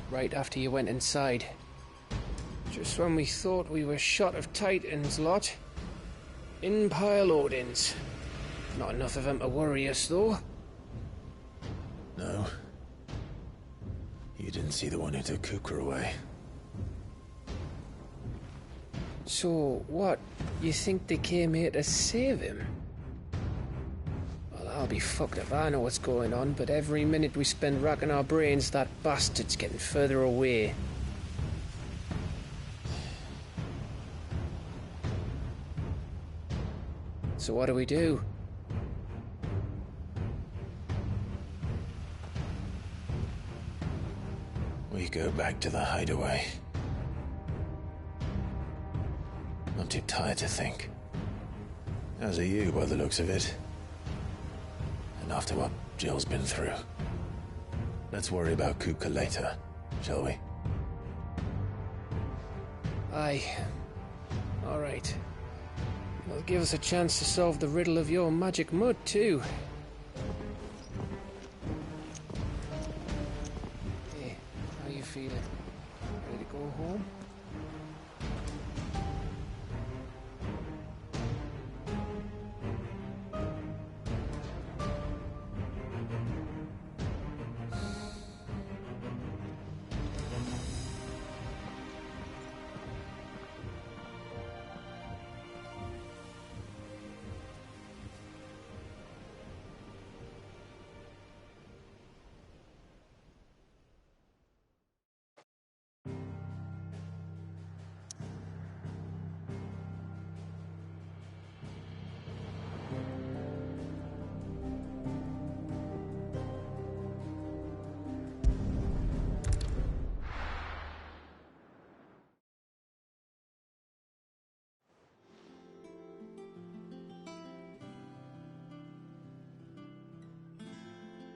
Right after you went inside. Just when we thought we were shot of Titans, lot. In pile Odins. Not enough of them to worry us, though. No. You didn't see the one who took Kukra away. So, what? You think they came here to save him? Well, I'll be fucked if I know what's going on, but every minute we spend racking our brains, that bastard's getting further away. So what do we do? We go back to the hideaway. I'm too tired to think. As are you, by the looks of it. And after what Jill's been through. Let's worry about Kuka later, shall we? Aye. All right. It'll give us a chance to solve the riddle of your magic mud, too. Hey, how you feeling? Ready to go home?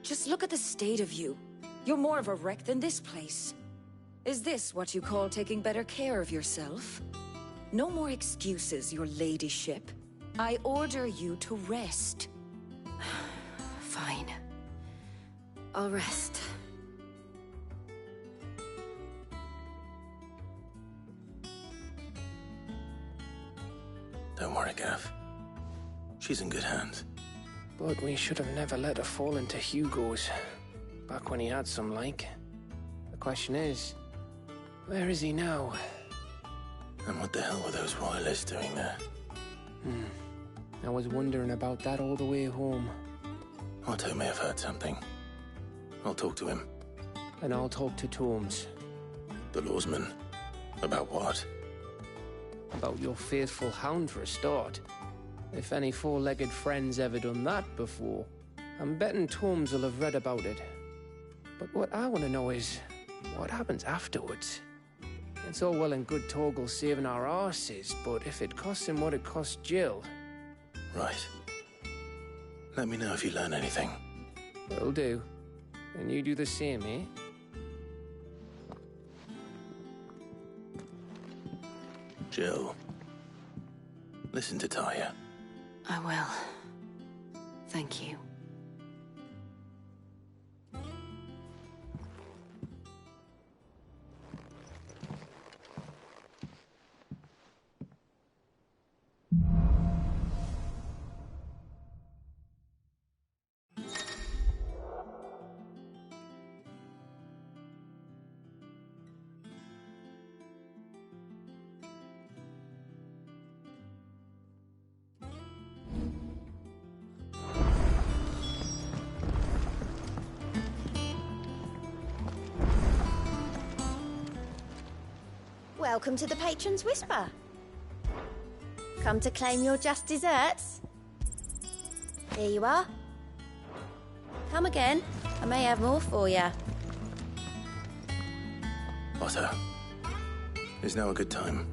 Just look at the state of you. You're more of a wreck than this place. Is this what you call taking better care of yourself? No more excuses, your ladyship. I order you to rest. Fine. I'll rest. Don't worry, Gav. She's in good hands. But we should have never let her fall into Hugo's. Back when he had some like. The question is, where is he now? And what the hell were those royalists doing there? I was wondering about that all the way home. Otto may have heard something. I'll talk to him. And I'll talk to Tomes. The lawsman? About what? About your faithful hound for a start. If any four-legged friend's ever done that before, I'm betting Torms will have read about it. But what I want to know is, what happens afterwards? It's all well and good Torgal saving our arses, but if it costs him what it cost Jill... Right. Let me know if you learn anything. Will do. And you do the same, eh? Jill, listen to Taya. I will. Thank you. Welcome to the Patron's Whisper. Come to claim your just desserts? Here you are. Come again. I may have more for you. Otto, is now a good time?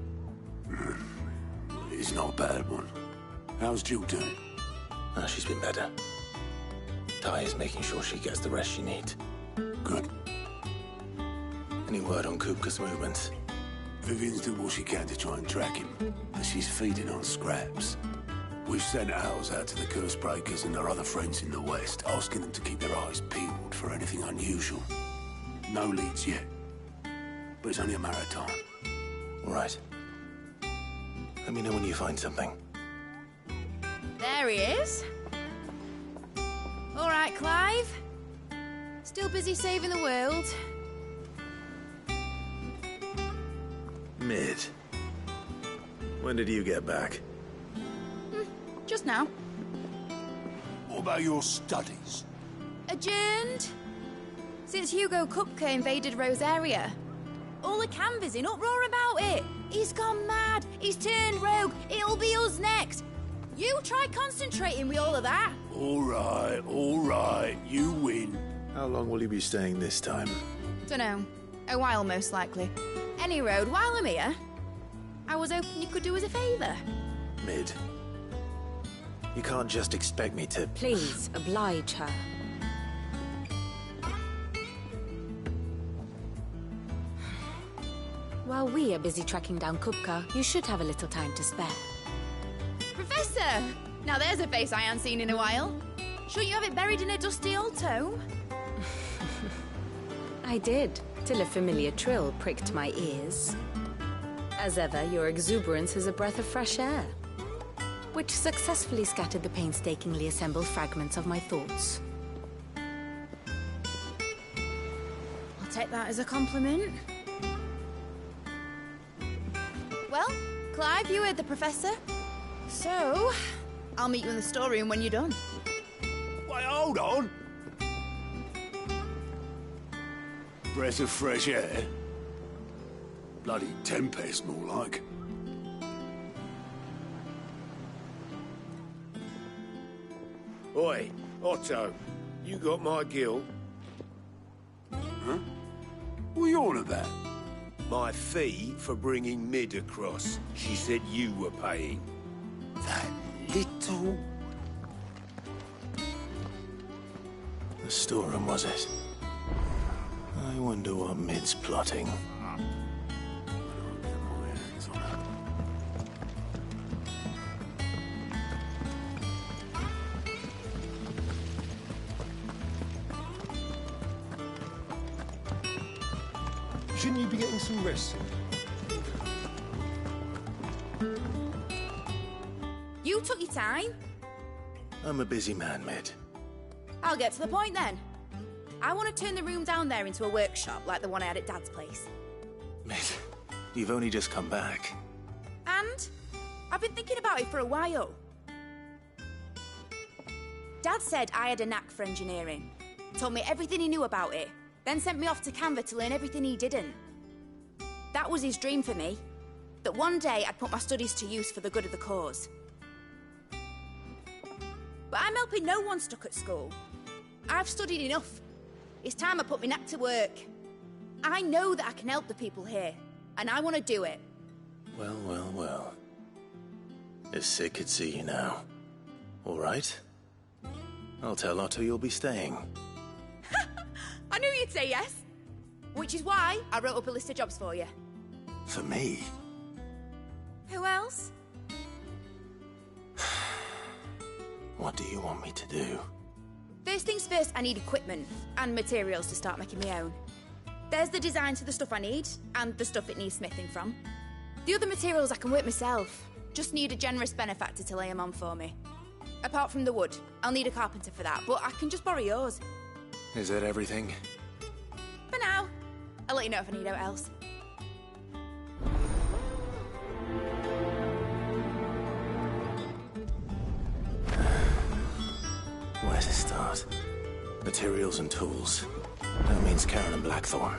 It's not a bad one. How's Jill doing? Oh, she's been better. Taya's making sure she gets the rest she needs. Good. Any word on Kupka's movements? Vivian's doing what she can to try and track him, but she's feeding on scraps. We've sent ours out to the Curse Breakers and their other friends in the West, asking them to keep their eyes peeled for anything unusual. No leads yet, but it's only a matter of time. All right. Let me know when you find something. There he is. All right, Clive. Still busy saving the world. Mid. When did you get back? Just now. What about your studies? Adjourned. Since Hugo Kupka invaded Rosaria. All the canvass in uproar about it. He's gone mad. He's turned rogue. It'll be us next. You try concentrating with all of that. All right. You win. How long will you be staying this time? Dunno. A while, most likely. Any road, while I'm here, I was hoping you could do us a favour. Mid. You can't just expect me to... Please, oblige her. While we are busy tracking down Kupka, you should have a little time to spare. Professor! Now there's a face I haven't seen in a while. Shouldn't you have it buried in a dusty old tome? I did, till a familiar trill pricked my ears. As ever, your exuberance is a breath of fresh air, which successfully scattered the painstakingly assembled fragments of my thoughts. I'll take that as a compliment. Well, Clive, you heard the professor. So, I'll meet you in the storeroom when you're done. Wait, hold on. Breath of fresh air? Bloody tempest, more like. Oi, Otto, you got my gill? Huh? What are you on about? My fee for bringing Mid across. She said you were paying. That little... The storeroom, was it? I wonder what Mid's plotting. Shouldn't you be getting some rest? You took your time. I'm a busy man, Mid. I'll get to the point then. I want to turn the room down there into a workshop like the one I had at Dad's place. Mid, you've only just come back. And I've been thinking about it for a while. Dad said I had a knack for engineering. Told me everything he knew about it. Then sent me off to Canva to learn everything he didn't. That was his dream for me. That one day I'd put my studies to use for the good of the cause. But I'm helping no one stuck at school. I've studied enough. It's time I put my neck to work. I know that I can help the people here, and I want to do it. Well, well, well. If Sid could see you now. All right? I'll tell Otto you'll be staying. I knew you'd say yes. Which is why I wrote up a list of jobs for you. For me? Who else? What do you want me to do? First things first, I need equipment and materials to start making my own. There's the designs for the stuff I need, and the stuff it needs smithing from. The other materials I can work myself. Just need a generous benefactor to lay them on for me. Apart from the wood, I'll need a carpenter for that, but I can just borrow yours. Is that everything? For now. I'll let you know if I need out else. Where to start? Materials and tools. That means Karen and Blackthorn.